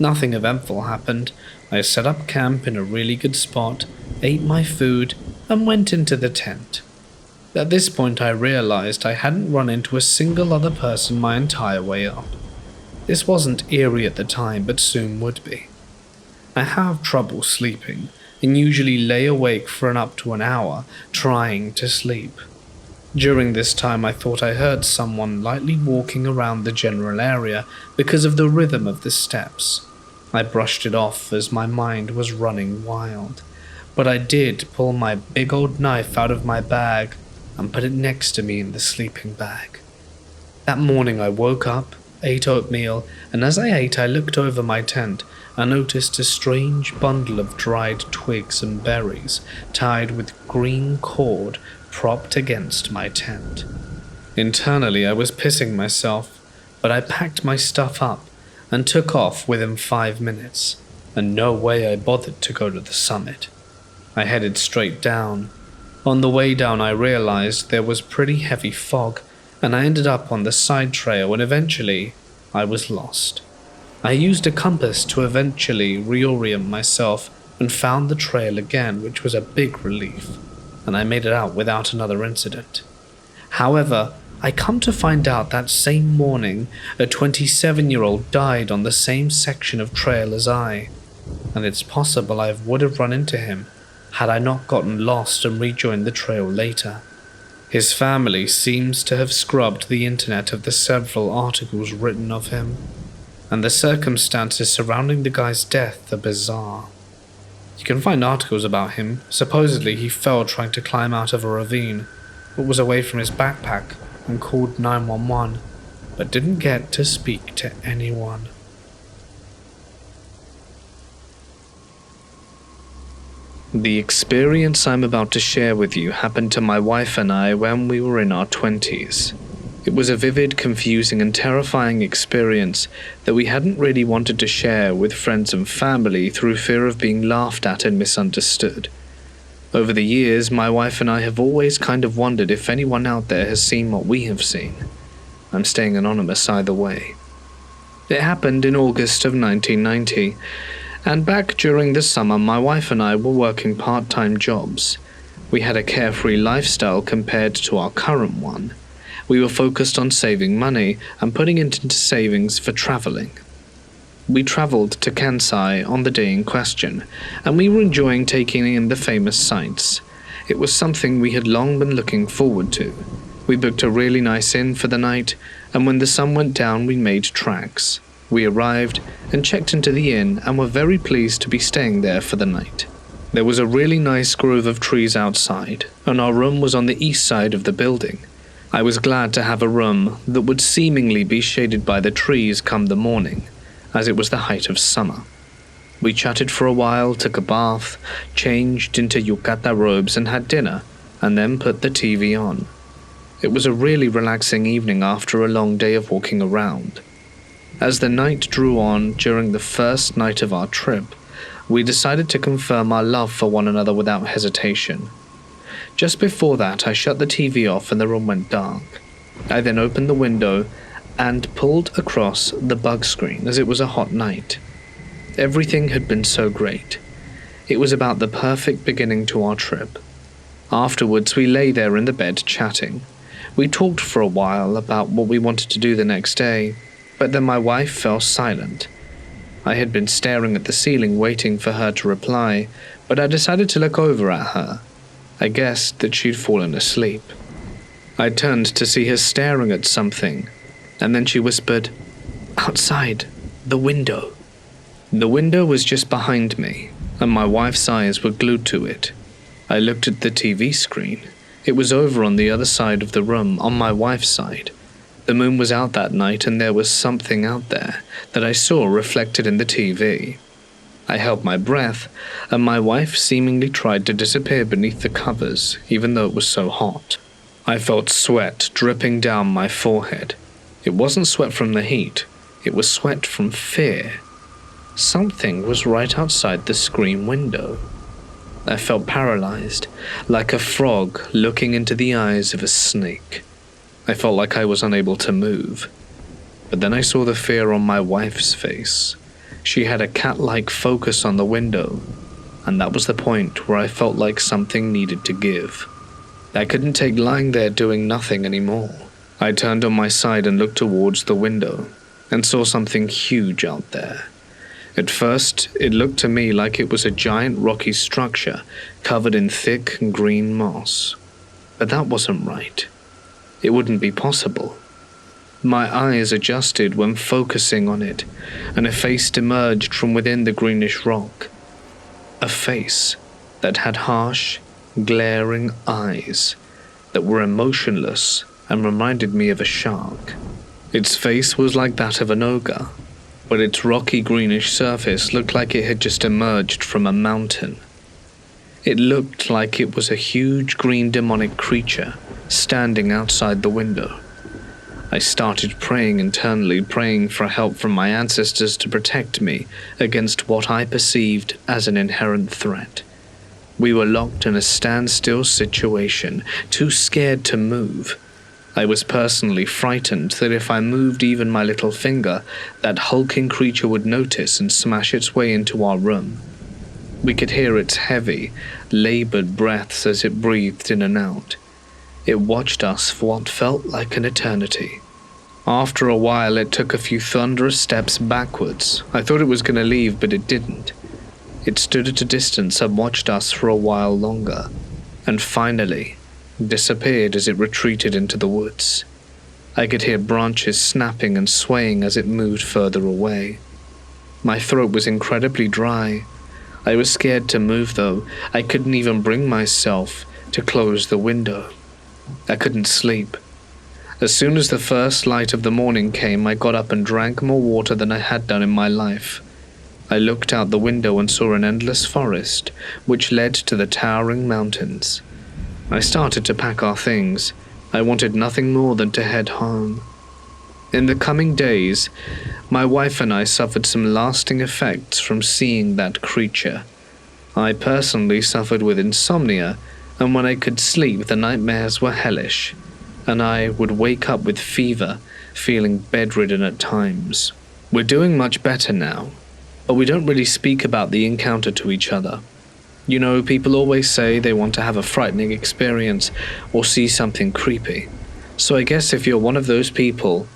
Nothing eventful happened. I set up camp in a really good spot, ate my food, and went into the tent. At this point I realized I hadn't run into a single other person my entire way up. This wasn't eerie at the time, but soon would be. I have trouble sleeping, and usually lay awake for up to an hour trying to sleep. During this time I thought I heard someone lightly walking around the general area because of the rhythm of the steps. I brushed it off as my mind was running wild, but I did pull my big old knife out of my bag and put it next to me in the sleeping bag. That morning I woke up, ate oatmeal, and as I ate I looked over my tent and noticed a strange bundle of dried twigs and berries tied with green cord propped against my tent. Internally I was pissing myself, but I packed my stuff up and took off within 5 minutes, and no way I bothered to go to the summit. I headed straight down. On the way down I realized there was pretty heavy fog, and I ended up on the side trail, and eventually I was lost. I used a compass to eventually reorient myself and found the trail again, which was a big relief, and I made it out without another incident. However, I come to find out that same morning a 27-year-old died on the same section of trail as I, and it's possible I would have run into him had I not gotten lost and rejoined the trail later. His family seems to have scrubbed the internet of the several articles written of him, and the circumstances surrounding the guy's death are bizarre. You can find articles about him. Supposedly he fell trying to climb out of a ravine, but was away from his backpack and called 911, but didn't get to speak to anyone. The experience I'm about to share with you happened to my wife and I when we were in our 20s. It was a vivid, confusing, and terrifying experience that we hadn't really wanted to share with friends and family through fear of being laughed at and misunderstood. Over the years, my wife and I have always kind of wondered if anyone out there has seen what we have seen. I'm staying anonymous either way. It happened in August of 1990, and back during the summer, my wife and I were working part-time jobs. We had a carefree lifestyle compared to our current one. We were focused on saving money and putting it into savings for traveling. We traveled to Kansai on the day in question, and we were enjoying taking in the famous sights. It was something we had long been looking forward to. We booked a really nice inn for the night, and when the sun went down we made tracks. We arrived and checked into the inn and were very pleased to be staying there for the night. There was a really nice grove of trees outside, and our room was on the east side of the building. I was glad to have a room that would seemingly be shaded by the trees come the morning, as it was the height of summer. We chatted for a while, took a bath, changed into yukata robes and had dinner, and then put the TV on. It was a really relaxing evening after a long day of walking around. As the night drew on during the first night of our trip, we decided to confirm our love for one another without hesitation. Just before that, I shut the TV off and the room went dark. I then opened the window and pulled across the bug screen as it was a hot night. Everything had been so great. It was about the perfect beginning to our trip. Afterwards, we lay there in the bed chatting. We talked for a while about what we wanted to do the next day, but then my wife fell silent. I had been staring at the ceiling waiting for her to reply, but I decided to look over at her. I guessed that she'd fallen asleep. I turned to see her staring at something, and then she whispered, "Outside, the window." The window was just behind me, and my wife's eyes were glued to it. I looked at the TV screen. It was over on the other side of the room, on my wife's side. The moon was out that night, and there was something out there that I saw reflected in the TV. I held my breath, and my wife seemingly tried to disappear beneath the covers, even though it was so hot. I felt sweat dripping down my forehead. It wasn't sweat from the heat, it was sweat from fear. Something was right outside the screen window. I felt paralyzed, like a frog looking into the eyes of a snake. I felt like I was unable to move. But then I saw the fear on my wife's face. She had a cat-like focus on the window, and that was the point where I felt like something needed to give. I couldn't take lying there doing nothing anymore. I turned on my side and looked towards the window, and saw something huge out there. At first, it looked to me like it was a giant rocky structure covered in thick green moss. But that wasn't right. It wouldn't be possible. My eyes adjusted when focusing on it, and a face emerged from within the greenish rock. A face that had harsh, glaring eyes that were emotionless and reminded me of a shark. Its face was like that of an ogre, but its rocky greenish surface looked like it had just emerged from a mountain. It looked like it was a huge green demonic creature standing outside the window. I started praying internally, praying for help from my ancestors to protect me against what I perceived as an inherent threat. We were locked in a standstill situation, too scared to move. I was personally frightened that if I moved even my little finger, that hulking creature would notice and smash its way into our room. We could hear its heavy, labored breaths as it breathed in and out. It watched us for what felt like an eternity. After a while, it took a few thunderous steps backwards. I thought it was going to leave, but it didn't. It stood at a distance and watched us for a while longer, and finally disappeared as it retreated into the woods. I could hear branches snapping and swaying as it moved further away. My throat was incredibly dry. I was scared to move, though. I couldn't even bring myself to close the window. I couldn't sleep. As soon as the first light of the morning came, I got up and drank more water than I had done in my life. I looked out the window and saw an endless forest, which led to the towering mountains. I started to pack our things, I wanted nothing more than to head home. In the coming days, my wife and I suffered some lasting effects from seeing that creature. I personally suffered with insomnia, and when I could sleep, the nightmares were hellish, and I would wake up with fever, feeling bedridden at times. We're doing much better now, but we don't really speak about the encounter to each other. You know, people always say they want to have a frightening experience or see something creepy. So I guess if you're one of those people,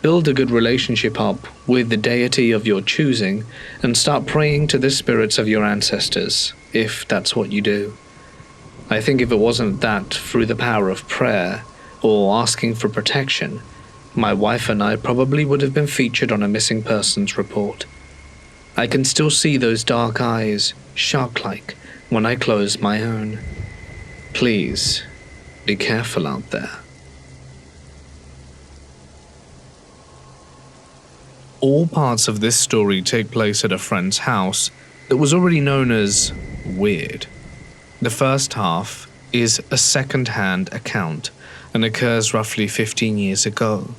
build a good relationship up with the deity of your choosing and start praying to the spirits of your ancestors, if that's what you do. I think if it wasn't that through the power of prayer or asking for protection, my wife and I probably would have been featured on a missing persons report. I can still see those dark eyes, shark-like, when I close my own. Please, be careful out there. All parts of this story take place at a friend's house that was already known as weird. The first half is a second-hand account and occurs roughly 15 years ago,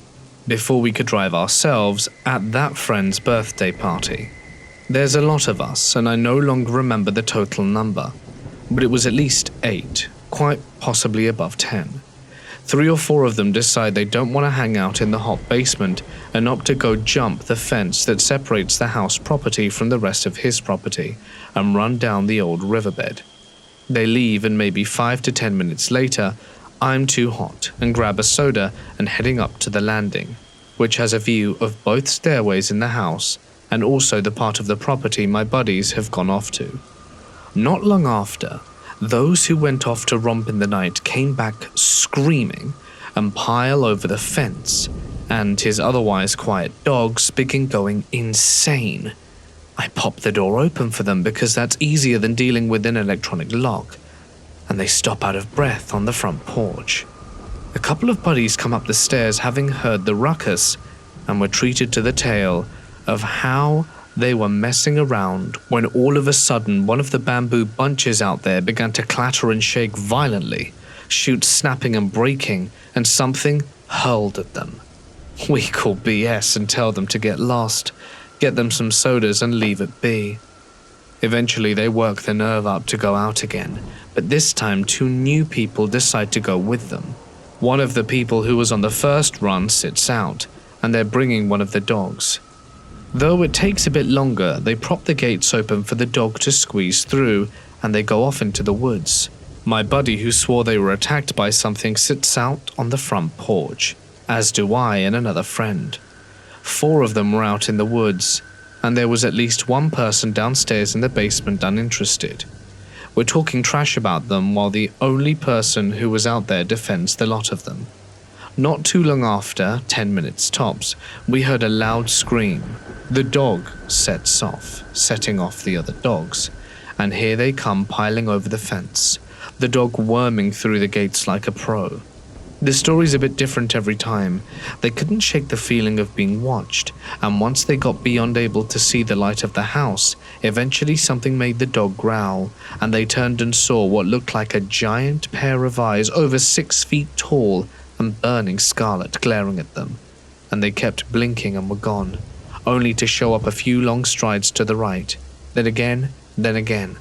before we could drive ourselves at that friend's birthday party. There's a lot of us, and I no longer remember the total number, but it was at least 8, quite possibly above 10. 3 or 4 of them decide they don't want to hang out in the hot basement and opt to go jump the fence that separates the house property from the rest of his property and run down the old riverbed. They leave, and maybe 5 to 10 minutes later, I'm too hot and grab a soda and heading up to the landing, which has a view of both stairways in the house and also the part of the property my buddies have gone off to. Not long after, those who went off to romp in the night came back screaming and pile over the fence, and his otherwise quiet dogs begin going insane. I pop the door open for them because that's easier than dealing with an electronic lock, and they stop out of breath on the front porch. A couple of buddies come up the stairs having heard the ruckus and were treated to the tale of how they were messing around when all of a sudden one of the bamboo bunches out there began to clatter and shake violently, shoots snapping and breaking, and something hurled at them. We call BS and tell them to get lost, get them some sodas and leave it be. Eventually they work the nerve up to go out again, but this time 2 new people decide to go with them. One of the people who was on the first run sits out, and they're bringing one of the dogs. Though it takes a bit longer, they prop the gates open for the dog to squeeze through, and they go off into the woods. My buddy, who swore they were attacked by something, sits out on the front porch, as do I and another friend. 4 of them were out in the woods, and there was at least 1 person downstairs in the basement uninterested. We're talking trash about them while the only person who was out there defends the lot of them. Not too long after, 10 minutes tops, we heard a loud scream. The dog sets off, setting off the other dogs, and here they come piling over the fence, the dog worming through the gates like a pro. The story's a bit different every time. They couldn't shake the feeling of being watched, and once they got beyond able to see the light of the house, eventually something made the dog growl, and they turned and saw what looked like a giant pair of eyes over 6 feet tall and burning scarlet glaring at them, and they kept blinking and were gone, only to show up a few long strides to the right, then again, then again.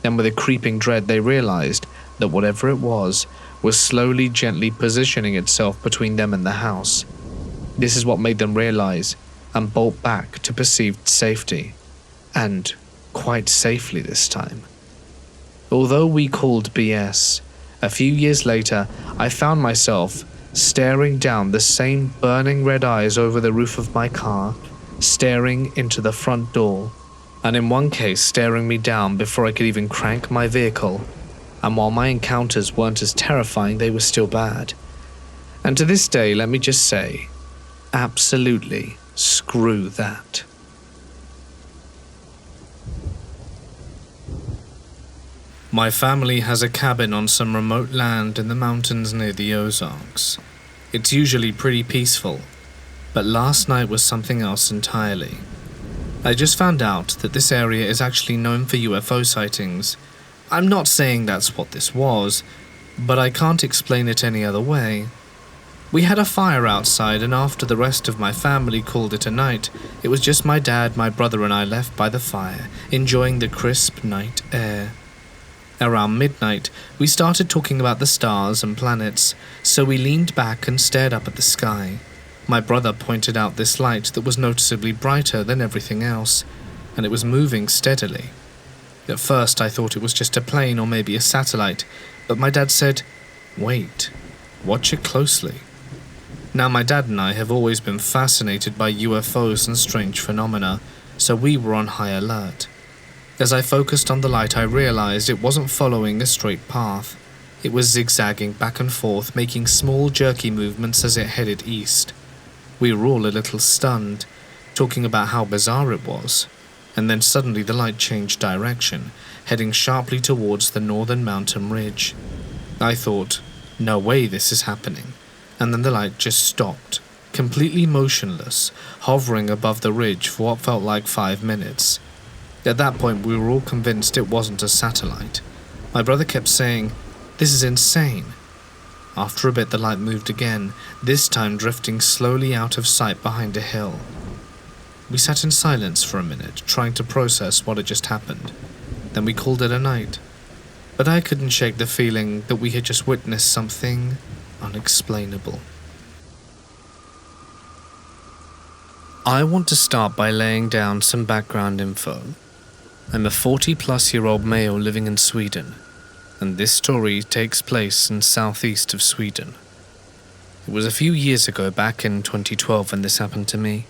Then with a creeping dread they realized that whatever it was slowly gently positioning itself between them and the house. This is what made them realize and bolt back to perceived safety, and quite safely this time. Although we called BS, a few years later I found myself staring down the same burning red eyes over the roof of my car, staring into the front door, and in one case staring me down before I could even crank my vehicle. And while my encounters weren't as terrifying, they were still bad. And to this day, let me just say, absolutely screw that. My family has a cabin on some remote land in the mountains near the Ozarks. It's usually pretty peaceful, but last night was something else entirely. I just found out that this area is actually known for UFO sightings. I'm not saying that's what this was, but I can't explain it any other way. We had a fire outside, and after the rest of my family called it a night, it was just my dad, my brother, and I left by the fire, enjoying the crisp night air. Around midnight, we started talking about the stars and planets, so we leaned back and stared up at the sky. My brother pointed out this light that was noticeably brighter than everything else, and it was moving steadily. At first, I thought it was just a plane or maybe a satellite, but my dad said, "Wait, watch it closely." Now, my dad and I have always been fascinated by UFOs and strange phenomena, so we were on high alert. As I focused on the light, I realized it wasn't following a straight path. It was zigzagging back and forth, making small jerky movements as it headed east. We were all a little stunned, talking about how bizarre it was, and then suddenly the light changed direction, heading sharply towards the northern mountain ridge. I thought, no way this is happening, and then the light just stopped, completely motionless, hovering above the ridge for what felt like 5 minutes. At that point, we were all convinced it wasn't a satellite. My brother kept saying, "This is insane." After a bit, the light moved again, this time drifting slowly out of sight behind a hill. We sat in silence for a minute, trying to process what had just happened. Then we called it a night. But I couldn't shake the feeling that we had just witnessed something unexplainable. I want to start by laying down some background info. I'm a 40-plus-year-old male living in Sweden, and this story takes place in southeast of Sweden. It was a few years ago, back in 2012, when this happened to me.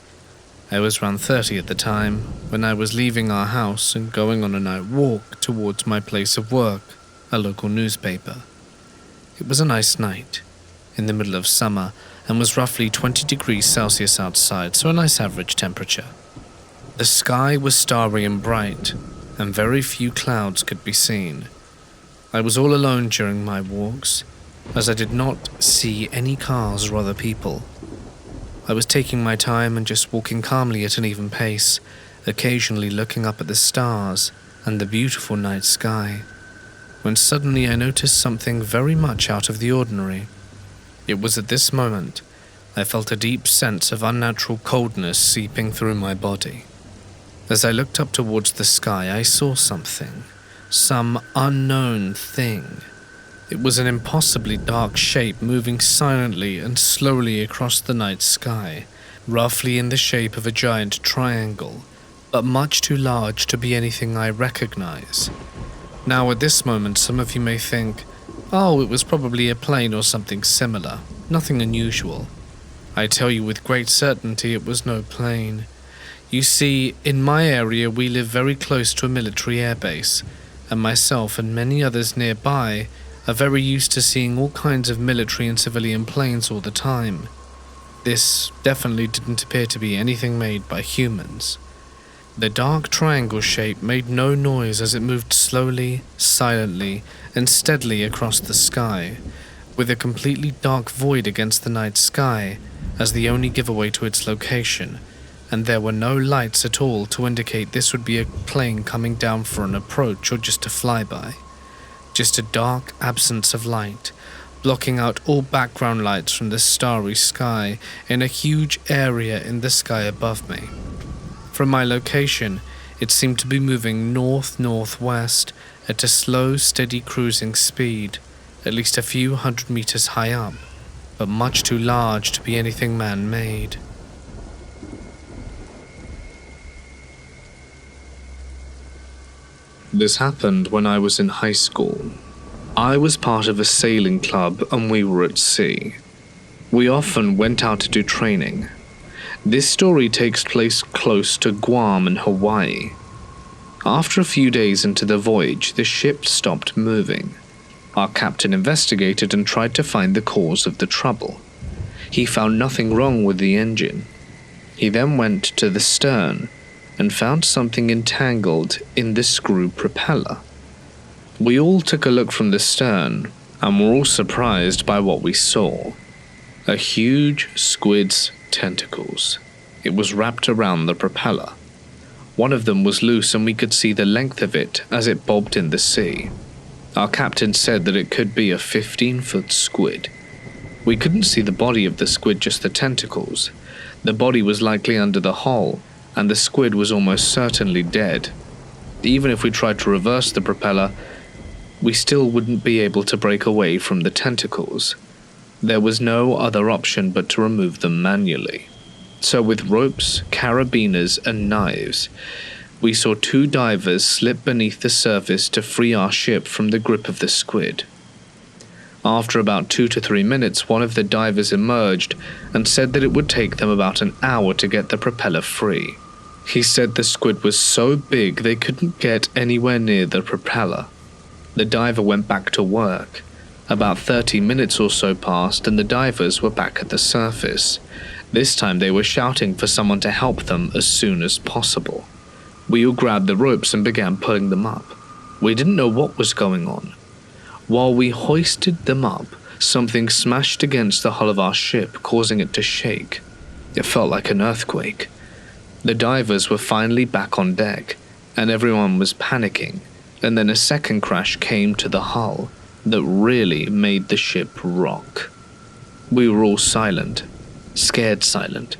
I was around 30 at the time, when I was leaving our house and going on a night walk towards my place of work, a local newspaper. It was a nice night, in the middle of summer, and was roughly 20 degrees Celsius outside, so a nice average temperature. The sky was starry and bright, and very few clouds could be seen. I was all alone during my walks, as I did not see any cars or other people. I was taking my time and just walking calmly at an even pace, occasionally looking up at the stars and the beautiful night sky, when suddenly I noticed something very much out of the ordinary. It was at this moment I felt a deep sense of unnatural coldness seeping through my body. As I looked up towards the sky, I saw something, some unknown thing. It was an impossibly dark shape moving silently and slowly across the night sky, roughly in the shape of a giant triangle, but much too large to be anything I recognize. Now at this moment, some of you may think, oh, it was probably a plane or something similar, nothing unusual. I tell you with great certainty it was no plane. You see, in my area we live very close to a military airbase, and myself and many others nearby are very used to seeing all kinds of military and civilian planes all the time. This definitely didn't appear to be anything made by humans. The dark triangle shape made no noise as it moved slowly, silently, and steadily across the sky, with a completely dark void against the night sky as the only giveaway to its location, and there were no lights at all to indicate this would be a plane coming down for an approach or just a flyby. Just a dark absence of light, blocking out all background lights from the starry sky in a huge area in the sky above me. From my location, it seemed to be moving north-northwest at a slow, steady cruising speed, at least a few hundred meters high up, but much too large to be anything man-made. This happened when I was in high school. I was part of a sailing club and we were at sea. We often went out to do training. This story takes place close to Guam and Hawaii. After a few days into the voyage, the ship stopped moving. Our captain investigated and tried to find the cause of the trouble. He found nothing wrong with the engine. He then went to the stern and found something entangled in the screw propeller. We all took a look from the stern and were all surprised by what we saw. A huge squid's tentacles. It was wrapped around the propeller. One of them was loose and we could see the length of it as it bobbed in the sea. Our captain said that it could be a 15-foot squid. We couldn't see the body of the squid, just the tentacles. The body was likely under the hull, and the squid was almost certainly dead. Even if we tried to reverse the propeller, we still wouldn't be able to break away from the tentacles. There was no other option but to remove them manually. So with ropes, carabiners, and knives, we saw 2 divers slip beneath the surface to free our ship from the grip of the squid. After about 2 to 3 minutes, one of the divers emerged and said that it would take them about an hour to get the propeller free. He said the squid was so big they couldn't get anywhere near the propeller. The diver went back to work. About 30 minutes or so passed and the divers were back at the surface. This time they were shouting for someone to help them as soon as possible. We all grabbed the ropes and began pulling them up. We didn't know what was going on. While we hoisted them up, something smashed against the hull of our ship, causing it to shake. It felt like an earthquake. The divers were finally back on deck, and everyone was panicking, and then a second crash came to the hull that really made the ship rock. We were all silent, scared silent.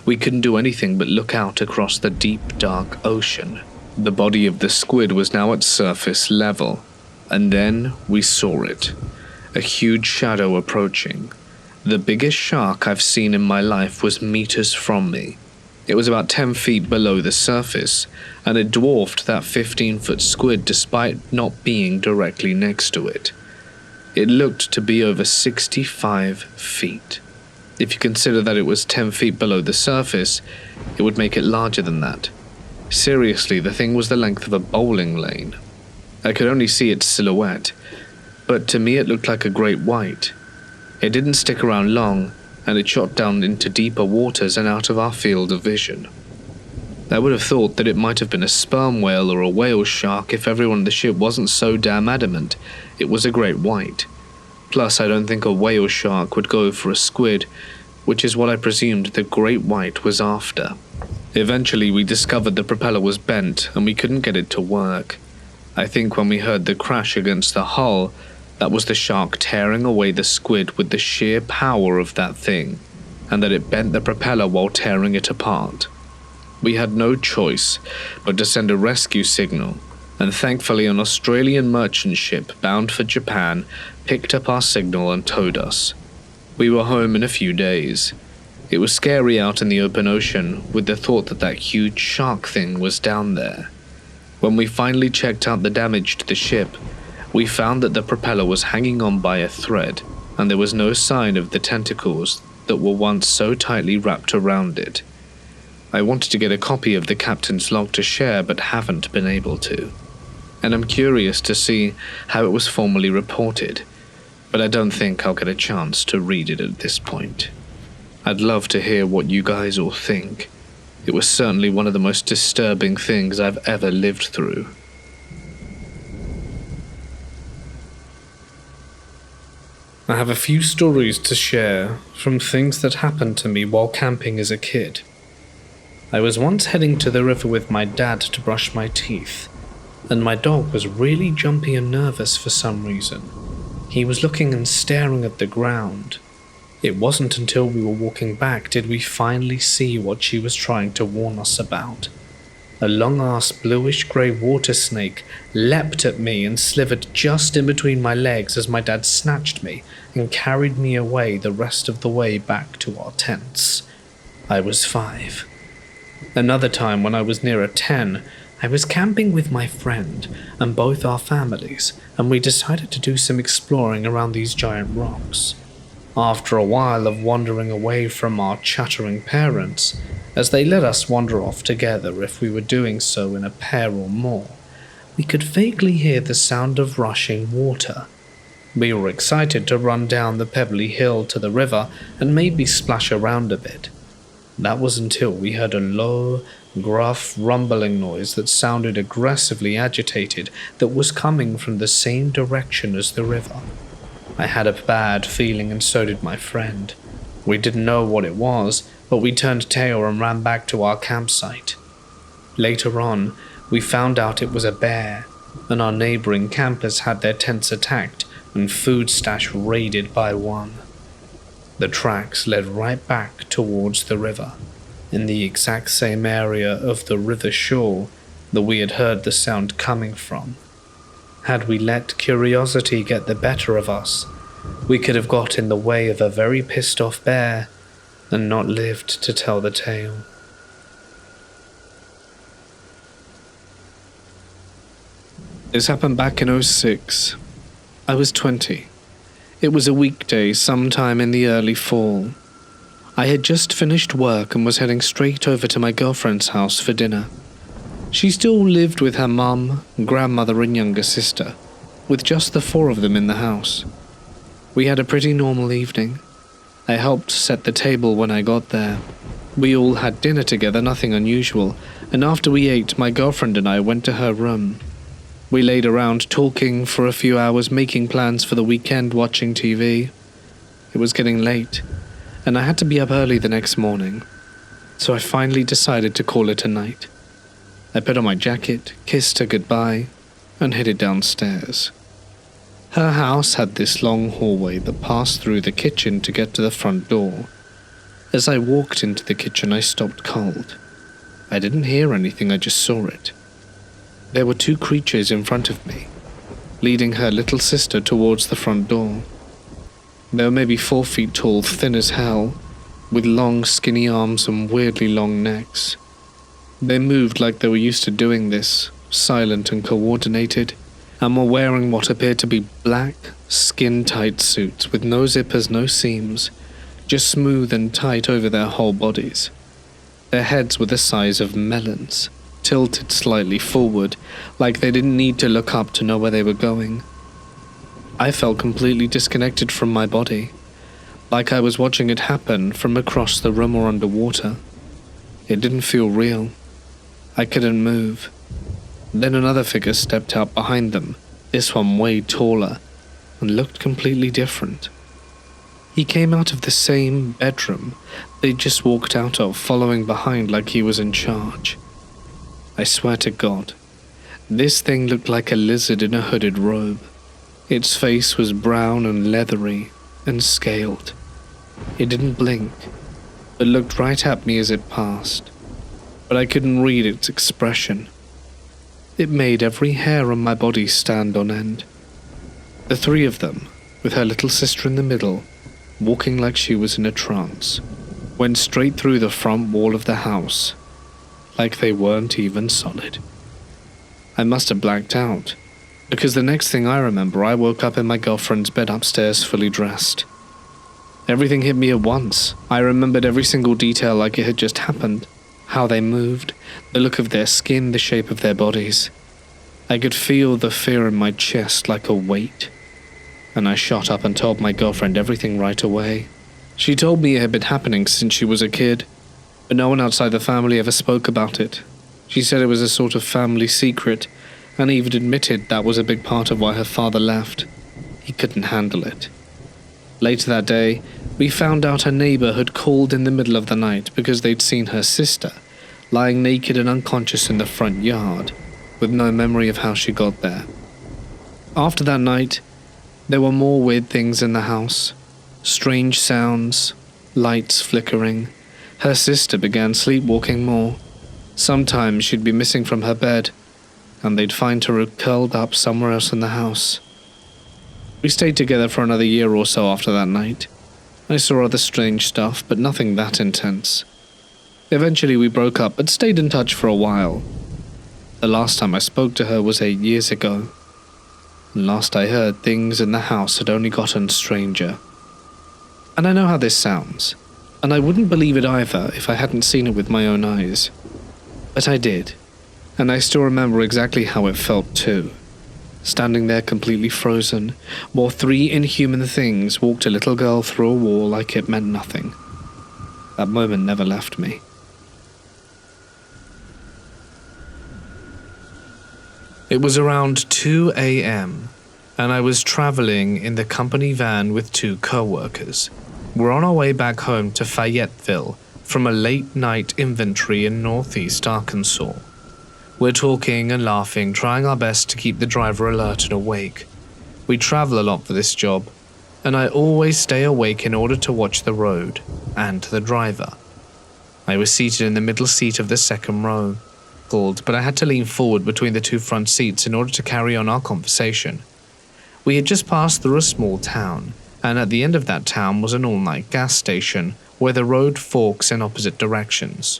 We couldn't do anything but look out across the deep, dark ocean. The body of the squid was now at surface level, and then we saw it, a huge shadow approaching. The biggest shark I've seen in my life was meters from me. It was about 10 feet below the surface, and it dwarfed that 15-foot squid despite not being directly next to it. It looked to be over 65 feet. If you consider that it was 10 feet below the surface, it would make it larger than that. Seriously, the thing was the length of a bowling lane. I could only see its silhouette, but to me it looked like a great white. It didn't stick around long, and it shot down into deeper waters and out of our field of vision. I would have thought that it might have been a sperm whale or a whale shark if everyone on the ship wasn't so damn adamant it was a great white. Plus, I don't think a whale shark would go for a squid, which is what I presumed the great white was after. Eventually, we discovered the propeller was bent and we couldn't get it to work. I think when we heard the crash against the hull, that was the shark tearing away the squid with the sheer power of that thing, and that it bent the propeller while tearing it apart. We had no choice but to send a rescue signal, and thankfully an Australian merchant ship bound for Japan picked up our signal and towed us. We were home in a few days. It was scary out in the open ocean with the thought that that huge shark thing was down there. When we finally checked out the damage to the ship, we found that the propeller was hanging on by a thread, and there was no sign of the tentacles that were once so tightly wrapped around it. I wanted to get a copy of the captain's log to share, but haven't been able to. And I'm curious to see how it was formally reported, but I don't think I'll get a chance to read it at this point. I'd love to hear what you guys all think. It was certainly one of the most disturbing things I've ever lived through. I have a few stories to share from things that happened to me while camping as a kid. I was once heading to the river with my dad to brush my teeth, and my dog was really jumpy and nervous for some reason. He was looking and staring at the ground. It wasn't until we were walking back did we finally see what she was trying to warn us about. A long-ass bluish-grey water snake leapt at me and slithered just in between my legs as my dad snatched me and carried me away the rest of the way back to our tents. I was 5. Another time when I was nearer 10, I was camping with my friend and both our families, and we decided to do some exploring around these giant rocks. After a while of wandering away from our chattering parents, as they let us wander off together if we were doing so in a pair or more, we could vaguely hear the sound of rushing water. We were excited to run down the pebbly hill to the river and maybe splash around a bit. That was until we heard a low, gruff, rumbling noise that sounded aggressively agitated that was coming from the same direction as the river. I had a bad feeling and so did my friend. We didn't know what it was, but we turned tail and ran back to our campsite. Later on, we found out it was a bear, and our neighboring campers had their tents attacked and food stash raided by one. The tracks led right back towards the river, in the exact same area of the river shore that we had heard the sound coming from. Had we let curiosity get the better of us, we could have got in the way of a very pissed off bear and not lived to tell the tale. This happened back in 2006. I was 20. It was a weekday sometime in the early fall. I had just finished work and was heading straight over to my girlfriend's house for dinner. She still lived with her mum, grandmother and younger sister, with just the four of them in the house. We had a pretty normal evening. I helped set the table when I got there. We all had dinner together, nothing unusual, and after we ate, my girlfriend and I went to her room. We laid around talking for a few hours, making plans for the weekend, watching TV. It was getting late, and I had to be up early the next morning, so I finally decided to call it a night. I put on my jacket, kissed her goodbye, and headed downstairs. Her house had this long hallway that passed through the kitchen to get to the front door. As I walked into the kitchen, I stopped cold. I didn't hear anything, I just saw it. There were two creatures in front of me, leading her little sister towards the front door. They were maybe 4 feet tall, thin as hell, with long skinny arms and weirdly long necks. They moved like they were used to doing this, silent and coordinated, and were wearing what appeared to be black, skin-tight suits with no zippers, no seams, just smooth and tight over their whole bodies. Their heads were the size of melons, tilted slightly forward, like they didn't need to look up to know where they were going. I felt completely disconnected from my body, like I was watching it happen from across the room or underwater. It didn't feel real. I couldn't move. Then another figure stepped out behind them, this one way taller, and looked completely different. He came out of the same bedroom they'd just walked out of, following behind like he was in charge. I swear to God, this thing looked like a lizard in a hooded robe. Its face was brown and leathery and scaled. It didn't blink, but looked right at me as it passed, but I couldn't read its expression. It made every hair on my body stand on end. The three of them, with her little sister in the middle, walking like she was in a trance, went straight through the front wall of the house, like they weren't even solid. I must have blacked out, because the next thing I remember, I woke up in my girlfriend's bed upstairs, fully dressed. Everything hit me at once. I remembered every single detail like it had just happened. How they moved, the look of their skin, the shape of their bodies. I could feel the fear in my chest like a weight, and I shot up and told my girlfriend everything right away. She told me it had been happening since she was a kid, but no one outside the family ever spoke about it. She said it was a sort of family secret, and even admitted that was a big part of why her father left. He couldn't handle it. Later that day, we found out her neighbor had called in the middle of the night because they'd seen her sister lying naked and unconscious in the front yard, with no memory of how she got there. After that night, there were more weird things in the house. Strange sounds, lights flickering. Her sister began sleepwalking more. Sometimes she'd be missing from her bed, and they'd find her curled up somewhere else in the house. We stayed together for another year or so after that night. I saw other strange stuff, but nothing that intense. Eventually we broke up, but stayed in touch for a while. The last time I spoke to her was 8 years ago. And last I heard, things in the house had only gotten stranger. And I know how this sounds, and I wouldn't believe it either if I hadn't seen it with my own eyes. But I did, and I still remember exactly how it felt too. Standing there completely frozen, while 3 inhuman things walked a little girl through a wall like it meant nothing. That moment never left me. It was around 2 a.m., and I was traveling in the company van with 2 co-workers. We're on our way back home to Fayetteville from a late-night inventory in northeast Arkansas. We're talking and laughing, trying our best to keep the driver alert and awake. We travel a lot for this job, and I always stay awake in order to watch the road and the driver. I was seated in the middle seat of the second row, but I had to lean forward between the two front seats in order to carry on our conversation. We had just passed through a small town, and at the end of that town was an all-night gas station where the road forks in opposite directions.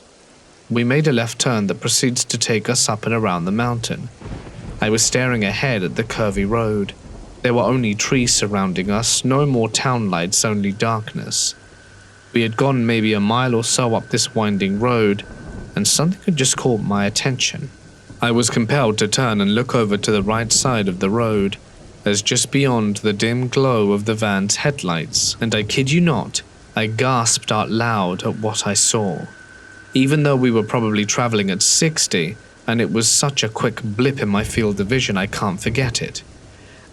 We made a left turn that proceeds to take us up and around the mountain. I was staring ahead at the curvy road. There were only trees surrounding us, no more town lights, only darkness. We had gone maybe a mile or so up this winding road, and something had just caught my attention. I was compelled to turn and look over to the right side of the road, as just beyond the dim glow of the van's headlights, and I kid you not, I gasped out loud at what I saw. Even though we were probably traveling at 60, and it was such a quick blip in my field of vision, I can't forget it.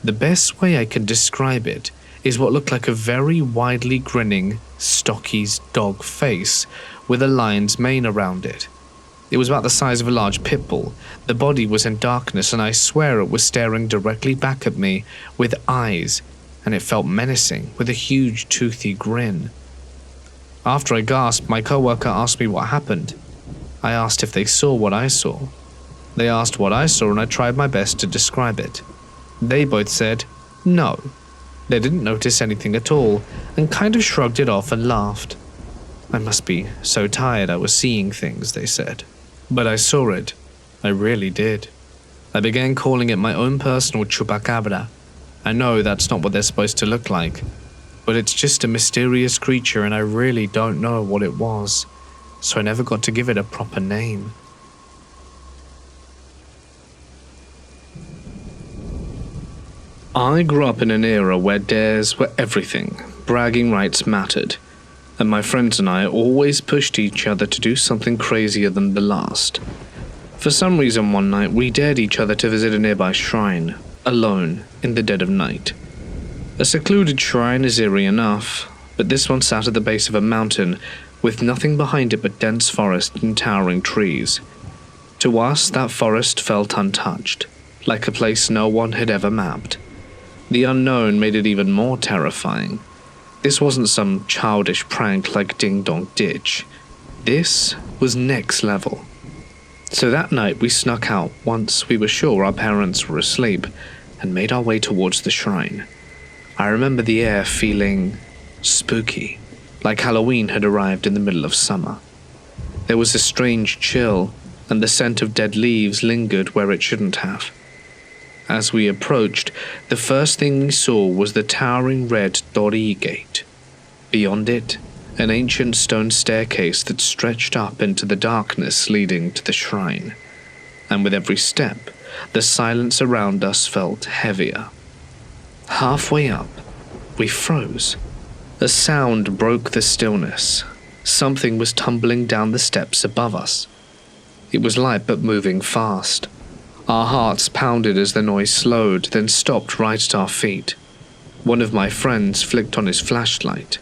The best way I can describe it is what looked like a very widely grinning, stocky dog face with a lion's mane around it. It was about the size of a large pit bull. The body was in darkness, and I swear it was staring directly back at me with eyes, and it felt menacing with a huge toothy grin. After I gasped, my coworker asked me what happened. I asked if they saw what I saw. They asked what I saw, and I tried my best to describe it. They both said, no. They didn't notice anything at all, and kind of shrugged it off and laughed. I must be so tired I was seeing things, they said. But I saw it. I really did. I began calling it my own personal chupacabra. I know that's not what they're supposed to look like, but it's just a mysterious creature, and I really don't know what it was, so I never got to give it a proper name. I grew up in an era where dares were everything, bragging rights mattered, and my friends and I always pushed each other to do something crazier than the last. For some reason one night we dared each other to visit a nearby shrine, alone, in the dead of night. A secluded shrine is eerie enough, but this one sat at the base of a mountain, with nothing behind it but dense forest and towering trees. To us, that forest felt untouched, like a place no one had ever mapped. The unknown made it even more terrifying. This wasn't some childish prank like Ding Dong Ditch. This was next level. So that night we snuck out once we were sure our parents were asleep and made our way towards the shrine. I remember the air feeling spooky, like Halloween had arrived in the middle of summer. There was a strange chill, and the scent of dead leaves lingered where it shouldn't have. As we approached, the first thing we saw was the towering red torii gate. Beyond it, an ancient stone staircase that stretched up into the darkness leading to the shrine. And with every step, the silence around us felt heavier. Halfway up, we froze. A sound broke the stillness. Something was tumbling down the steps above us. It was light but moving fast. Our hearts pounded as the noise slowed, then stopped right at our feet. One of my friends flicked on his flashlight.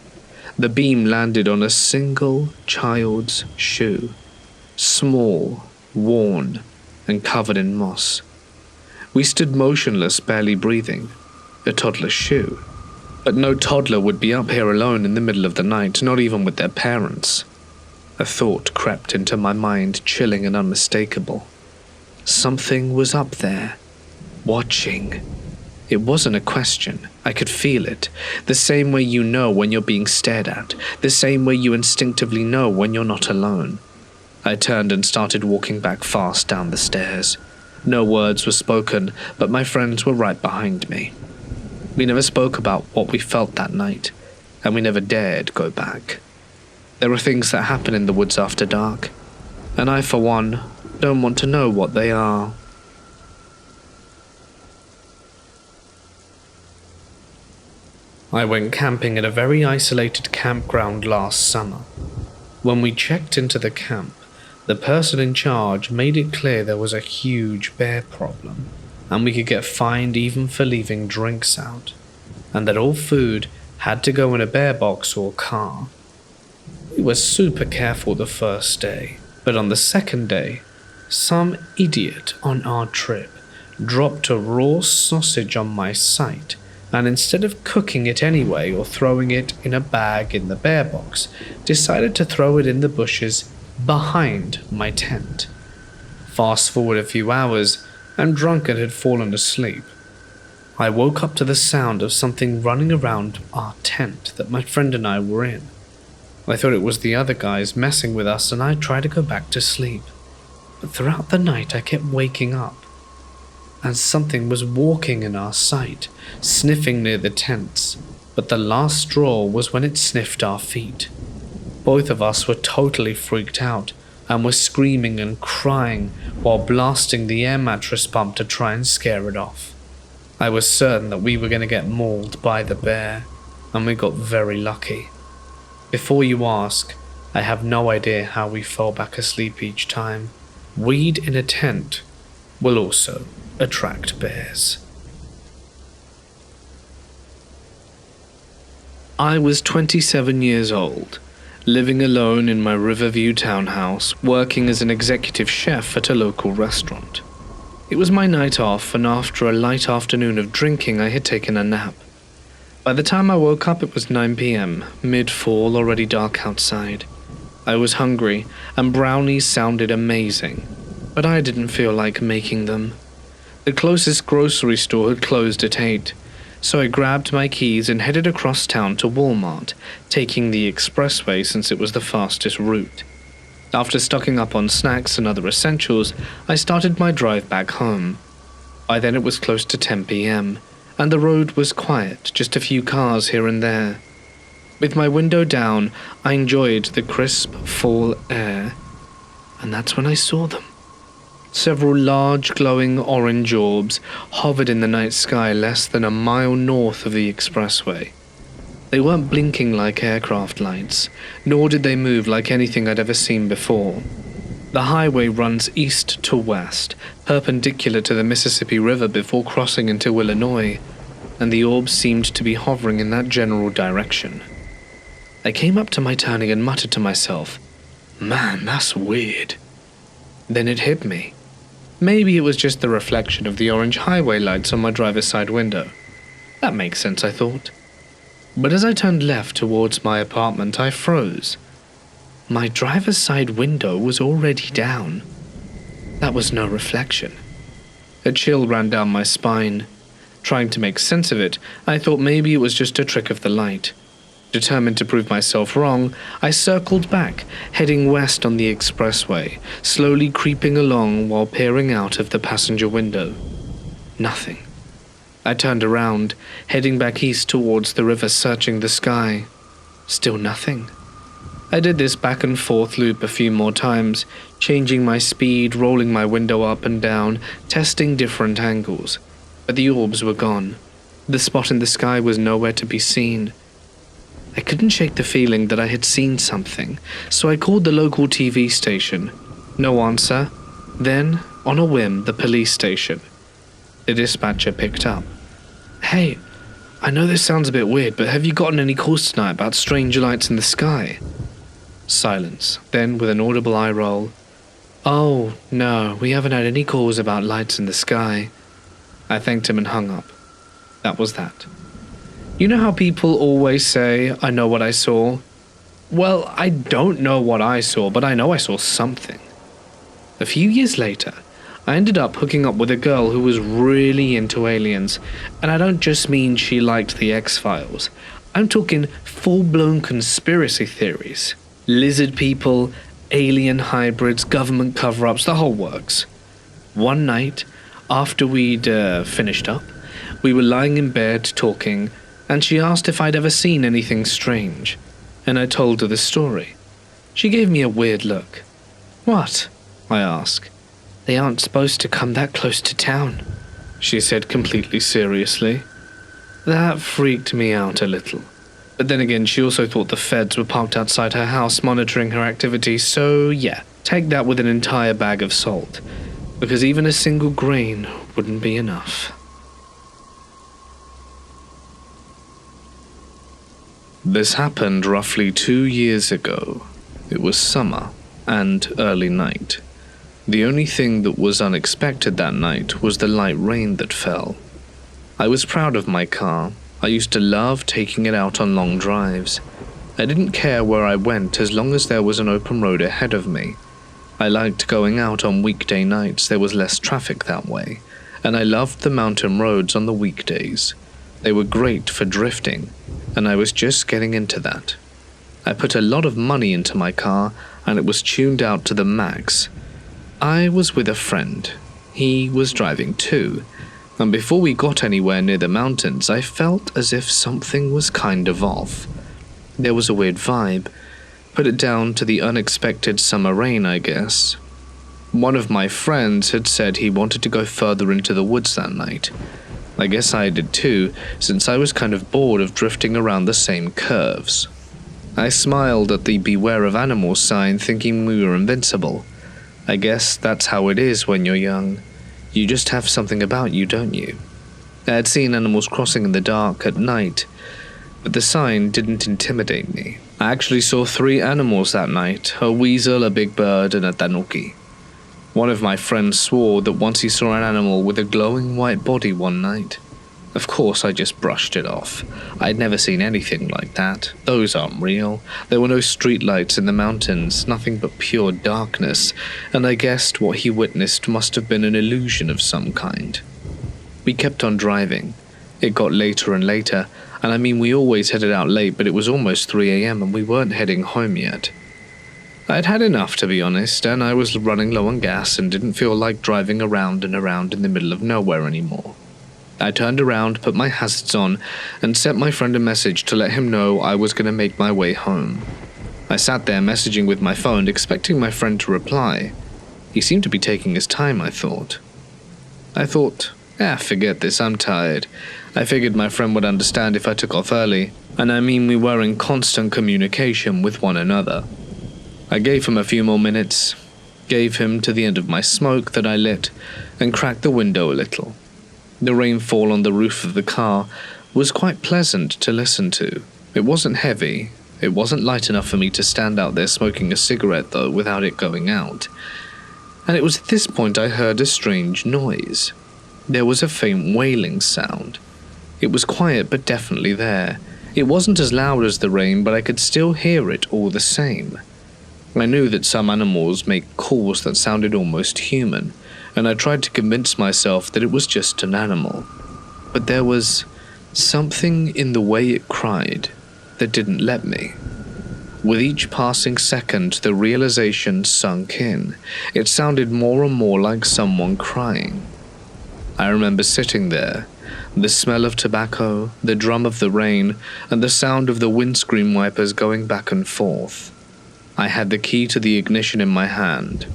The beam landed on a single child's shoe. Small, worn, and covered in moss. We stood motionless, barely breathing. A toddler's shoe. But no toddler would be up here alone in the middle of the night, not even with their parents. A thought crept into my mind, chilling and unmistakable. Something was up there, watching. It wasn't a question. I could feel it. The same way you know when you're being stared at. The same way you instinctively know when you're not alone. I turned and started walking back fast down the stairs. No words were spoken, but my friends were right behind me. We never spoke about what we felt that night, and we never dared go back. There are things that happen in the woods after dark, and I, for one, don't want to know what they are. I went camping at a very isolated campground last summer. When we checked into the camp, the person in charge made it clear there was a huge bear problem, and we could get fined even for leaving drinks out, and that all food had to go in a bear box or car. We were super careful the first day, but on the second day, some idiot on our trip dropped a raw sausage on my sight and instead of cooking it anyway or throwing it in a bag in the bear box, decided to throw it in the bushes behind my tent. Fast forward a few hours, and Drunkard had fallen asleep. I woke up to the sound of something running around our tent that my friend and I were in. I thought it was the other guys messing with us, and I tried to go back to sleep. But throughout the night I kept waking up, and something was walking in our sight, sniffing near the tents, but the last straw was when it sniffed our feet. Both of us were totally freaked out, and were screaming and crying while blasting the air mattress pump to try and scare it off. I was certain that we were going to get mauled by the bear, and we got very lucky. Before you ask, I have no idea how we fell back asleep each time. Weed in a tent will also attract bears. I was 27 years old, living alone in my Riverview townhouse, working as an executive chef at a local restaurant. It was my night off, and after a light afternoon of drinking, I had taken a nap. By the time I woke up, it was 9 p.m, mid-fall, already dark outside. I was hungry, and brownies sounded amazing, but I didn't feel like making them. The closest grocery store had closed at 8, so I grabbed my keys and headed across town to Walmart, taking the expressway since it was the fastest route. After stocking up on snacks and other essentials, I started my drive back home. By then it was close to 10 p.m, and the road was quiet, just a few cars here and there. With my window down, I enjoyed the crisp fall air, and that's when I saw them. Several large glowing orange orbs hovered in the night sky less than a mile north of the expressway. They weren't blinking like aircraft lights, nor did they move like anything I'd ever seen before. The highway runs east to west, perpendicular to the Mississippi River before crossing into Illinois, and the orbs seemed to be hovering in that general direction. I came up to my turning and muttered to myself, "Man, that's weird." Then it hit me. Maybe it was just the reflection of the orange highway lights on my driver's side window. That makes sense, I thought. But as I turned left towards my apartment, I froze. My driver's side window was already down. That was no reflection. A chill ran down my spine. Trying to make sense of it, I thought maybe it was just a trick of the light. Determined to prove myself wrong, I circled back, heading west on the expressway, slowly creeping along while peering out of the passenger window. Nothing. I turned around, heading back east towards the river, searching the sky. Still nothing. I did this back and forth loop a few more times, changing my speed, rolling my window up and down, testing different angles. But the orbs were gone. The spot in the sky was nowhere to be seen. I couldn't shake the feeling that I had seen something, so I called the local TV station. No answer. Then, on a whim, the police station. The dispatcher picked up. "Hey, I know this sounds a bit weird, but have you gotten any calls tonight about strange lights in the sky?" Silence. Then, with an audible eye roll, "Oh, no, we haven't had any calls about lights in the sky." I thanked him and hung up. That was that. You know how people always say, "I know what I saw"? Well, I don't know what I saw, but I know I saw something. A few years later, I ended up hooking up with a girl who was really into aliens, and I don't just mean she liked the X-Files. I'm talking full-blown conspiracy theories. Lizard people, alien hybrids, government cover-ups, the whole works. One night, after we'd finished up, we were lying in bed talking, and she asked if I'd ever seen anything strange, and I told her the story. She gave me a weird look. "What?" I asked. "They aren't supposed to come that close to town," she said completely seriously. That freaked me out a little. But then again, she also thought the feds were parked outside her house monitoring her activity, so yeah, take that with an entire bag of salt, because even a single grain wouldn't be enough. This happened roughly 2 years ago. It was summer and early night. The only thing that was unexpected that night was the light rain that fell. I was proud of my car. I used to love taking it out on long drives. I didn't care where I went as long as there was an open road ahead of me. I liked going out on weekday nights, there was less traffic that way, and I loved the mountain roads on the weekdays. They were great for drifting, and I was just getting into that. I put a lot of money into my car, and it was tuned out to the max. I was with a friend. He was driving too, and before we got anywhere near the mountains, I felt as if something was kind of off. There was a weird vibe. Put it down to the unexpected summer rain, I guess. One of my friends had said he wanted to go further into the woods that night. I guess I did too, since I was kind of bored of drifting around the same curves. I smiled at the beware of animals sign, thinking we were invincible. I guess that's how it is when you're young. You just have something about you, don't you? I had seen animals crossing in the dark at night, but the sign didn't intimidate me. I actually saw 3 animals that night, a weasel, a big bird, and a tanuki. One of my friends swore that once he saw an animal with a glowing white body one night. Of course, I just brushed it off. I'd never seen anything like that. Those aren't real. There were no streetlights in the mountains, nothing but pure darkness, and I guessed what he witnessed must have been an illusion of some kind. We kept on driving. It got later and later, and I mean we always headed out late, but it was almost 3 a.m. and we weren't heading home yet. I'd had enough, to be honest, and I was running low on gas and didn't feel like driving around and around in the middle of nowhere anymore. I turned around, put my hazards on, and sent my friend a message to let him know I was going to make my way home. I sat there messaging with my phone, expecting my friend to reply. He seemed to be taking his time, I thought, forget this, I'm tired. I figured my friend would understand if I took off early, and I mean we were in constant communication with one another. I gave him a few more minutes, gave him to the end of my smoke that I lit, and cracked the window a little. The rainfall on the roof of the car was quite pleasant to listen to. It wasn't heavy. It wasn't light enough for me to stand out there smoking a cigarette, though, without it going out. And it was at this point I heard a strange noise. There was a faint wailing sound. It was quiet, but definitely there. It wasn't as loud as the rain, but I could still hear it all the same. I knew that some animals make calls that sounded almost human, and I tried to convince myself that it was just an animal. But there was something in the way it cried that didn't let me. With each passing second, the realization sunk in. It sounded more and more like someone crying. I remember sitting there, the smell of tobacco, the drum of the rain, and the sound of the windscreen wipers going back and forth. I had the key to the ignition in my hand.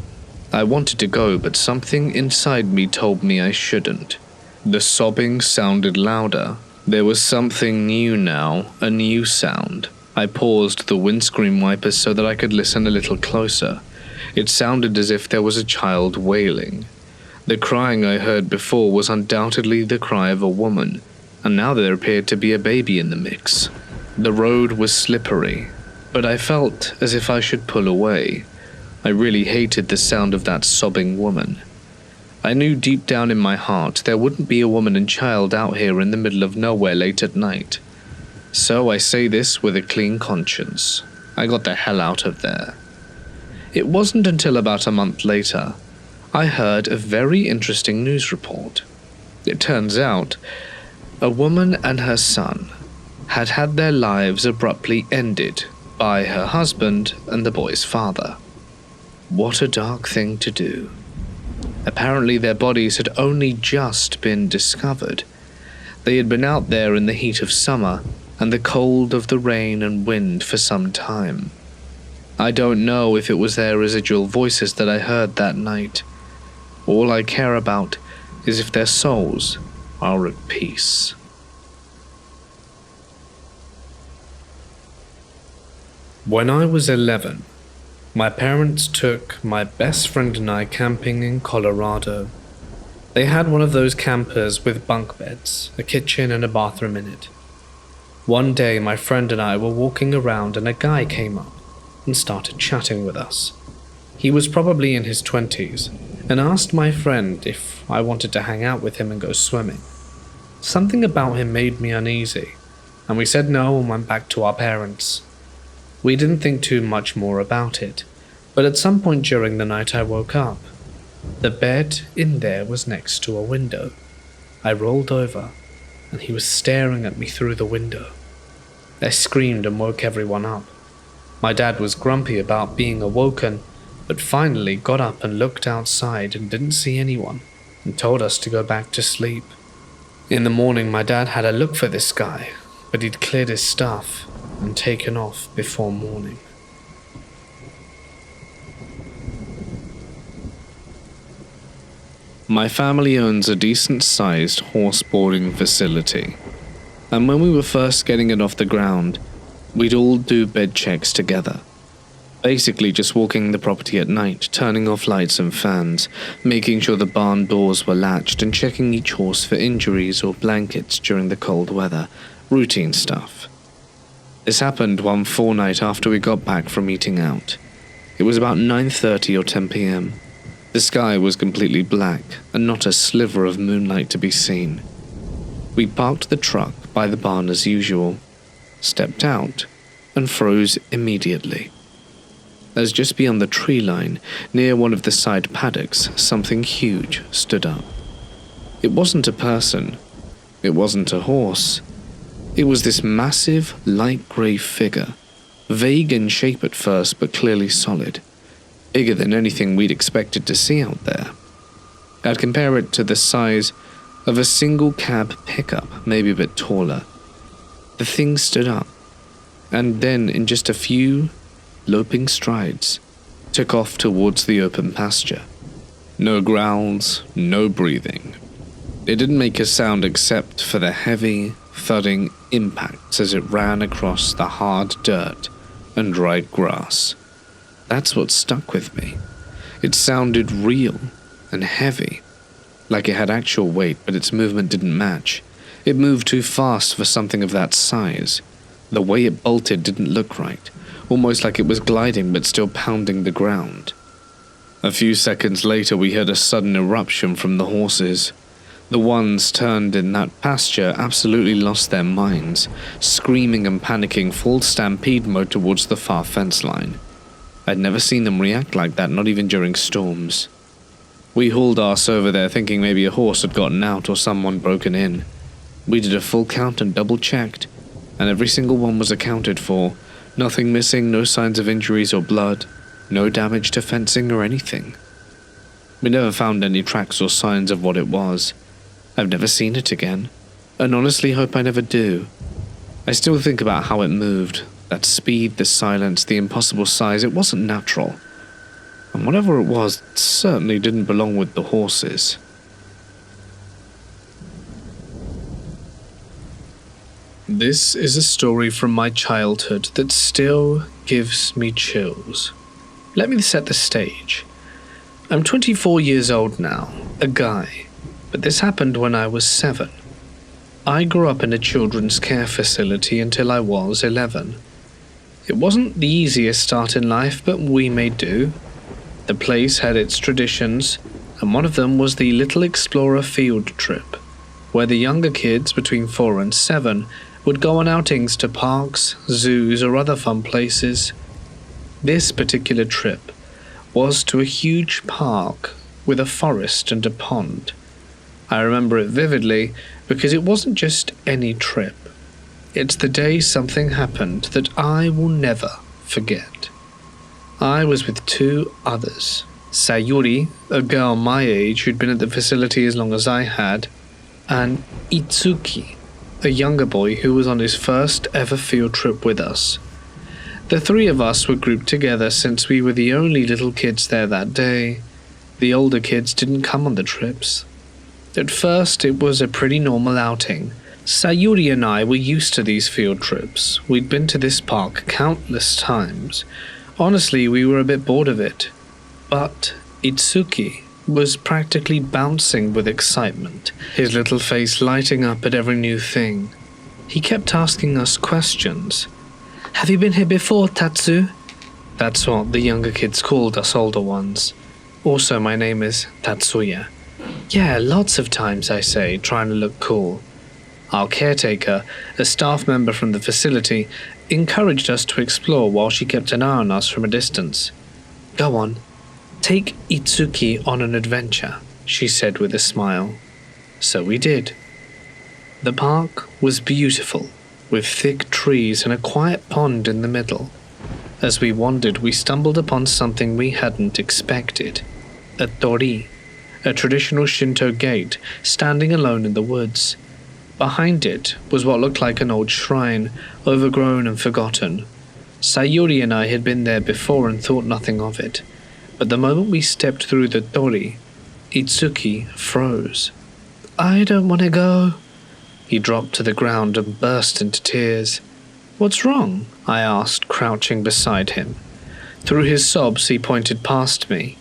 I wanted to go, but something inside me told me I shouldn't. The sobbing sounded louder. There was something new now, a new sound. I paused the windscreen wipers so that I could listen a little closer. It sounded as if there was a child wailing. The crying I heard before was undoubtedly the cry of a woman, and now there appeared to be a baby in the mix. The road was slippery, but I felt as if I should pull away. I really hated the sound of that sobbing woman. I knew deep down in my heart there wouldn't be a woman and child out here in the middle of nowhere late at night. So I say this with a clean conscience. I got the hell out of there. It wasn't until about a month later I heard a very interesting news report. It turns out a woman and her son had had their lives abruptly ended by her husband and the boy's father. What a dark thing to do. Apparently their bodies had only just been discovered. They had been out there in the heat of summer and the cold of the rain and wind for some time. I don't know if it was their residual voices that I heard that night. All I care about is if their souls are at peace. When I was 11, my parents took my best friend and I camping in Colorado. They had one of those campers with bunk beds, a kitchen and a bathroom in it. One day my friend and I were walking around and a guy came up and started chatting with us. He was probably in his 20s and asked my friend if I wanted to hang out with him and go swimming. Something about him made me uneasy, and we said no and went back to our parents. We didn't think too much more about it, but at some point during the night I woke up. The bed in there was next to a window. I rolled over, and he was staring at me through the window. I screamed and woke everyone up. My dad was grumpy about being awoken, but finally got up and looked outside and didn't see anyone, and told us to go back to sleep. In the morning, my dad had a look for this guy, but he'd cleared his stuff and taken off before morning. My family owns a decent-sized horse boarding facility, and when we were first getting it off the ground, we'd all do bed checks together. Basically just walking the property at night, turning off lights and fans, making sure the barn doors were latched and checking each horse for injuries or blankets during the cold weather. Routine stuff. This happened one fortnight after we got back from eating out. It was about 9:30 or 10 p.m. The sky was completely black and not a sliver of moonlight to be seen. We parked the truck by the barn as usual, stepped out, and froze immediately. As just beyond the tree line, near one of the side paddocks, something huge stood up. It wasn't a person. It wasn't a horse. It was this massive, light grey figure, vague in shape at first but clearly solid, bigger than anything we'd expected to see out there. I'd compare it to the size of a single cab pickup, maybe a bit taller. The thing stood up, and then in just a few loping strides, took off towards the open pasture. No growls, no breathing. It didn't make a sound except for the heavy, thudding impacts as it ran across the hard dirt and dried grass. That's what stuck with me. It sounded real and heavy, like it had actual weight, but its movement didn't match. It moved too fast for something of that size. The way it bolted didn't look right, almost like it was gliding but still pounding the ground. A few seconds later we heard a sudden eruption from the horses. The ones turned in that pasture absolutely lost their minds, screaming and panicking full stampede mode towards the far fence line. I'd never seen them react like that, not even during storms. We hauled arse over there thinking maybe a horse had gotten out or someone broken in. We did a full count and double-checked, and every single one was accounted for. Nothing missing, no signs of injuries or blood, no damage to fencing or anything. We never found any tracks or signs of what it was. I've never seen it again, and honestly hope I never do. I still think about how it moved. That speed, the silence, the impossible size, it wasn't natural. And whatever it was, it certainly didn't belong with the horses. This is a story from my childhood that still gives me chills. Let me set the stage. I'm 24 years old now, a guy, but this happened when I was 7. I grew up in a children's care facility until I was 11. It wasn't the easiest start in life, but we made do. The place had its traditions, and one of them was the Little Explorer field trip, where the younger kids between 4 and 7 would go on outings to parks, zoos, or other fun places. This particular trip was to a huge park with a forest and a pond. I remember it vividly because it wasn't just any trip. It's the day something happened that I will never forget. I was with 2 others, Sayuri, a girl my age who'd been at the facility as long as I had, and Itsuki, a younger boy who was on his first ever field trip with us. The 3 of us were grouped together since we were the only little kids there that day. The older kids didn't come on the trips. At first, it was a pretty normal outing. Sayuri and I were used to these field trips. We'd been to this park countless times. Honestly, we were a bit bored of it. But Itsuki was practically bouncing with excitement, his little face lighting up at every new thing. He kept asking us questions. "Have you been here before, Tatsu?" That's what the younger kids called us older ones. Also, my name is Tatsuya. "Yeah, lots of times," I say, trying to look cool. Our caretaker, a staff member from the facility, encouraged us to explore while she kept an eye on us from a distance. "Go on, take Itsuki on an adventure," she said with a smile. So we did. The park was beautiful, with thick trees and a quiet pond in the middle. As we wandered, we stumbled upon something we hadn't expected. A tori, a traditional Shinto gate standing alone in the woods. Behind it was what looked like an old shrine, overgrown and forgotten. Sayuri and I had been there before and thought nothing of it, but the moment we stepped through the tori, Itsuki froze. "I don't want to go." He dropped to the ground and burst into tears. "What's wrong?" I asked, crouching beside him. Through his sobs, he pointed past me.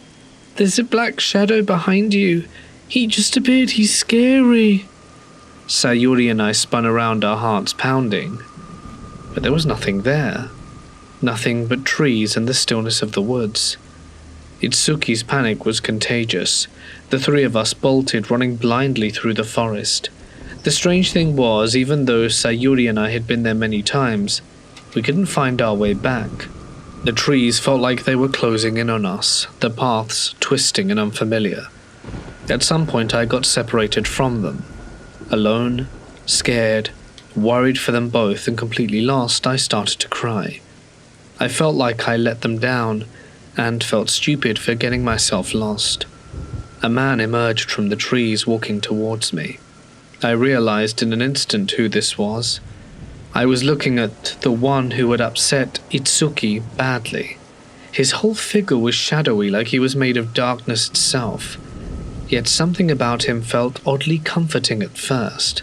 "There's a black shadow behind you. He just appeared. He's scary." Sayuri and I spun around, our hearts pounding. But there was nothing there. Nothing but trees and the stillness of the woods. Itsuki's panic was contagious. The three of us bolted, running blindly through the forest. The strange thing was, even though Sayuri and I had been there many times, we couldn't find our way back. The trees felt like they were closing in on us, the paths twisting and unfamiliar. At some point I got separated from them. Alone, scared, worried for them both, and completely lost, I started to cry. I felt like I let them down, and felt stupid for getting myself lost. A man emerged from the trees, walking towards me. I realized in an instant who this was. I was looking at the one who had upset Itsuki badly. His whole figure was shadowy, like he was made of darkness itself. Yet something about him felt oddly comforting at first.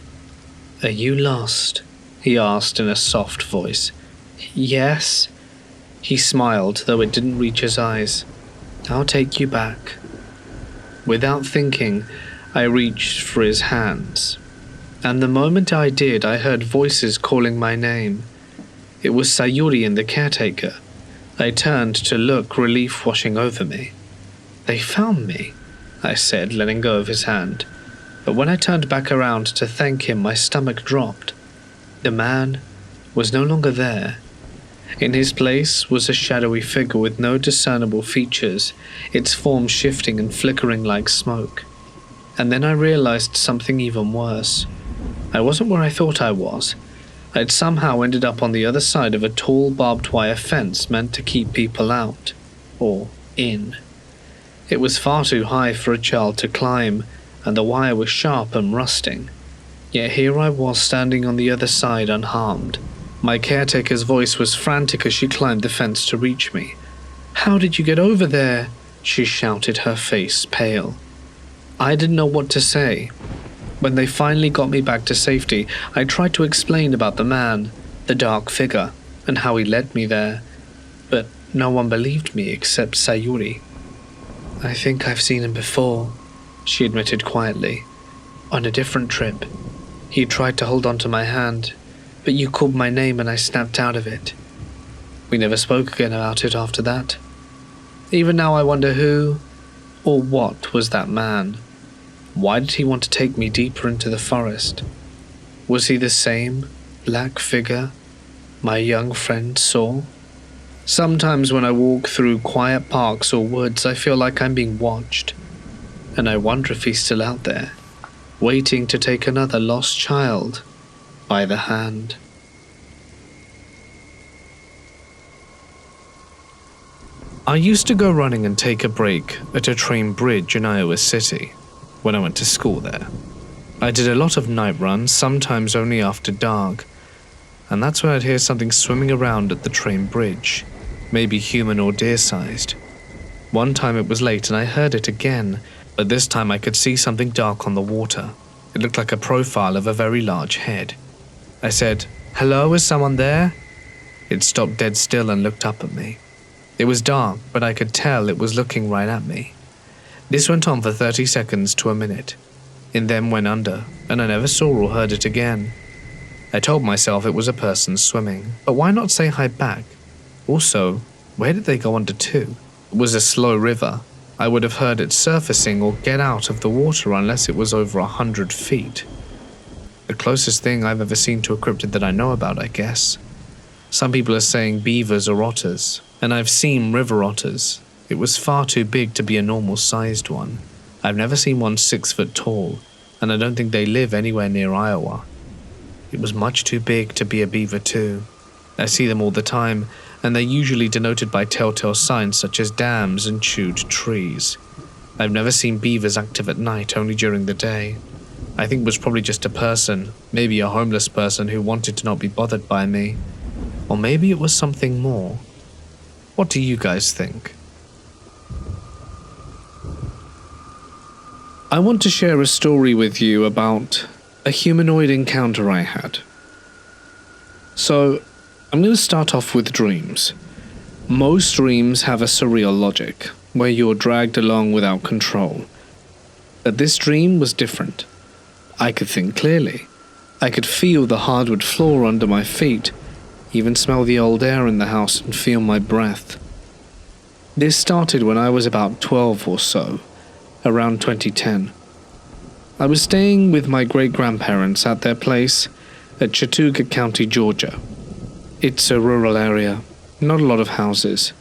"Are you lost?" he asked in a soft voice. "Yes." He smiled, though it didn't reach his eyes. "I'll take you back." Without thinking, I reached for his hands. And the moment I did, I heard voices calling my name. It was Sayuri and the caretaker. I turned to look, relief washing over me. "They found me," I said, letting go of his hand. But when I turned back around to thank him, my stomach dropped. The man was no longer there. In his place was a shadowy figure with no discernible features, its form shifting and flickering like smoke. And then I realized something even worse. I wasn't where I thought I was. I'd somehow ended up on the other side of a tall barbed wire fence meant to keep people out, or in. It was far too high for a child to climb, and the wire was sharp and rusting. Yet here I was standing on the other side unharmed. My caretaker's voice was frantic as she climbed the fence to reach me. "How did you get over there?" she shouted, her face pale. I didn't know what to say. When they finally got me back to safety, I tried to explain about the man, the dark figure, and how he led me there. But no one believed me except Sayuri. "I think I've seen him before," she admitted quietly. "On a different trip. He tried to hold onto my hand, but you called my name and I snapped out of it. We never spoke again about it after that. Even now I wonder who or what was that man. Why did he want to take me deeper into the forest? Was he the same black figure my young friend saw? Sometimes when I walk through quiet parks or woods, I feel like I'm being watched. And I wonder if he's still out there, waiting to take another lost child by the hand. I used to go running and take a break at a train bridge in Iowa City when I went to school there. I did a lot of night runs, sometimes only after dark, and that's when I'd hear something swimming around at the train bridge, maybe human or deer-sized. One time it was late and I heard it again, but this time I could see something dark on the water. It looked like a profile of a very large head. I said, "Hello, is someone there?" It stopped dead still and looked up at me. It was dark, but I could tell it was looking right at me. This went on for 30 seconds to a minute, and then went under, and I never saw or heard it again. I told myself it was a person swimming, but why not say hi back? Also, where did they go under to? It was a slow river. I would have heard it surfacing or get out of the water unless it was over 100 feet. The closest thing I've ever seen to a cryptid that I know about, I guess. Some people are saying beavers or otters, and I've seen river otters. It was far too big to be a normal-sized one. I've never seen one 6 foot tall, and I don't think they live anywhere near Iowa. It was much too big to be a beaver too. I see them all the time, and they're usually denoted by telltale signs such as dams and chewed trees. I've never seen beavers active at night, only during the day. I think it was probably just a person, maybe a homeless person who wanted to not be bothered by me. Or maybe it was something more. What do you guys think? I want to share a story with you about a humanoid encounter I had. So, I'm going to start off with dreams. Most dreams have a surreal logic, where you're dragged along without control. But this dream was different. I could think clearly. I could feel the hardwood floor under my feet, even smell the old air in the house and feel my breath. This started when I was about 12 or so, around 2010. I was staying with my great-grandparents at their place at Chattooga County, Georgia. It's a rural area, not a lot of houses.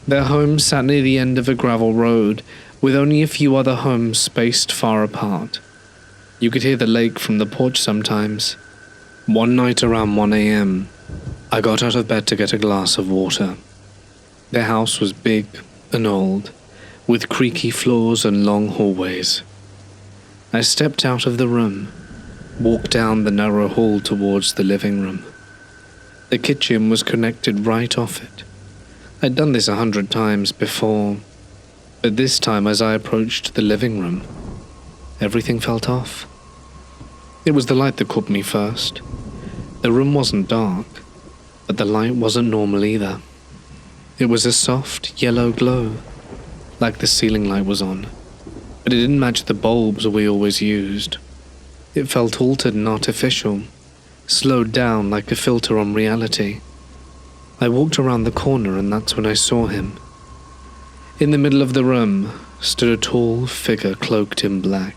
Their home sat near the end of a gravel road, with only a few other homes spaced far apart. You could hear the lake from the porch sometimes. One night around 1 a.m., I got out of bed to get a glass of water. Their house was big and old, with creaky floors and long hallways. I stepped out of the room, walked down the narrow hall towards the living room. The kitchen was connected right off it. I'd done this 100 times before, but this time as I approached the living room, everything felt off. It was the light that caught me first. The room wasn't dark, but the light wasn't normal either. It was a soft yellow glow, like the ceiling light was on, but it didn't match the bulbs we always used. It felt altered and artificial, slowed down like a filter on reality. I walked around the corner and that's when I saw him. In the middle of the room stood a tall figure cloaked in black.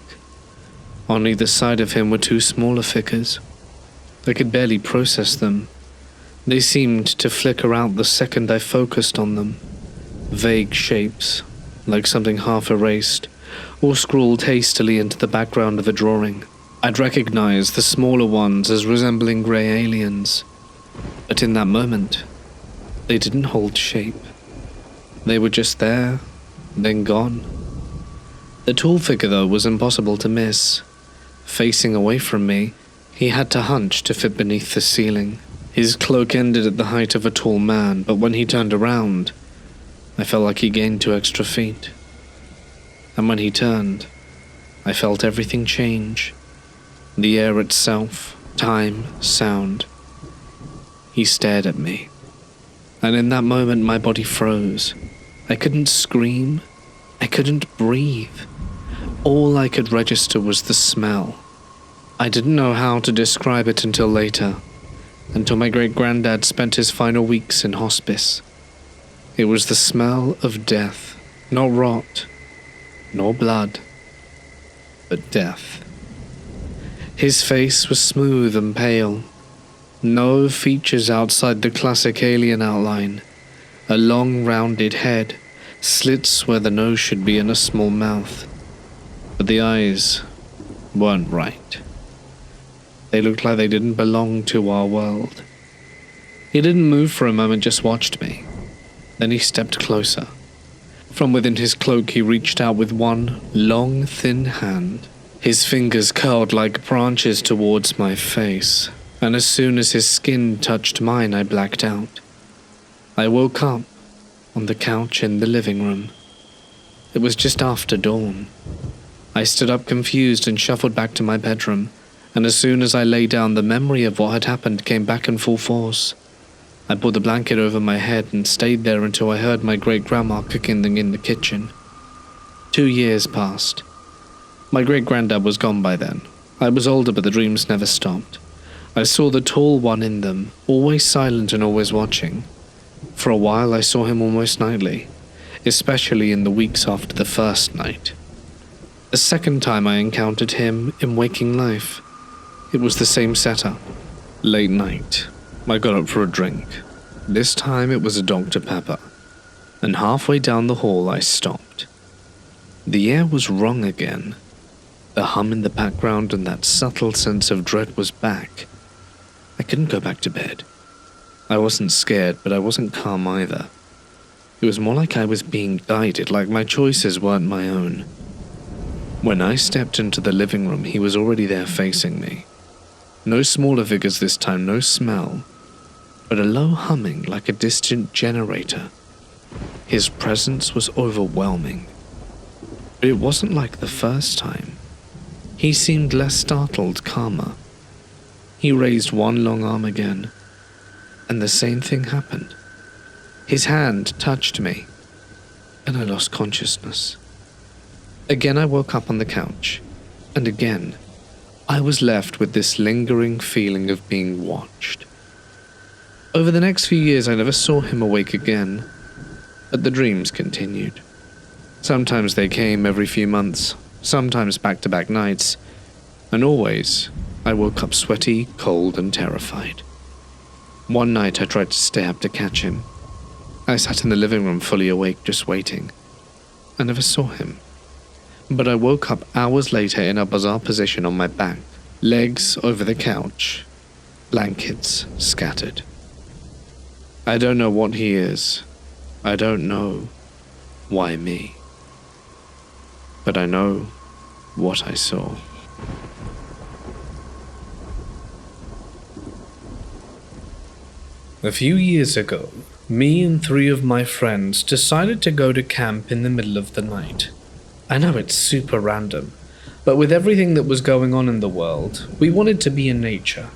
On either side of him were two smaller figures. I could barely process them. They seemed to flicker out the second I focused on them. Vague shapes, like something half erased, or scrawled hastily into the background of a drawing. I'd recognize the smaller ones as resembling grey aliens. But in that moment, they didn't hold shape. They were just there, then gone. The tall figure, though, was impossible to miss. Facing away from me, he had to hunch to fit beneath the ceiling. His cloak ended at the height of a tall man, but when he turned around, I felt like he gained 2 extra feet. And when he turned, I felt everything change. The air itself, time, sound. He stared at me. And in that moment my body froze. I couldn't scream. I couldn't breathe. All I could register was the smell. I didn't know how to describe it until later, until my great-granddad spent his final weeks in hospice. It was the smell of death, not rot, nor blood, but death. His face was smooth and pale, no features outside the classic alien outline, a long rounded head, slits where the nose should be and a small mouth. But the eyes weren't right. They looked like they didn't belong to our world. He didn't move for a moment, just watched me. Then he stepped closer. From within his cloak he reached out with one long, thin hand. His fingers curled like branches towards my face, and as soon as his skin touched mine, I blacked out. I woke up on the couch in the living room. It was just after dawn. I stood up confused and shuffled back to my bedroom, and as soon as I lay down, the memory of what had happened came back in full force. I pulled the blanket over my head and stayed there until I heard my great-grandma cooking in the kitchen. 2 years passed. My great-granddad was gone by then. I was older, but the dreams never stopped. I saw the tall one in them, always silent and always watching. For a while I saw him almost nightly, especially in the weeks after the first night. The second time I encountered him in waking life, It was the same setup. Late night. I got up for a drink. This time it was a Dr. Pepper. And halfway down the hall I stopped. The air was wrong again. The hum in the background and that subtle sense of dread was back. I couldn't go back to bed. I wasn't scared, but I wasn't calm either. It was more like I was being guided, like my choices weren't my own. When I stepped into the living room, he was already there facing me. No smaller figures this time, no smell, but a low humming like a distant generator. His presence was overwhelming. But it wasn't like the first time. He seemed less startled, calmer. He raised one long arm again, and the same thing happened. His hand touched me, and I lost consciousness. Again I woke up on the couch, and again I was left with this lingering feeling of being watched. Over the next few years I never saw him awake again, but the dreams continued. Sometimes they came every few months, sometimes back-to-back nights, and always I woke up sweaty, cold, and terrified. One night I tried to stay up to catch him. I sat in the living room fully awake, just waiting. I never saw him. But I woke up hours later in a bizarre position on my back, legs over the couch, blankets scattered. I don't know what he is. I don't know why me. But I know what I saw. A few years ago, me and 3 of my friends decided to go to camp in the middle of the night. I know it's super random, but with everything that was going on in the world, we wanted to be in nature.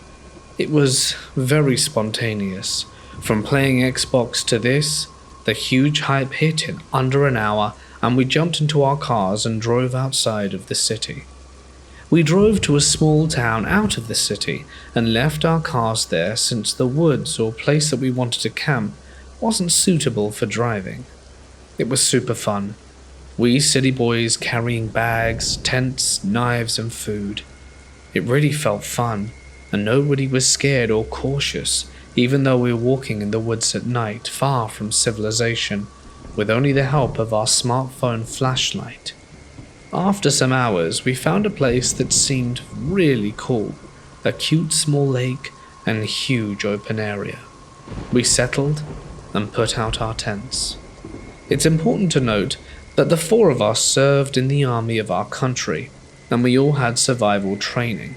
It was very spontaneous. From playing Xbox to this, the huge hype hit in under an hour, and we jumped into our cars and drove outside of the city. We drove to a small town out of the city and left our cars there since the woods or place that we wanted to camp wasn't suitable for driving. It was super fun. We city boys carrying bags, tents, knives and food. It really felt fun, and nobody was scared or cautious, even though we were walking in the woods at night, far from civilization, with only the help of our smartphone flashlight. After some hours, we found a place that seemed really cool, a cute small lake and a huge open area. We settled and put out our tents. It's important to note that the 4 of us served in the army of our country, and we all had survival training.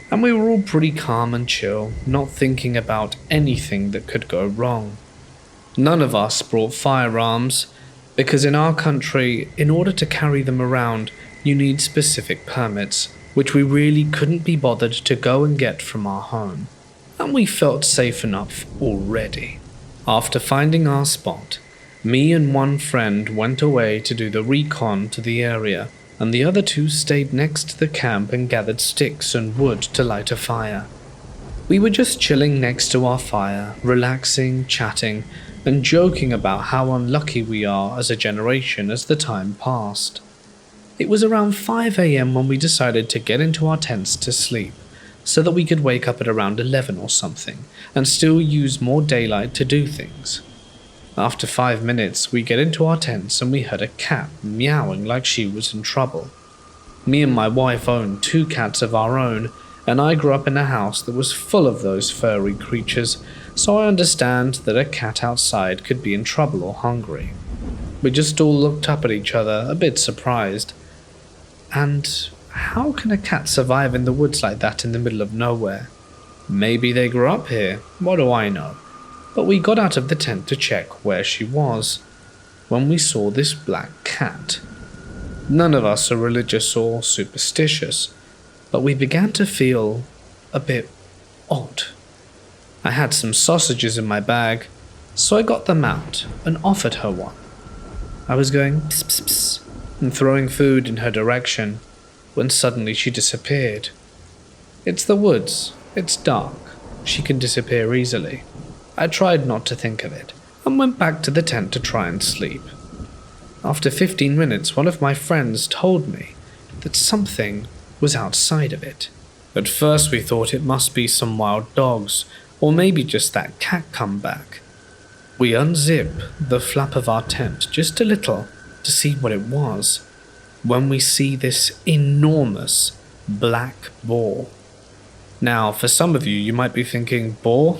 And we were all pretty calm and chill, not thinking about anything that could go wrong. None of us brought firearms, because in our country, in order to carry them around, you need specific permits, which we really couldn't be bothered to go and get from our home. And we felt safe enough already. After finding our spot, me and one friend went away to do the recon to the area, and the other 2 stayed next to the camp and gathered sticks and wood to light a fire. We were just chilling next to our fire, relaxing, chatting, and joking about how unlucky we are as a generation as the time passed. It was around 5 a.m. when we decided to get into our tents to sleep, so that we could wake up at around 11 or something, and still use more daylight to do things. After 5 minutes, we get into our tents and we heard a cat meowing like she was in trouble. Me and my wife own 2 cats of our own, and I grew up in a house that was full of those furry creatures, so I understand that a cat outside could be in trouble or hungry. We just all looked up at each other, a bit surprised. And how can a cat survive in the woods like that in the middle of nowhere? Maybe they grew up here, what do I know? But we got out of the tent to check where she was, when we saw this black cat. None of us are religious or superstitious, but we began to feel a bit odd. I had some sausages in my bag, so I got them out and offered her one. I was going pss pss pss and throwing food in her direction when suddenly she disappeared. It's the woods, it's dark, she can disappear easily. I tried not to think of it and went back to the tent to try and sleep. After 15 minutes, one of my friends told me that something was outside of it. At first we thought it must be some wild dogs, or maybe just that cat come back. We unzip the flap of our tent just a little to see what it was, when we see this enormous black boar. Now, for some of you, you might be thinking, boar?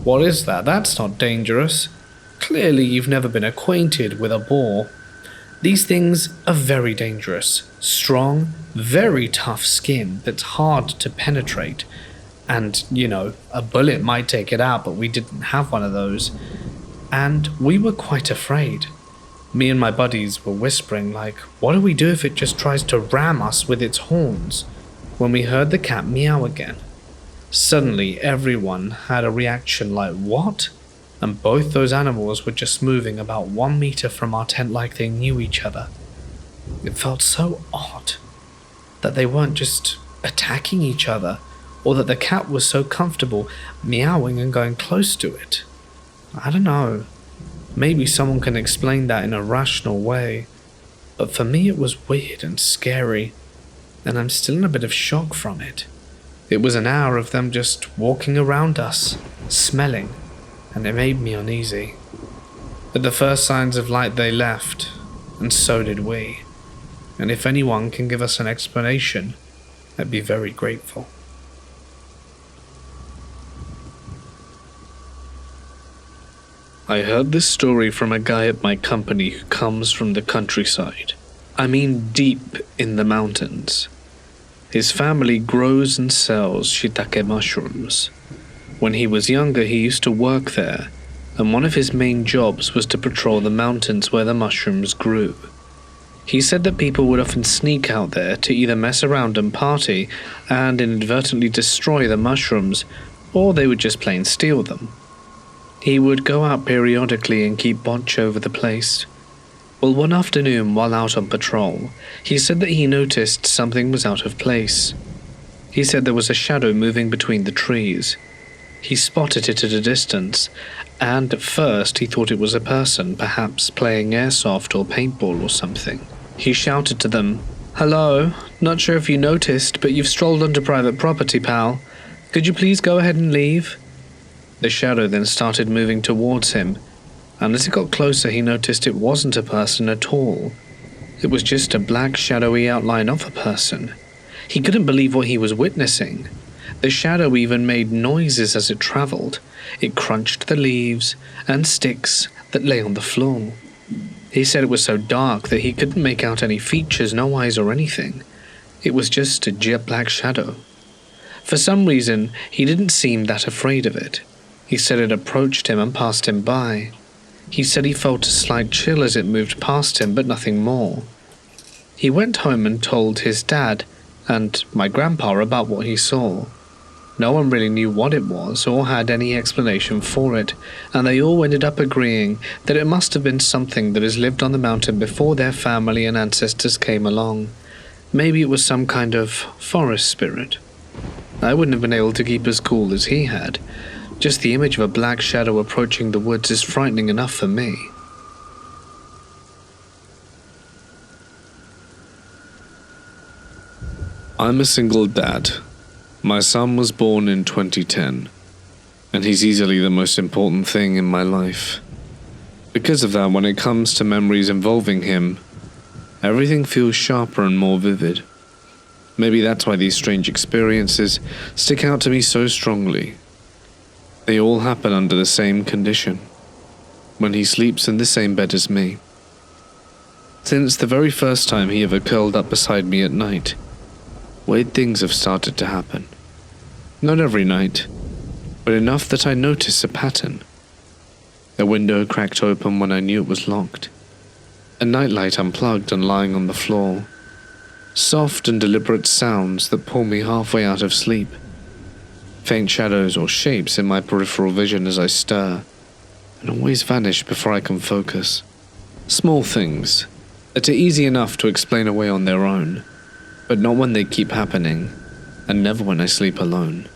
What is that? That's not dangerous. Clearly you've never been acquainted with a boar. These things are very dangerous. Strong, very tough skin that's hard to penetrate. And, a bullet might take it out, but we didn't have one of those. And we were quite afraid. Me and my buddies were whispering like, what do we do if it just tries to ram us with its horns? When we heard the cat meow again. Suddenly everyone had a reaction like, what? And both those animals were just moving about 1 meter from our tent like they knew each other. It felt so odd that they weren't just attacking each other, or that the cat was so comfortable meowing and going close to it. I don't know. Maybe someone can explain that in a rational way. But for me it was weird and scary, and I'm still in a bit of shock from it. It was an hour of them just walking around us, smelling, and it made me uneasy. At the first signs of light they left, and so did we. And if anyone can give us an explanation, I'd be very grateful. I heard this story from a guy at my company who comes from the countryside. I mean deep in the mountains. His family grows and sells shiitake mushrooms. When he was younger, he used to work there, and one of his main jobs was to patrol the mountains where the mushrooms grew. He said that people would often sneak out there to either mess around and party and inadvertently destroy the mushrooms, or they would just plain steal them. He would go out periodically and keep watch over the place. Well, one afternoon while out on patrol, he said that he noticed something was out of place. He said there was a shadow moving between the trees. He spotted it at a distance, and at first he thought it was a person, perhaps playing airsoft or paintball or something. He shouted to them, "Hello, not sure if you noticed, but you've strolled onto private property, pal. Could you please go ahead and leave?" The shadow then started moving towards him, and as it got closer he noticed it wasn't a person at all. It was just a black shadowy outline of a person. He couldn't believe what he was witnessing. The shadow even made noises as it travelled. It crunched the leaves and sticks that lay on the floor. He said it was so dark that he couldn't make out any features, no eyes or anything. It was just a jet black shadow. For some reason, he didn't seem that afraid of it. He said it approached him and passed him by. He said he felt a slight chill as it moved past him, but nothing more. He went home and told his dad and my grandpa about what he saw. No one really knew what it was or had any explanation for it, and they all ended up agreeing that it must have been something that has lived on the mountain before their family and ancestors came along. Maybe it was some kind of forest spirit. I wouldn't have been able to keep as cool as he had. Just the image of a black shadow approaching the woods is frightening enough for me. I'm a single dad. My son was born in 2010, and he's easily the most important thing in my life. Because of that, when it comes to memories involving him, everything feels sharper and more vivid. Maybe that's why these strange experiences stick out to me so strongly. They all happen under the same condition, when he sleeps in the same bed as me. Since the very first time he ever curled up beside me at night, weird things have started to happen. Not every night, but enough that I notice a pattern. A window cracked open when I knew it was locked. A nightlight unplugged and lying on the floor. Soft and deliberate sounds that pull me halfway out of sleep. Faint shadows or shapes in my peripheral vision as I stir, and always vanish before I can focus. Small things that are easy enough to explain away on their own, but not when they keep happening, and never when I sleep alone.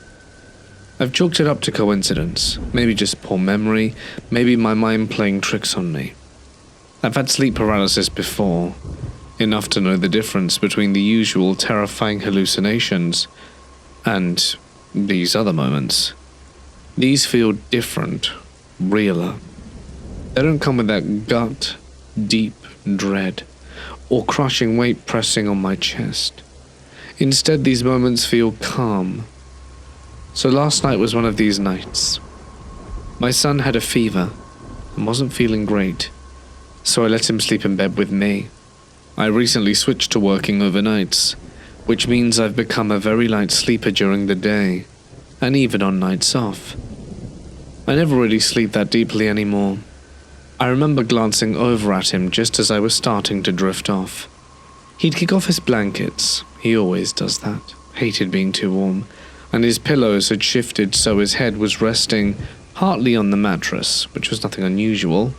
I've chalked it up to coincidence, maybe just poor memory, maybe my mind playing tricks on me. I've had sleep paralysis before, enough to know the difference between the usual terrifying hallucinations and these other moments. These feel different, realer. They don't come with that gut, deep dread, or crushing weight pressing on my chest. Instead, these moments feel calm. So last night was one of these nights. My son had a fever and wasn't feeling great, so I let him sleep in bed with me. I recently switched to working overnights, which means I've become a very light sleeper during the day, and even on nights off. I never really sleep that deeply anymore. I remember glancing over at him just as I was starting to drift off. He'd kick off his blankets, he always does that, hated being too warm, and his pillows had shifted so his head was resting partly on the mattress, which was nothing unusual.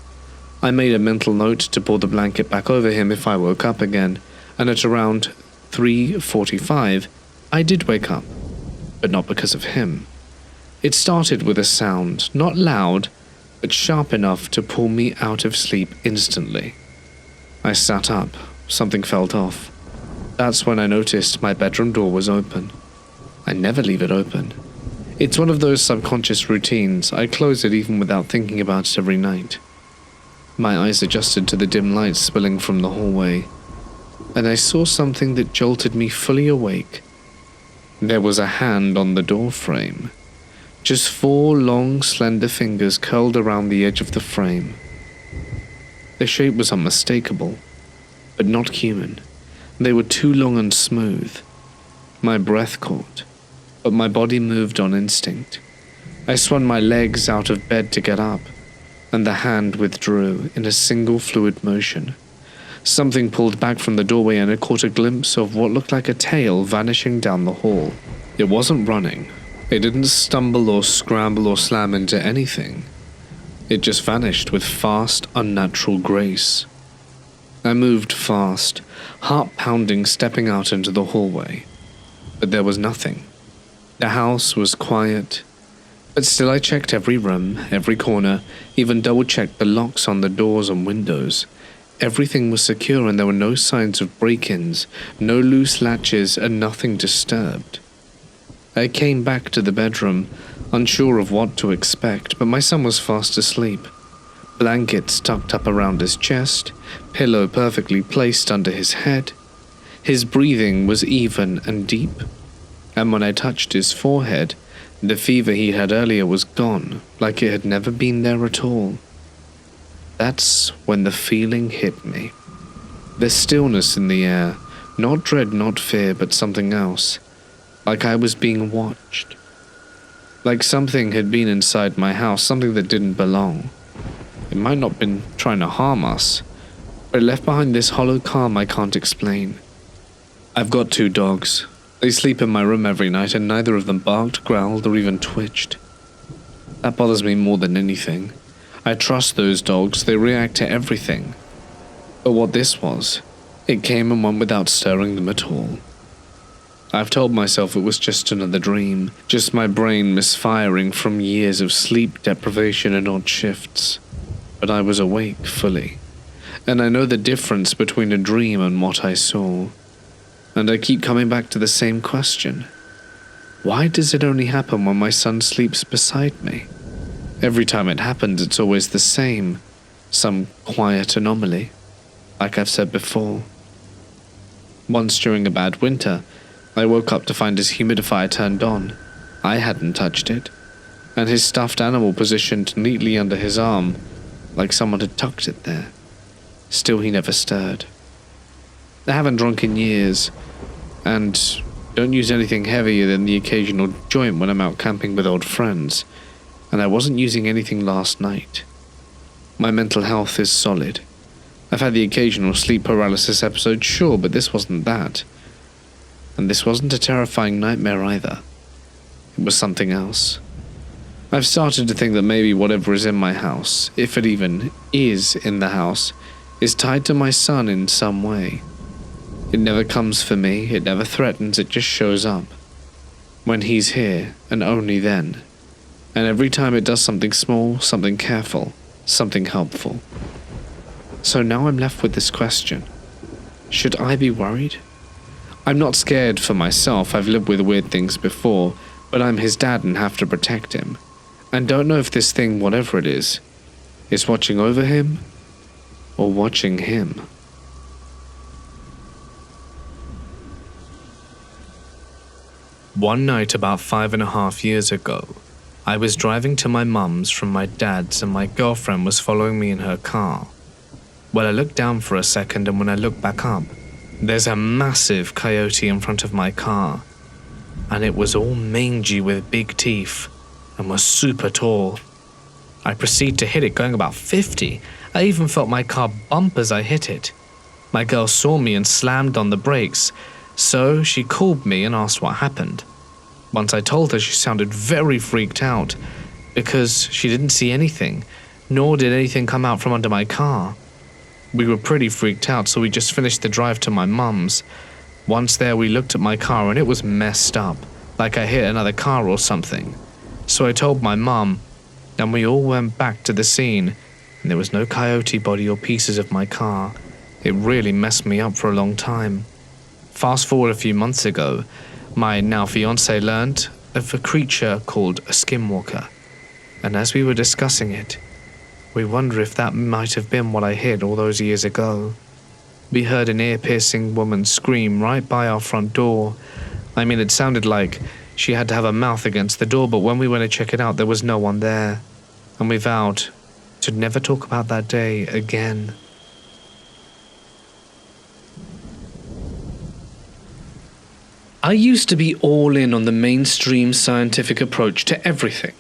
I made a mental note to pull the blanket back over him if I woke up again, and at around 3:45, I did wake up, but not because of him. It started with a sound, not loud, but sharp enough to pull me out of sleep instantly. I sat up, something felt off. That's when I noticed my bedroom door was open. I never leave it open. It's one of those subconscious routines. I close it even without thinking about it every night. My eyes adjusted to the dim light spilling from the hallway, and I saw something that jolted me fully awake. There was a hand on the door frame. Just 4 long, slender fingers curled around the edge of the frame. The shape was unmistakable, but not human. They were too long and smooth. My breath caught, but my body moved on instinct. I swung my legs out of bed to get up, and the hand withdrew in a single fluid motion. Something pulled back from the doorway and I caught a glimpse of what looked like a tail vanishing down the hall. It wasn't running. It didn't stumble or scramble or slam into anything. It just vanished with fast, unnatural grace. I moved fast, heart pounding, stepping out into the hallway. But there was nothing. The house was quiet, but still I checked every room, every corner, even double-checked the locks on the doors and windows. Everything was secure and there were no signs of break-ins, no loose latches, and nothing disturbed. I came back to the bedroom, unsure of what to expect, but my son was fast asleep. Blankets tucked up around his chest, pillow perfectly placed under his head. His breathing was even and deep, and when I touched his forehead, the fever he had earlier was gone, like it had never been there at all. That's when the feeling hit me. The stillness in the air, not dread, not fear, but something else. Like I was being watched. Like something had been inside my house, something that didn't belong. It might not have been trying to harm us, but it left behind this hollow calm I can't explain. I've got 2 dogs. They sleep in my room every night and neither of them barked, growled, or even twitched. That bothers me more than anything. I trust those dogs, they react to everything. But what this was, it came and went without stirring them at all. I've told myself it was just another dream, just my brain misfiring from years of sleep deprivation and odd shifts. But I was awake fully, and I know the difference between a dream and what I saw. And I keep coming back to the same question. Why does it only happen when my son sleeps beside me? Every time it happens, it's always the same, some quiet anomaly, like I've said before. Once during a bad winter, I woke up to find his humidifier turned on. I hadn't touched it, and his stuffed animal positioned neatly under his arm, like someone had tucked it there. Still, he never stirred. I haven't drunk in years, and don't use anything heavier than the occasional joint when I'm out camping with old friends, and I wasn't using anything last night. My mental health is solid. I've had the occasional sleep paralysis episode, sure, but this wasn't that. And this wasn't a terrifying nightmare either. It was something else. I've started to think that maybe whatever is in my house, if it even is in the house, is tied to my son in some way. It never comes for me, it never threatens, it just shows up. When he's here, and only then. And every time it does something small, something careful, something helpful. So now I'm left with this question. Should I be worried? I'm not scared for myself, I've lived with weird things before, but I'm his dad and have to protect him. And don't know if this thing, whatever it is watching over him or watching him. One night about 5.5 years ago, I was driving to my mum's from my dad's and my girlfriend was following me in her car. Well, I looked down for a second and when I looked back up, there's a massive coyote in front of my car. And it was all mangy with big teeth and was super tall. I proceeded to hit it going about 50. I even felt my car bump as I hit it. My girl saw me and slammed on the brakes, so she called me and asked what happened. Once I told her, she sounded very freaked out because she didn't see anything, nor did anything come out from under my car. We were pretty freaked out, so we just finished the drive to my mum's. Once there, we looked at my car and it was messed up, like I hit another car or something. So I told my mum, and we all went back to the scene, and there was no coyote body or pieces of my car. It really messed me up for a long time. Fast forward a few months ago, my now fiancé learned of a creature called a skinwalker, and as we were discussing it, we wonder if that might have been what I hid all those years ago. We heard an ear-piercing woman scream right by our front door. I mean, it sounded like she had to have her mouth against the door, but when we went to check it out, there was no one there, and we vowed to never talk about that day again. I used to be all in on the mainstream scientific approach to everything.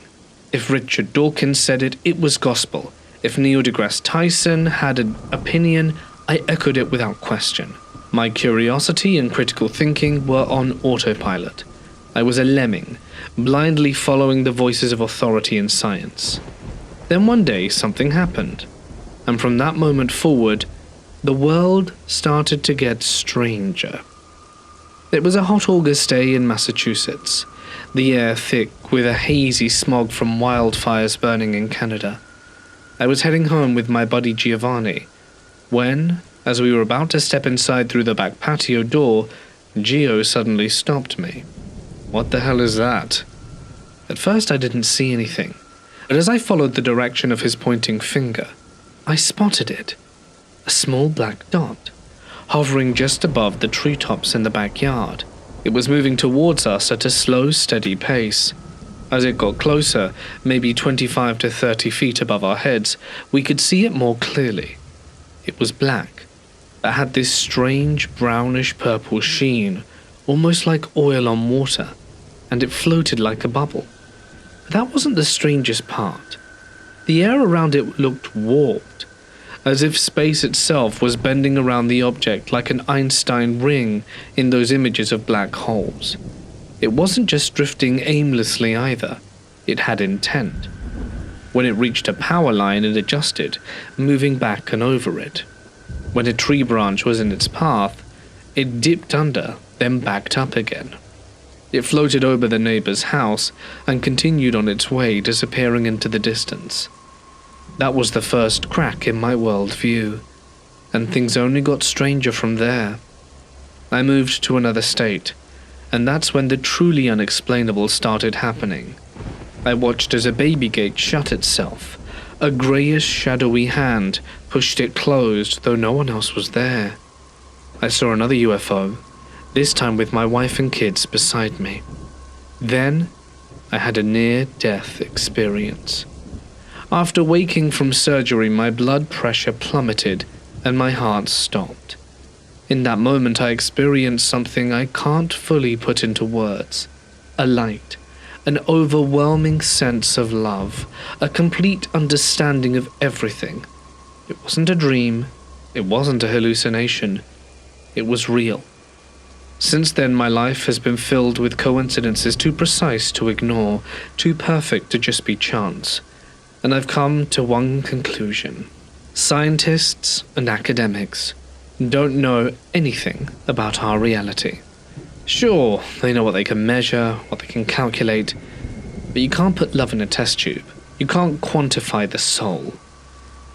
If Richard Dawkins said it, it was gospel. If Neil deGrasse Tyson had an opinion, I echoed it without question. My curiosity and critical thinking were on autopilot. I was a lemming, blindly following the voices of authority in science. Then one day something happened, and from that moment forward, the world started to get stranger. It was a hot August day in Massachusetts, the air thick with a hazy smog from wildfires burning in Canada. I was heading home with my buddy Giovanni, when, as we were about to step inside through the back patio door, Gio suddenly stopped me. "What the hell is that?" At first I didn't see anything, but as I followed the direction of his pointing finger, I spotted it. A small black dot, hovering just above the treetops in the backyard. It was moving towards us at a slow, steady pace. As it got closer, maybe 25 to 30 feet above our heads, we could see it more clearly. It was black, but had this strange brownish-purple sheen, almost like oil on water, and it floated like a bubble. But that wasn't the strangest part. The air around it looked warped, as if space itself was bending around the object like an Einstein ring in those images of black holes. It wasn't just drifting aimlessly either, it had intent. When it reached a power line, it adjusted, moving back and over it. When a tree branch was in its path, it dipped under, then backed up again. It floated over the neighbor's house and continued on its way, disappearing into the distance. That was the first crack in my worldview, and things only got stranger from there. I moved to another state, and that's when the truly unexplainable started happening. I watched as a baby gate shut itself. A greyish, shadowy hand pushed it closed, though no one else was there. I saw another UFO, this time with my wife and kids beside me. Then, I had a near-death experience. After waking from surgery, my blood pressure plummeted and my heart stopped. In that moment, I experienced something I can't fully put into words. A light, an overwhelming sense of love, a complete understanding of everything. It wasn't a dream, it wasn't a hallucination, it was real. Since then, my life has been filled with coincidences too precise to ignore, too perfect to just be chance. And I've come to one conclusion. Scientists and academics don't know anything about our reality. Sure, they know what they can measure, what they can calculate, but you can't put love in a test tube. You can't quantify the soul.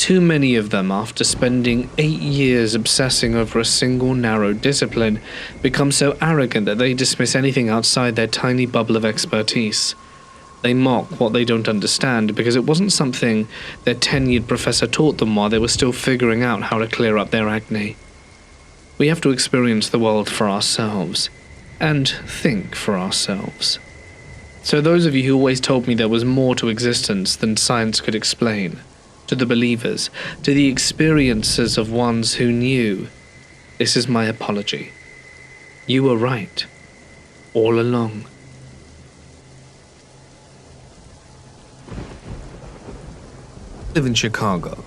Too many of them, after spending 8 years obsessing over a single narrow discipline, become so arrogant that they dismiss anything outside their tiny bubble of expertise. They mock what they don't understand because it wasn't something their tenured professor taught them while they were still figuring out how to clear up their acne. We have to experience the world for ourselves, and think for ourselves. So those of you who always told me there was more to existence than science could explain, to the believers, to the experiences of ones who knew, this is my apology. You were right, all along. I live in Chicago,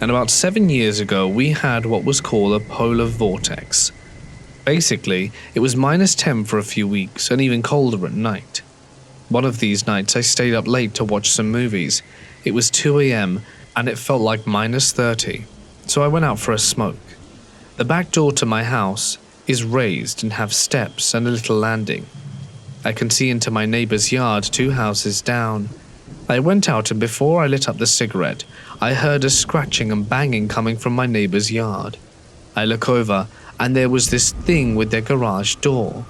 and about 7 years ago we had what was called a polar vortex. Basically, it was -10 for a few weeks and even colder at night. One of these nights I stayed up late to watch some movies. It was 2 a.m. and it felt like -30, so I went out for a smoke. The back door to my house is raised and have steps and a little landing. I can see into my neighbor's yard 2 houses down. I went out, and before I lit up the cigarette, I heard a scratching and banging coming from my neighbor's yard. I look over, and there was this thing with their garage door.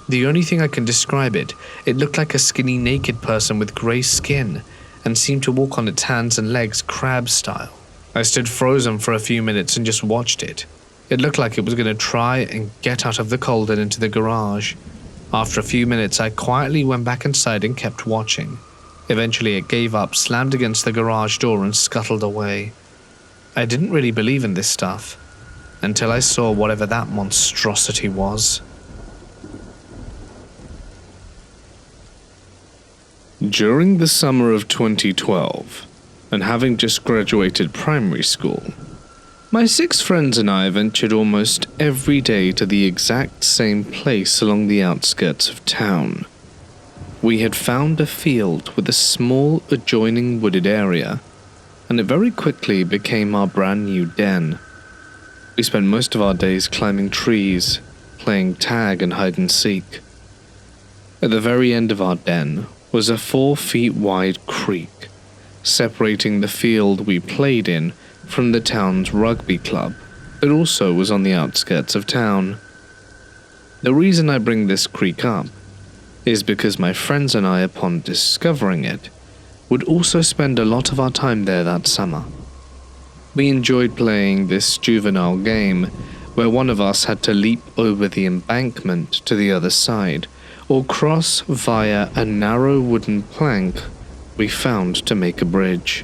The only thing I can describe it looked like a skinny naked person with grey skin, and seemed to walk on its hands and legs crab style. I stood frozen for a few minutes and just watched it. It looked like it was going to try and get out of the cold and into the garage. After a few minutes, I quietly went back inside and kept watching. Eventually it gave up, slammed against the garage door and scuttled away. I didn't really believe in this stuff, until I saw whatever that monstrosity was. During the summer of 2012, and having just graduated primary school, my 6 friends and I ventured almost every day to the exact same place along the outskirts of town. We had found a field with a small adjoining wooded area, and it very quickly became our brand new den. We spent most of our days climbing trees, playing tag and hide and seek. At the very end of our den was a 4 feet wide creek, separating the field we played in from the town's rugby club, that also was on the outskirts of town. The reason I bring this creek up is because my friends and I, upon discovering it, would also spend a lot of our time there that summer. We enjoyed playing this juvenile game where one of us had to leap over the embankment to the other side, or cross via a narrow wooden plank we found to make a bridge.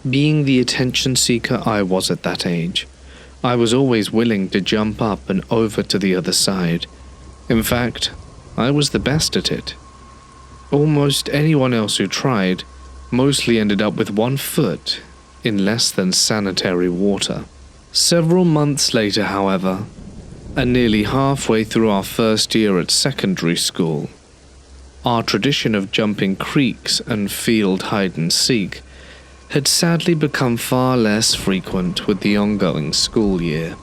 Being the attention seeker I was at that age, I was always willing to jump up and over to the other side. In fact, I was the best at it. Almost anyone else who tried mostly ended up with 1 foot in less than sanitary water. Several months later, however, and nearly halfway through our first year at secondary school, our tradition of jumping creeks and field hide and seek had sadly become far less frequent with the ongoing school year.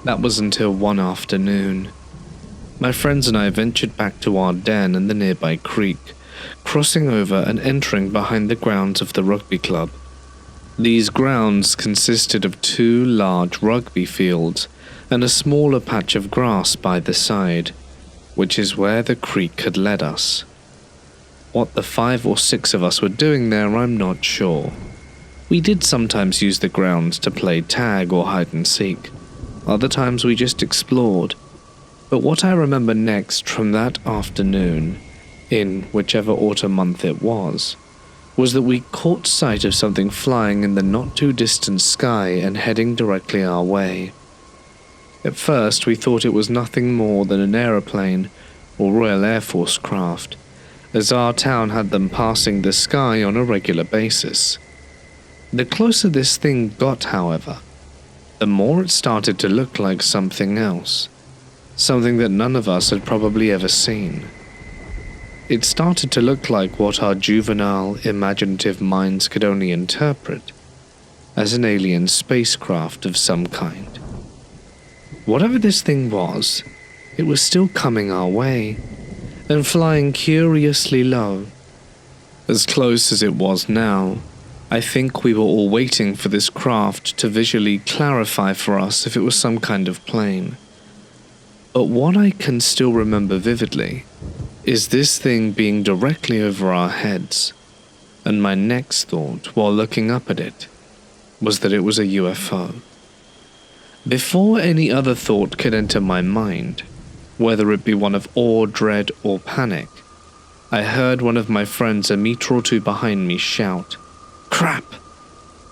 That was until one afternoon. My friends and I ventured back to our den in the nearby creek, crossing over and entering behind the grounds of the rugby club. These grounds consisted of 2 large rugby fields and a smaller patch of grass by the side, which is where the creek had led us. What the 5 or 6 of us were doing there, I'm not sure. We did sometimes use the grounds to play tag or hide and seek. Other times we just explored. But what I remember next from that afternoon, in whichever autumn month it was that we caught sight of something flying in the not-too-distant sky and heading directly our way. At first we thought it was nothing more than an aeroplane or Royal Air Force craft, as our town had them passing the sky on a regular basis. The closer this thing got, however, the more it started to look like something else, something that none of us had probably ever seen. It started to look like what our juvenile, imaginative minds could only interpret as an alien spacecraft of some kind. Whatever this thing was, it was still coming our way, and flying curiously low. As close as it was now, I think we were all waiting for this craft to visually clarify for us if it was some kind of plane. But what I can still remember vividly is this thing being directly over our heads, and my next thought while looking up at it was that it was a UFO. Before any other thought could enter my mind, whether it be one of awe, dread, or panic, I heard one of my friends a meter or two behind me shout, "Crap!"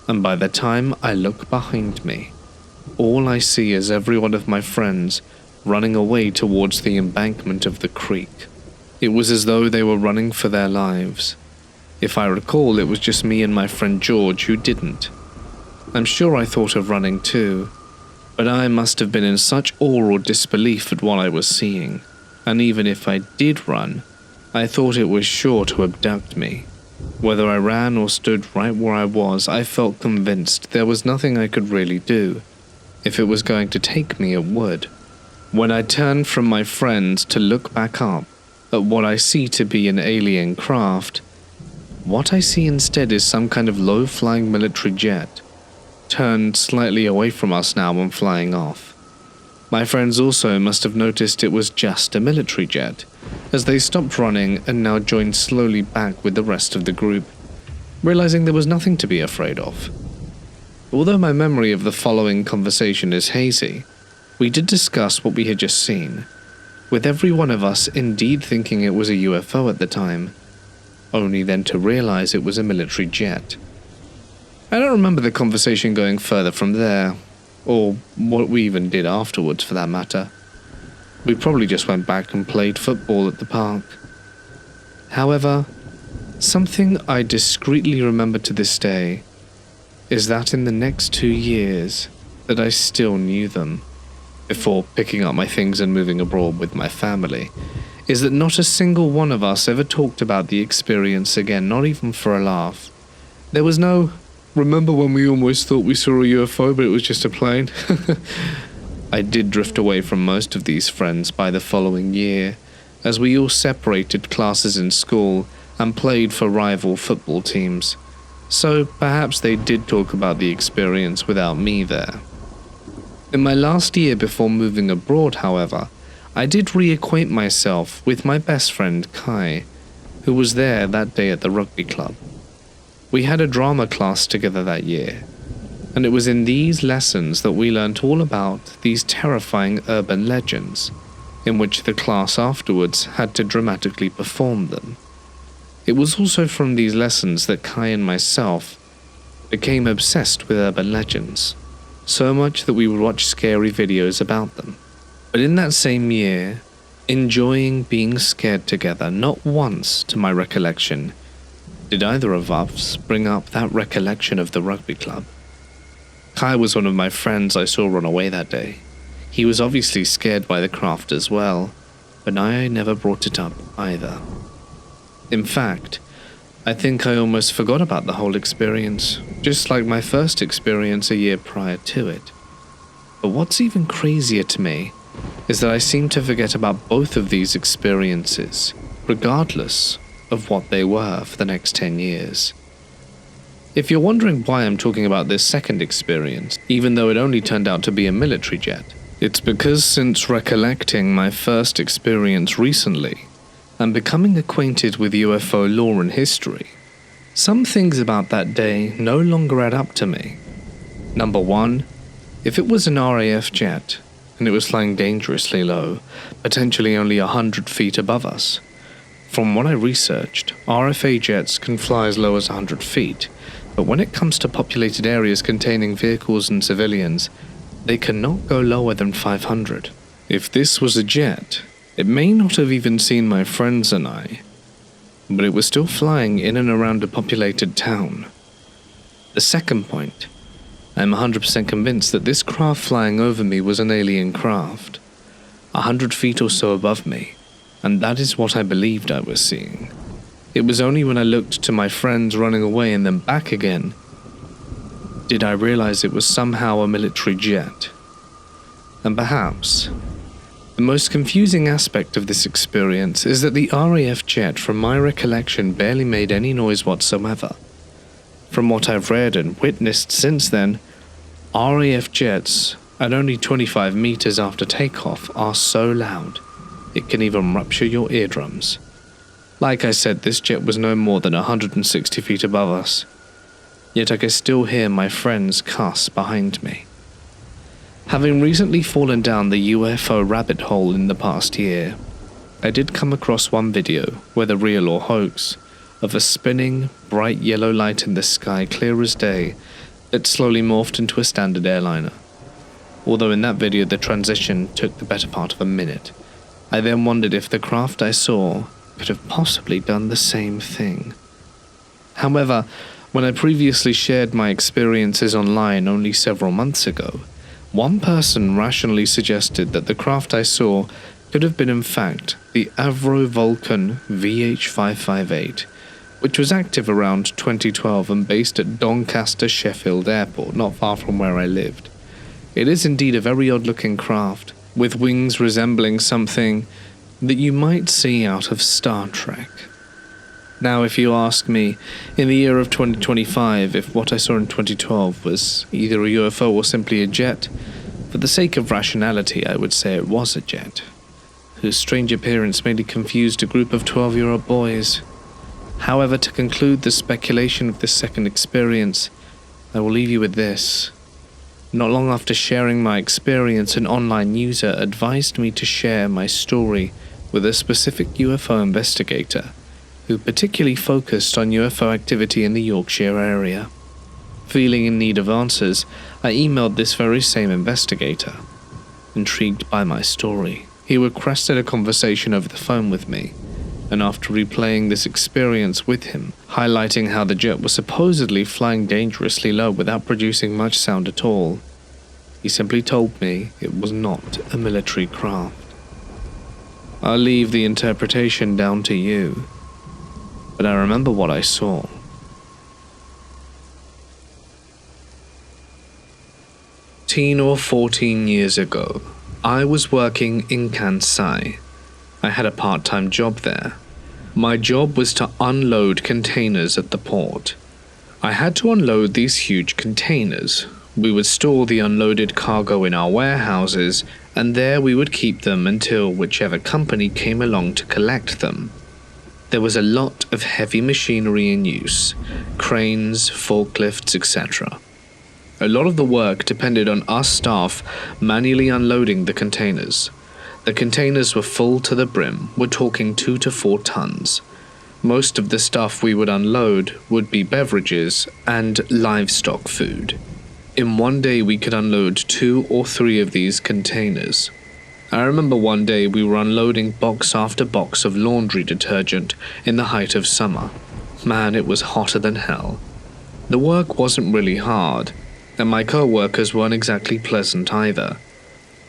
And by the time I look behind me, all I see is every one of my friends running away towards the embankment of the creek. It was as though they were running for their lives. If I recall, it was just me and my friend George who didn't. I'm sure I thought of running too, but I must have been in such awe or disbelief at what I was seeing, and even if I did run, I thought it was sure to abduct me. Whether I ran or stood right where I was, I felt convinced there was nothing I could really do. If it was going to take me, it would. When I turned from my friends to look back up at what I see to be an alien craft, what I see instead is some kind of low-flying military jet, turned slightly away from us now and flying off. My friends also must have noticed it was just a military jet, as they stopped running and now joined slowly back with the rest of the group, realizing there was nothing to be afraid of. Although my memory of the following conversation is hazy, we did discuss what we had just seen, with every one of us indeed thinking it was a UFO at the time, only then to realize it was a military jet. I don't remember the conversation going further from there, or what we even did afterwards for that matter. We probably just went back and played football at the park. However, something I discreetly remember to this day is that in the next 2 years that I still knew them, before picking up my things and moving abroad with my family, is that not a single one of us ever talked about the experience again, not even for a laugh. There was no, "Remember when we almost thought we saw a UFO but it was just a plane?" I did drift away from most of these friends by the following year, as we all separated classes in school and played for rival football teams, so perhaps they did talk about the experience without me there. In my last year before moving abroad, however, I did reacquaint myself with my best friend Kai, who was there that day at the rugby club. We had a drama class together that year, and it was in these lessons that we learnt all about these terrifying urban legends, in which the class afterwards had to dramatically perform them. It was also from these lessons that Kai and myself became obsessed with urban legends, so much that we would watch scary videos about them. But in that same year, enjoying being scared together, not once, to my recollection, did either of us bring up that recollection of the rugby club. Kai was one of my friends I saw run away that day. He was obviously scared by the craft as well, but I never brought it up either. In fact, I think I almost forgot about the whole experience, just like my first experience a year prior to it. But what's even crazier to me is that I seem to forget about both of these experiences, regardless of what they were for the next 10 years. If you're wondering why I'm talking about this second experience, even though it only turned out to be a military jet, it's because since recollecting my first experience recently, and becoming acquainted with UFO lore and history, some things about that day no longer add up to me. Number one, if it was an RAF jet, and it was flying dangerously low, potentially only 100 feet above us. From what I researched, RFA jets can fly as low as 100 feet, but when it comes to populated areas containing vehicles and civilians, they cannot go lower than 500. If this was a jet, it may not have even seen my friends and I, but it was still flying in and around a populated town. The second point, I'm 100% convinced that this craft flying over me was an alien craft, 100 feet or so above me, and that is what I believed I was seeing. It was only when I looked to my friends running away and then back again did I realize it was somehow a military jet. And perhaps the most confusing aspect of this experience is that the RAF jet, from my recollection, barely made any noise whatsoever. From what I've read and witnessed since then, RAF jets at only 25 meters after takeoff are so loud it can even rupture your eardrums. Like I said, this jet was no more than 160 feet above us, yet I could still hear my friends cuss behind me. Having recently fallen down the UFO rabbit hole in the past year, I did come across one video, whether real or hoax, of a spinning, bright yellow light in the sky clear as day that slowly morphed into a standard airliner. Although in that video the transition took the better part of a minute, I then wondered if the craft I saw could have possibly done the same thing. However, when I previously shared my experiences online only several months ago, one person rationally suggested that the craft I saw could have been in fact the Avro Vulcan VH558, which was active around 2012 and based at Doncaster Sheffield Airport, not far from where I lived. It is indeed a very odd-looking craft, with wings resembling something that you might see out of Star Trek. Now, if you ask me, in the year of 2025, if what I saw in 2012 was either a UFO or simply a jet, for the sake of rationality, I would say it was a jet, whose strange appearance merely confused a group of 12-year-old boys. However, to conclude the speculation of this second experience, I will leave you with this. Not long after sharing my experience, an online user advised me to share my story with a specific UFO investigator who particularly focused on UFO activity in the Yorkshire area. Feeling in need of answers, I emailed this very same investigator. Intrigued by my story, he requested a conversation over the phone with me, and after replaying this experience with him, highlighting how the jet was supposedly flying dangerously low without producing much sound at all, he simply told me it was not a military craft. I'll leave the interpretation down to you, but I remember what I saw. 13 or 14 years ago, I was working in Kansai. I had a part-time job there. My job was to unload containers at the port. I had to unload these huge containers. We would store the unloaded cargo in our warehouses, and there we would keep them until whichever company came along to collect them. There was a lot of heavy machinery in use, cranes, forklifts, etc. A lot of the work depended on us staff manually unloading the containers. The containers were full to the brim, we're talking 2 to 4 tons. Most of the stuff we would unload would be beverages and livestock food. In one day we could unload 2 or 3 of these containers. I remember one day we were unloading box after box of laundry detergent in the height of summer. Man, it was hotter than hell. The work wasn't really hard, and my co-workers weren't exactly pleasant either.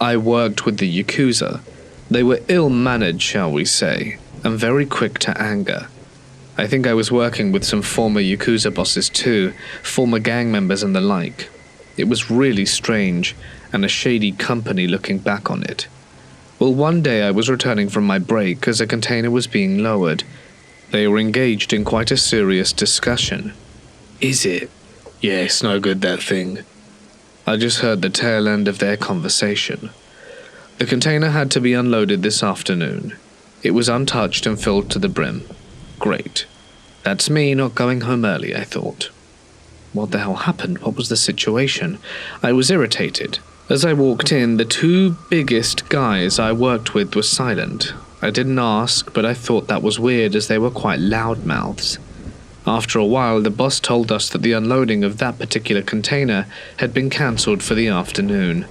I worked with the Yakuza. They were ill-mannered, shall we say, and very quick to anger. I think I was working with some former Yakuza bosses too, former gang members and the like. It was really strange, and a shady company looking back on it. Well, one day I was returning from my break as a container was being lowered. They were engaged in quite a serious discussion. Is it? Yeah, it's no good, that thing. I just heard the tail end of their conversation. The container had to be unloaded this afternoon. It was untouched and filled to the brim. Great. That's me not going home early, I thought. What the hell happened? What was the situation? I was irritated. As I walked in, the 2 biggest guys I worked with were silent. I didn't ask, but I thought that was weird as they were quite loud mouths. After a while, the boss told us that the unloading of that particular container had been cancelled for the afternoon.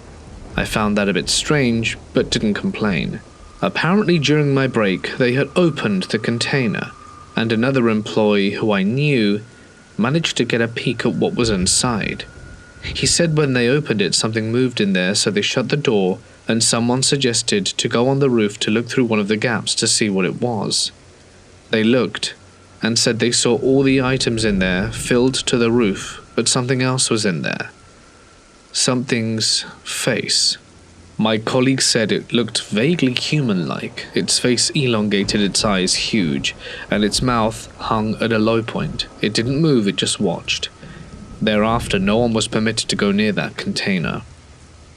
I found that a bit strange, but didn't complain. Apparently during my break, they had opened the container, and another employee who I knew managed to get a peek at what was inside. He said when they opened it, something moved in there, so they shut the door, and someone suggested to go on the roof to look through one of the gaps to see what it was. They looked, and said they saw all the items in there filled to the roof, but something else was in there. Something's face. My colleague said it looked vaguely human-like. Its face elongated, its eyes huge, and its mouth hung at a low point. It didn't move, it just watched. Thereafter, no one was permitted to go near that container.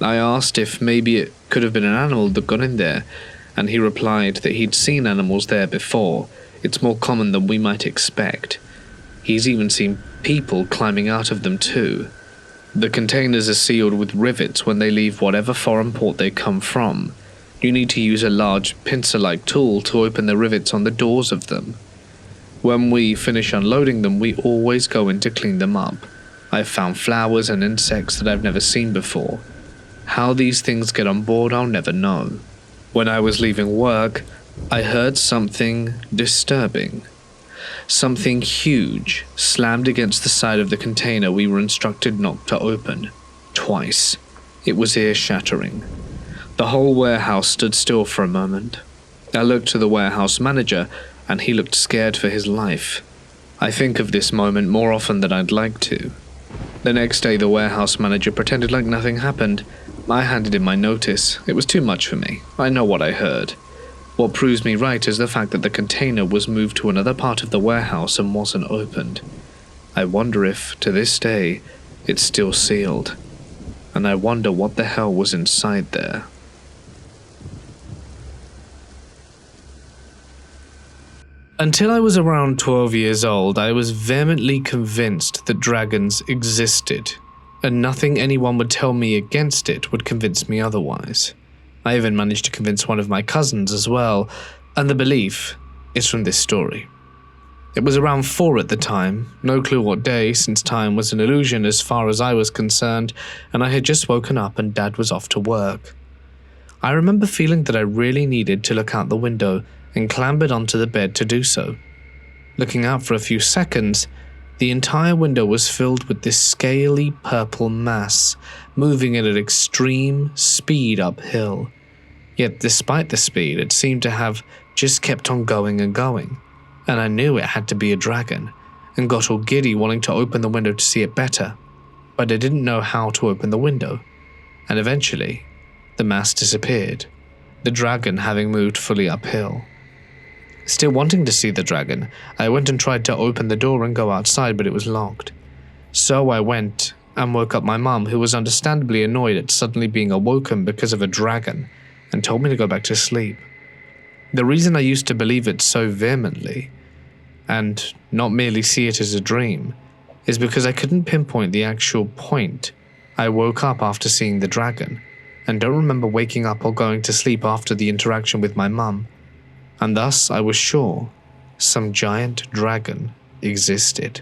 I asked if maybe it could have been an animal that got in there, and he replied that he'd seen animals there before. It's more common than we might expect. He's even seen people climbing out of them too. The containers are sealed with rivets when they leave whatever foreign port they come from. You need to use a large pincer-like tool to open the rivets on the doors of them. When we finish unloading them, we always go in to clean them up. I've found flowers and insects that I've never seen before. How these things get on board, I'll never know. When I was leaving work, I heard something disturbing. Something huge slammed against the side of the container we were instructed not to open. Twice. It was ear-shattering. The whole warehouse stood still for a moment. I looked to the warehouse manager, and he looked scared for his life. I think of this moment more often than I'd like to. The next day, the warehouse manager pretended like nothing happened. I handed in my notice. It was too much for me. I know what I heard. What proves me right is the fact that the container was moved to another part of the warehouse and wasn't opened. I wonder if, to this day, it's still sealed. And I wonder what the hell was inside there. Until I was around 12 years old, I was vehemently convinced that dragons existed, and nothing anyone would tell me against it would convince me otherwise. I even managed to convince one of my cousins as well, and the belief is from this story. It was around 4 at the time, no clue what day since time was an illusion as far as I was concerned, and I had just woken up and Dad was off to work. I remember feeling that I really needed to look out the window and clambered onto the bed to do so. Looking out for a few seconds, the entire window was filled with this scaly purple mass, moving at an extreme speed uphill. Yet despite the speed, it seemed to have just kept on going and going, and I knew it had to be a dragon, and got all giddy wanting to open the window to see it better, but I didn't know how to open the window, and eventually, the mass disappeared, the dragon having moved fully uphill. Still wanting to see the dragon, I went and tried to open the door and go outside, but it was locked. So I went and woke up my mum, who was understandably annoyed at suddenly being awoken because of a dragon, and told me to go back to sleep. The reason I used to believe it so vehemently, and not merely see it as a dream, is because I couldn't pinpoint the actual point I woke up after seeing the dragon, and don't remember waking up or going to sleep after the interaction with my mum. And thus I was sure some giant dragon existed.